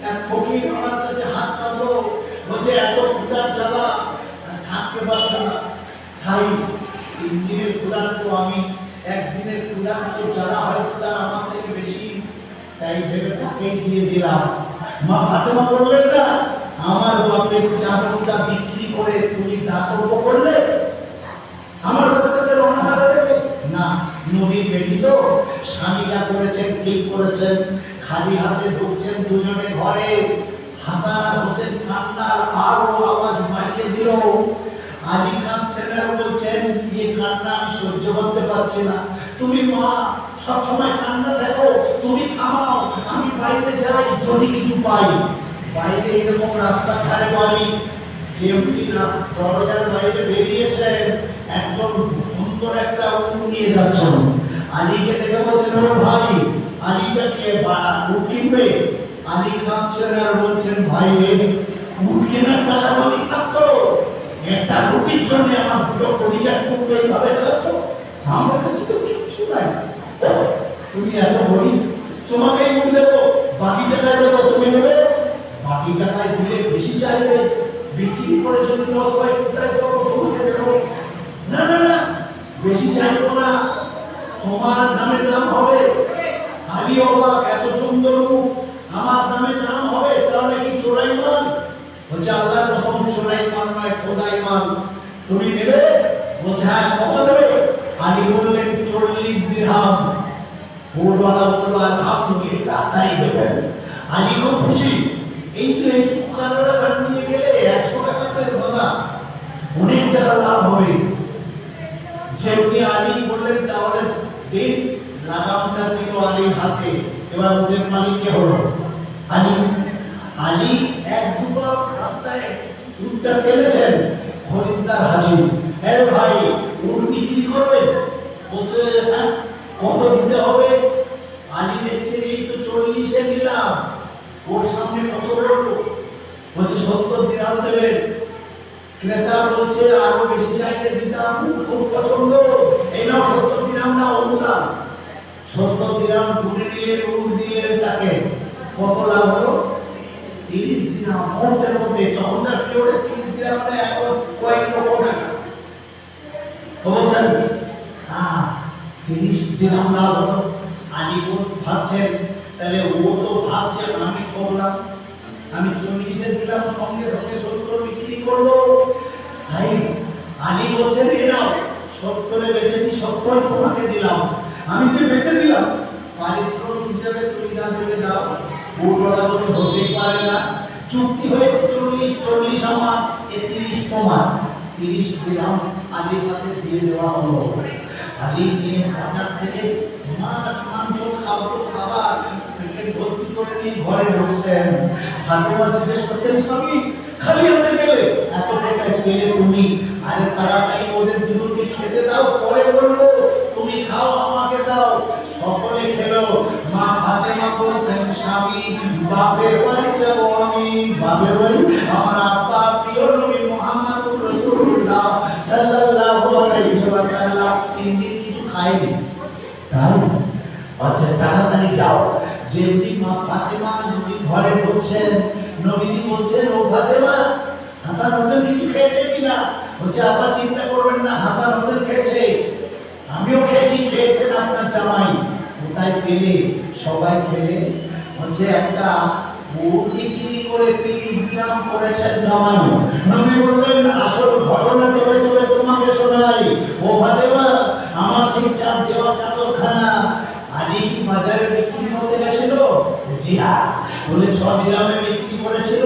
এক ফকির আমার কাছে হাত পাতলো, বলছে এত উদার জ্বালা থাকতে পারবে না। তাই 3 দিনের উদার্ত আমি, একদিনের উদার্ত জ্বালা হয়তো তার আমার থেকে বেশি, তাই ভেবে তাকে দিয়ে দিলাম। মা ফাতেমা বললেন, না আমার বাপের চাদরটা বিক্রি করে তুমি দাতব্য করলে, আমার বাচ্চাদের অনাহারে দেবে না। নবীর বেটি তো, স্বামী যা করেছেন ঠিক করেছেন। খালি হাতে ঢুকছেন দুজনে ঘরে। হাসান আর হোসেন কান্নার আরো আওয়াজ বাড়িয়ে দিল। আলী কাঁদছেন আর বলছেন, এই কান্না আমি সহ্য করতে পারছি না। তুমি মা, সবসময় কান্না দেখো, তুমি থামাও, আমি বাইরে যাই যদি কিছু পাই। বাইরে এরকম রাস্তা ধারে বাড়ি, যেমনি না দরজার বাইরে বেরিয়েছেন, একদম সুন্দর একটা উট নিয়ে যাচ্ছেন। আলীকে দেখে বলছেন, ও ভাই, আলীটাকে উট কিনবে? আলী কাঁদছেন আর বলছেন, ভাই রে, উট কেনার টাকা আমি থাকতো, একটা রুটির জন্য আমার দুটো পরিচার করবে এইভাবে যাচ্ছ? আমার কাছে তো কিচ্ছু নাই। তুমি এত বলি, তোমাকেই উঠ দেবো, বাকি টাকায় দেবো, তুমি নেবে? বাকি টাকায় দিলে বেশি চাইবে, বিক্রি করে যদি লস হয় কোথায় দেবো, তোমাকে দেবো। না না না, বেশি চাইবো না, তোমার নামে দাম হবে। আলী অবাক, এত সুন্দর রূপ, আমার নামে দাম হবে, তাহলে কি চোরাই মাল? বলছে, আল্লাহর কসম, চোরাই মাল নয়, খোদাই মাল। তুমি নেবে? বলছে, হ্যাঁ, কত দেবে? আলী বললেন, 40 দিরহাম। ভোরবেলা বললো, আলহামদুলিল্লাহ, তাই দেবেন। আলী খুব খুশি। এই তো এই কানাডা নিয়ে গেলে 100 টাকাতে দাদা অনেক টাকা লাভ হবে। যেমনি আলী বললেন, তাহলে দিন। লাগামটা দিল আলীর হাতে। এবার ওদের মালিককে হলো আলী। আলী এক দুবার রাস্তায় উটটা ফেলেছেন, খরিদ্দার হাজির। হ্যাঁ ভাই, উট বিক্রি করবে? বলছে, হ্যাঁ, কত দিতে হবে? আলী দেখছেন, এই তো 40-এ নিলাম, ওর সামনে কত বলবো? বলছে, 70 দিরহাম দেবেন। ক্রেতা বলছে, আরো বেশি চাইলে দিতাম, খুব পছন্দ, এই নাও 70 দিরহাম, না অনুদান। 70 দিরহাম গুনে নিয়ে উট দিয়ে তাকে কত লাভ হলো? 30 দিরহাম। মুহূর্তের মধ্যে তখনকার পিরিয়ডে 30 দিরহাম মানে এখন কয়েক লক্ষ টাকা। বলছেন, হ্যাঁ, 30 দিরহাম লাভ হলো। আলী ভাবছেন, তাহলে ও তো ভাবছে আমি করলাম, আমি 40-এ দিলাম, সঙ্গে সঙ্গে 70 বিক্রি করবো। তাই আলী বলছেন, এ নাও, 70-এ বেচেছি, 70 তোমাকে দিলাম। আমি যে বেচে দিলাম, পারিশ্রমিক হিসেবে তুমি যা দেবে দাও। বউটা বলতে হতেই পারে না, চুক্তি হয়েছে 40 আমার, 30 তোমার। 30 দিরহাম আলীর হাতে দিয়ে দেওয়া হলো। আলী নিয়ে বাজার থেকে মাছ মাংস খাবার পেটের ভর্তি করে নিয়ে ঘরে ঢুকছেন। ফাতেমা জিজ্ঞেস করছেন, স্বামী, খালি হাতে গেলে? এত টাকা পেলে তুমি? আরে তাড়াতাড়ি ওদের দুটোকে খেতে দাও, পরে বলবো, তুমি খাও, আমাকে দাও। সকলে খেলো। মা ফাতেমা বলছেন, স্বামী, বাপের বাড়ি যাবো আমি। বাপের বাড়ি? আমার আব্বা প্রিয় নবী মুহাম্মদুর রাসূলুল্লাহ সাল্লাল্লাহু আলাইহি ওয়াসাল্লাম 3 দিন কিছু খায়নি। তাই? আচ্ছা, তাড়াতাড়ি যাও। যেমনি মা ফাতেমা নবী ঘরে ঢুকছেন, নবীজি বলছেন, ও ফাতেমা, হাসান হোসেন কিছু খেয়েছে কিনা? বলছে, আব্বা চিন্তা করবেন না, হাসান হোসেন খেয়েছে, আমিও খেয়েছি, খেয়েছেন আপনার জামাই। কোথায় পেলে? সবাই খেলে। বলছে, একটা উট বিক্রি করে 30 দিরহাম করেছেন জামাই। নবী বললেন, আসল ঘটনা তবে তবে তোমাকে শোনাই। ও ফাতেমা, আমার সেই চার দেওয়া চাদরখানা আলী কি বাজারে বিক্রি করতে গেছিল? জি হ্যাঁ। বলে 6 দিরহামে বিক্রি করেছিল?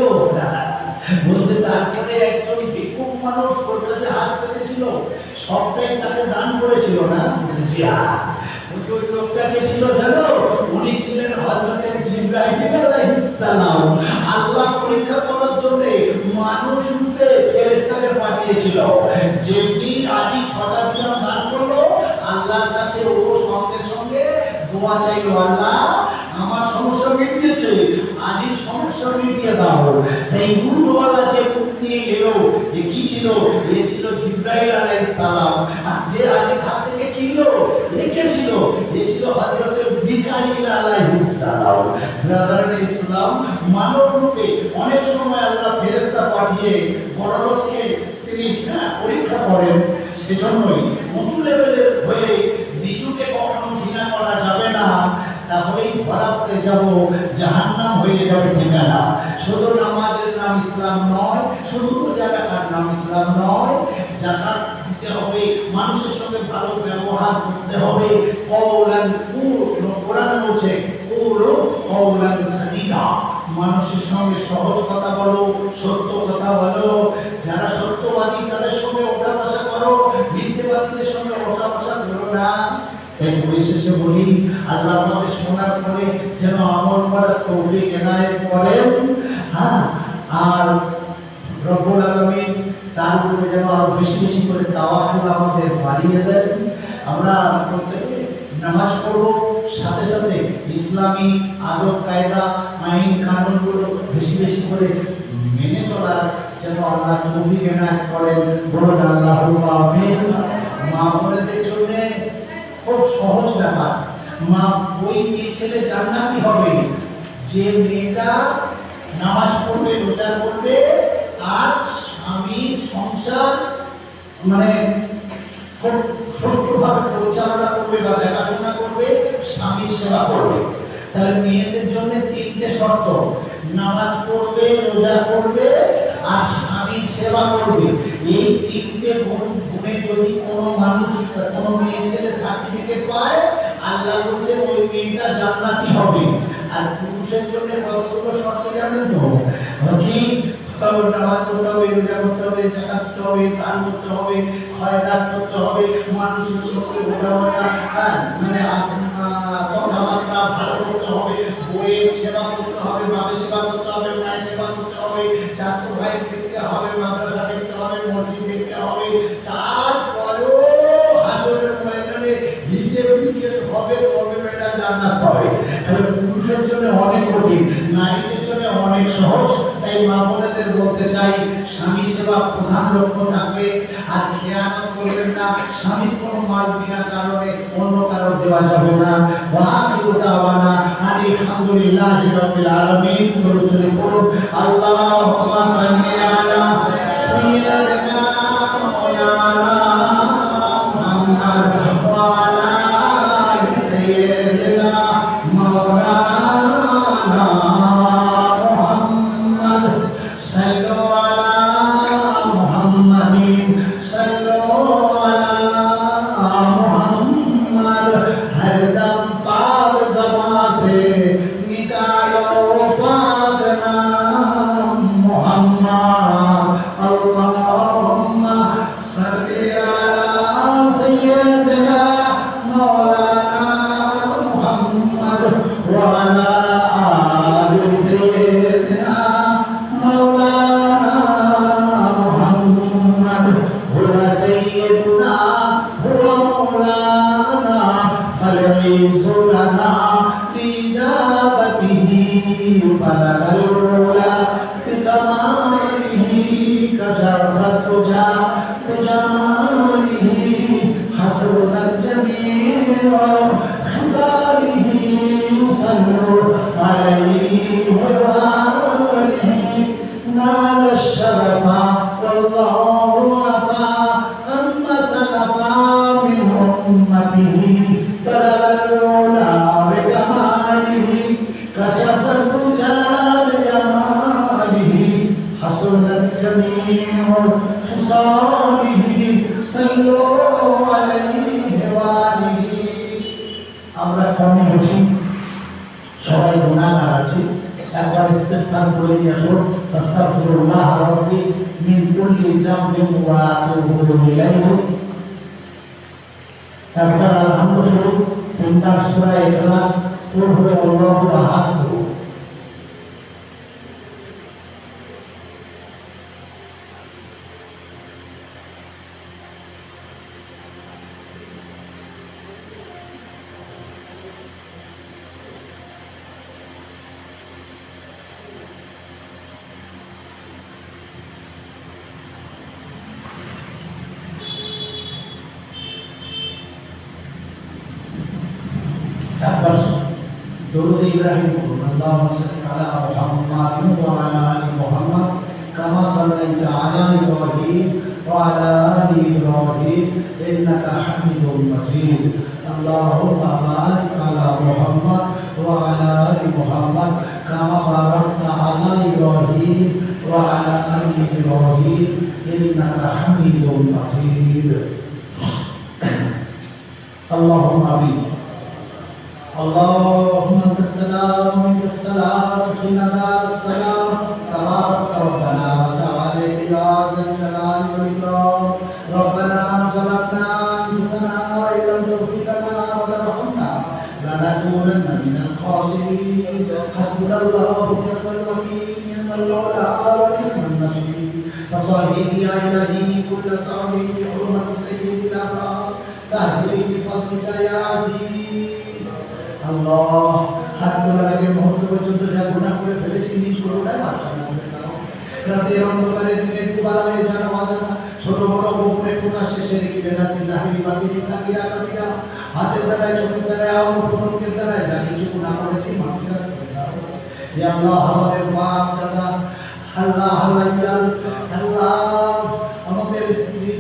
বলছে, তারপরে একজন ভিক্ষুক মানুষ ওর কাছে হাত পেতেছিল, সবটাই তাকে দান করেছিল না? জি হ্যাঁ। বলছে, ওই লোকটাকে ছিল জানো, উনি ছিলেন হযরত জিবরাইল আলাইহিস সালাম। আল্লাহ পরীক্ষা করার জন্য মানুষ রূপে ফেরেশতাকে পাঠিয়েছিল। যেমনি আদি 6টা দিন দান করলো, আল্লাহর কাছে ও সঙ্গে সঙ্গে দোয়া চাইলো, আল্লাহ আমার সমস্যা মিটিয়েছে, আদির সমস্যা মিটিয়ে দাও। তাই উটওয়ালা যে উট নিয়ে এলো, এ কি ছিল? এ ছিল জিবরাইল আলাইহিস সালাম। আর যে আদি হাত থেকে কিনলো, এ কে ছিল? এ ছিল হযরত মিকাইল আলাইহিস সালাম। ব্রাদার ইসলাম, মানব রূপে অনেক সময় আল্লাহ ফেরেশতা পাঠিয়ে বড়লোককে তিনি পরীক্ষা করেন। সেজন্যই উঁচু লেভেলের হয়ে নিচুকে কখনো ঘৃণা করা যাবে না, তাহলেই ধরা পড়ে যাব, জাহান্নাম হয়ে যাবে ঠিকানা। শুধু নামাজের নাম ইসলাম নয়, শুধু জাকাতের নাম ইসলাম নয়। জাকাত দিতে হবে, মানুষের সঙ্গে ভালো ব্যবহার করতে হবে। কওলান কোরআন বলছে কওলান সাদীদা, মানুষের সঙ্গে সহজ কথা বলো, সত্য কথা বলো। যারা সত্যবাদী তাদের সঙ্গে ওঠা বসা করো, মিথ্যেবাদীদের সঙ্গে ওঠা বসা করো না। এই পরিশেষে বলি, আল্লাহ আমাদের শোনার পরে যেন আমল করার তৌফিক এনায়েত করেন। আর রব্বুল আলামিন তার উপরে যেন আরো বেশি বেশি করে তাওয়াক্কুল আমাদের বাড়িয়ে দেন। আমরা প্রত্যেকে নামাজ পড়ব, সাথে সাথে ইসলামী আদব কায়দা আইন কানুনগুলো বেশি বেশি করে মেনে চলার যেন আল্লাহ তৌফিক এনায়েত করেন। বলুন আল্লাহুম্মা আমিন। মা বোনদের জন্য খুব সহজ ব্যাপার। মা ওই মেয়ে ছেলে জান্নাতি হবে যে মেয়েটা নামাজ পড়বে, রোজা করবে, আর স্বামী সংসার মানে খুব সুষ্ঠুভাবে পরিচালনা করবে বা দেখাশোনা করবে, স্বামীর সেবা করবে। তাহলে মেয়েদের জন্য 3টে শর্ত: নামাজ পড়বে, রোজা করবে, আর স্বামীর সেবা করবে। এই 3টে গুণে যদি কোনো মানুষ, কোনো মেয়ে ছেলে সার্টিফিকেট পায়, আল্লাহ বলছে ওই মেয়েটা জান্নাতি হবে। আর পুরুষের জন্য কতগুলো শর্ত জানেন তো? কি? নামাজ পড়তে হবে, রোজা করতে হবে, জাকাত করতে হবে, দান করতে হবে, খয়রাত করতে হবে, মানুষের সঙ্গে ওঠাবসা, মানে কথাবার্তা ভালো করতে হবে, বইয়ের সেবা করতে হবে, বাবার সেবা করতে হবে, মায়ের সেবা করতে হবে, ছাত্র ভাই দেখতে হবে, মাদ্রাসা দেখতে হবে, মসজিদ দেখতে হবে। তারপরেও হাজরের ময়দানে হিসেব নিকেশ হবে, কবে মেয়েটা জান্নাত হবে। তাহলে পুরুষের জন্য অনেক কঠিন, নারীদের জন্য অনেক সহজ। তাই মা বোনেদের বলতে চাই, স্বামী সেবা প্রধান লক্ষ্য থাকবে। আর খেয়ানত করবেন না, স্বামীর কোনো মাল বিনা কারণে অন্য কারো দেওয়া যাবে না। ওয়াকিলু দাওয়ানা আলহামদুলিল্লাহি রাব্বিল আলামিন। চলে পড়ো আল্লাহুম্মা সাল্লি আলা সাইয়্যিদিনা মাওলানা মুহাম্মদ ওয়া আলা আলি সাইয়্যিদিনা মাওলানা মুহাম্মদ। সাল্লু আলা মুহাম্মাদিন, সাল্লু আলা মুহাম্মদ। हरदम पाक ज़बां से निकालो पाक नाम मुहम्मद। अल्लाहुम्मा सल्ली अला सय्यिदिना मौलाना मुहम्मद व अला आलि सय्यिदिना मौलाना मुहम्मद। हुवा सय्यिदुना हुवा मौलाना فالعز لنا لإجابته بلغ العلا بكماله كشرفت جماله حسن الجميع خصاله صلوا عليه وآله نال الشرف والله وفى أما سلفا من أمته আমরা কমে বসি, সবাই গুনাহগার আছি। একবার ইস্তেগফার করে নিয়ে আসো, আস্তাগফিরুল্লাহ রাব্বি মিন কুল্লি যামবিন ওয়া আতুবু ইলাইহি। একবার আলহামদুলিল্লাহ সুন্দর সূরা ইখলাস পড়বে আল্লাহু আহাদ। তারপর দরুদ ইব্রাহিম পড়ুন। আল্লাহুম্মা সাল্লি আলা মুহাম্মাদিন ওয়া আলা আলি মুহাম্মাদ কামা সাল্লাইতা আলা ইব্রাহিম ওয়া আলা আলি ইব্রাহিম ইন্নাকা হামিদুম মাজিদ। আল্লাহুম্মা বারিক আলা মুহাম্মাদ ওয়া আলা আলি মুহাম্মাদ কামা বারাকতা আলা ইব্রাহিম ওয়া আলা আলি ইব্রাহিম ইন্নাকা হামিদুম মাজিদ। আল্লাহুম্মা আমিন। اللهم انت السلام ومنك السلام وقنا عذاب السلام تبارك ربنا وتعالى يا ذا الجلال والاكرام ربنا ظلمنا انفسنا وان لم تغفر لنا وترحمنا لنكونن من الخاسرين حسبنا الله ونعم الوكيل نعم المولى ونعم النصير فصلي يا الهي كل صعب بحرمه سيدنا سهل بفضلك يا عزيز। আল্লাহ হাত তোলার আগে মুহূর্ত পর্যন্ত যা গুনাহ করে ফেলেছি নিজ করুণায় মাফ করে দাও। রাতের অন্ধকারে দিনের দুবারে যারা অজানা ছোট বড় গোপনে প্রকাশ্যে সেরেকি বেদাতি জাহিরি বাতিল সাকিরা কাতিরা হাতের দ্বারায় চোখের দ্বারায় অপরকের দ্বারায় যা কিছু গুনাহ করেছি মাফ করে দাও। ইয়া আল্লাহ আমাদের পাপ দাদা আল্লাহ আল্লাহ আমাদের স্ত্রী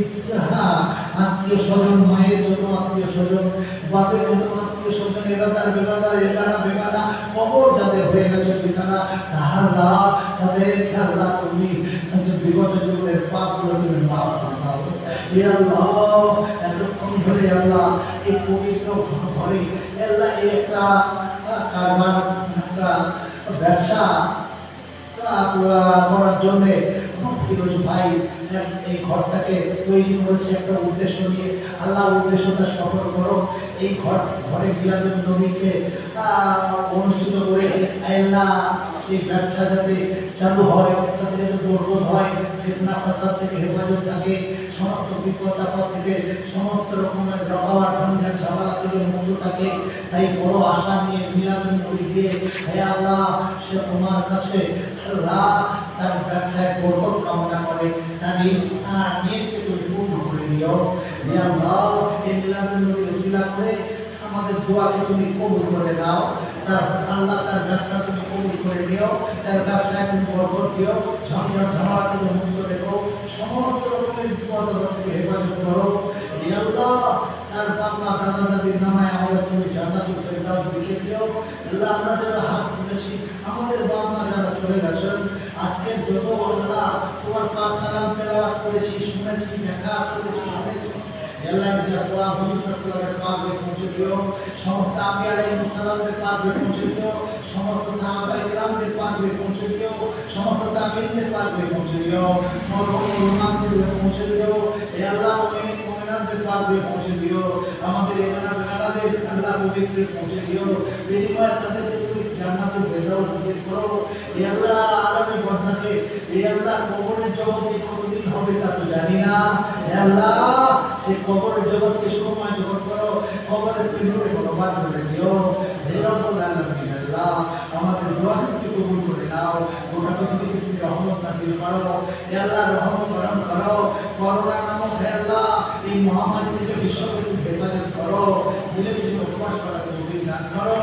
আত্মীয় স্বজন মায়ের জন্য আত্মীয় স্বজন বাপের জন্য আত্মীয় স্বজন এলাকার বেগাদার এলাকা বেগানা কবর যাদের হয়ে গেছে ঠিকানা আল্লাহ তাদের খেলা তুমি বিগত জীবনের পাপগুলো তুমি মাফ করে দাও। ইয়া আল্লাহ এতক্ষণ ধরে আল্লাহ এই পবিত্র ঘরে আল্লাহ এই একটা কারবার একটা ব্যবসা করার জন্য ফিরোজ ভাই এই ঘরটাকে তৈরি করেছে একটা উদ্দেশ্য নিয়ে। আল্লাহ উদ্দেশ্যটা সফল করো। এই ঘরে মিলাদুন নবীকে অনুষ্ঠিত করে আল্লাহ সেই ব্যবসা যাতে চালু হয়, তাতে যাতে বরকত হয়, ফিতনা ফাসাদ থেকে হেফাজত থাকে, সমস্ত বিপদ আপদ থেকে সমস্ত রকমের রকাওয়াট ঝঞ্ঝাট ঝামেলা থেকে মুক্ত থাকে। তাই বড় আশা নিয়ে মিলাদুন নবী দিয়ে হে আল্লাহ সে তোমার কাছে আল্লাহ তার ব্যবসায় বরকত কামনা করে তার নিয়তকে তুমি পূর্ণ করে দিও। হে আল্লাহ এই মিলাদুন নবী উসিলা করে আমাদের দোয়াকে তুমি কবুল করে দাও। তার আল্লাহ তার ব্যবসা তুমি কবুল করে দিও, তার ব্যবসায় তুমি বরকত দিও, ঝঞ্ঝাট ঝামেলা থেকে মুক্ত রেখো, সমস্ত রকমের বিপদ থেকে হেফাজত করো। হে আল্লাহ তার বাবা দাদা দাদির নামায় আমাদের তুমি জান্নাতুল ফেরদাউস লিখে দিও। আল্লাহ আমরা যারা হাত তুলেছি আমাদের বাবা যারা চলে গেছেন আজকের যত আল্লাহ তোমার পাক কালাম তেলাওয়াত করেছি শুনেছি দেখা করেছি আল্লাহ যা সওয়াব হুজুরের পাকে পৌঁছে দিও, সমস্ত আম্বিয়া আলাইহিস সালামের পাকে পৌঁছে দিও, সমস্ত সাহাবায়ে কিরামের পাকে পৌঁছে দিও, সমস্ত তাবিঈনদের পাকে পৌঁছে দিও, সমস্ত উলামাদের পৌঁছে দিও। হে আল্লাহ মুমিনের পাকে পৌঁছে দিও, আমাদের এলাকাদের আল্লাহ পবিত্র পৌঁছে দিও। বিনিময়ে তাদের তুমি জান্নাতুল ফেরদাউস নসিব করো। হে আল্লাহ আলামে বরজাখে হে আল্লাহ কবরের জগতে কতদিন হবে তা তো জানি না। হে আল্লাহ সেই কবরের জগৎকে সময় জগৎ করো, কবরের পিছনে ভগবান করে দিও। হে রব্বুল আলামিন আল্লাহ আমাদের দোয়াকে কবুল করে নাও, গোটা পৃথিবীকে তুমি রহমত নাযিল করো। হে আল্লাহ রহমত করম করো, করোনা নামক হে আল্লাহ এই মহামারী থেকে বিশ্বকে তুমি হেফাজত করো, দিলে কিছু উপবাস করা তুমি দান করো,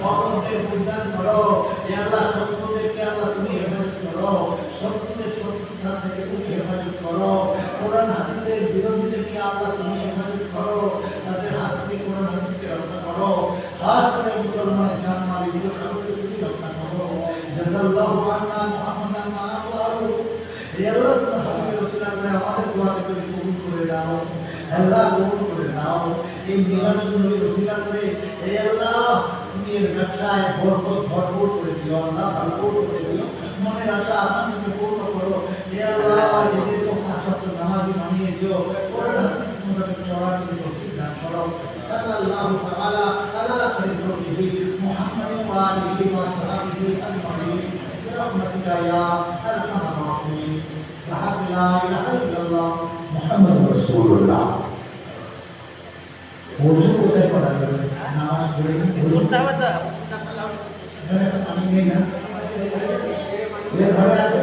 অপরদের উদ্ধার করো। হে আল্লাহ শত্রুদেরকে আল্লাহ তুমি হেফাজত করো, শত্রুদের শত্রুতা থেকে তুমি হেফাজত করো, কোরআন হাদিসের বিরোধীদেরকে আল্লাহ তুমি হেফাজত করো, তাদের হাত থেকে কোরআন হাদিসকে রক্ষা করো, খাস করে মুসলমানের জান মাল ইজ্জতকে তুমি রক্ষা করো। জাযাল্লাহু আন্না মুহাম্মাদান মা আওয়ালু। হে আল্লাহ তোমার রাসূলের করে আমাদের দোয়াকে তুমি কবুল করে দাও। আল্লাহ কবুল করে দাও। এই মিলাদুন নবীর ওসিলা করে হে আল্লাহ তুমি এর ব্যবসায় বরকত ভরপুর করে দিও, আল্লাহ ভরপুর করে দিও, মনের আশা আকাঙ্ক্ষা পূর্ণ করো। হে আল্লাহ এদেরকে পাঁচওয়াক্ত নামাজি বানিয়ে দিও, কোরআন হাদিস মোতাবেক চলার জন্য তৌফিক দান করো। সাল্লাল্লাহু তাআলা আলা ذكره محمد وآله وصحبه أجمعين برحمتك يا أرحم الراحمين. صحب لا إله إلا الله محمد رسول الله. ওযু কোথায় করা যাবে? নামাজ পড়ে করতে হবে তো আমি নেই না এর ঘরে আছে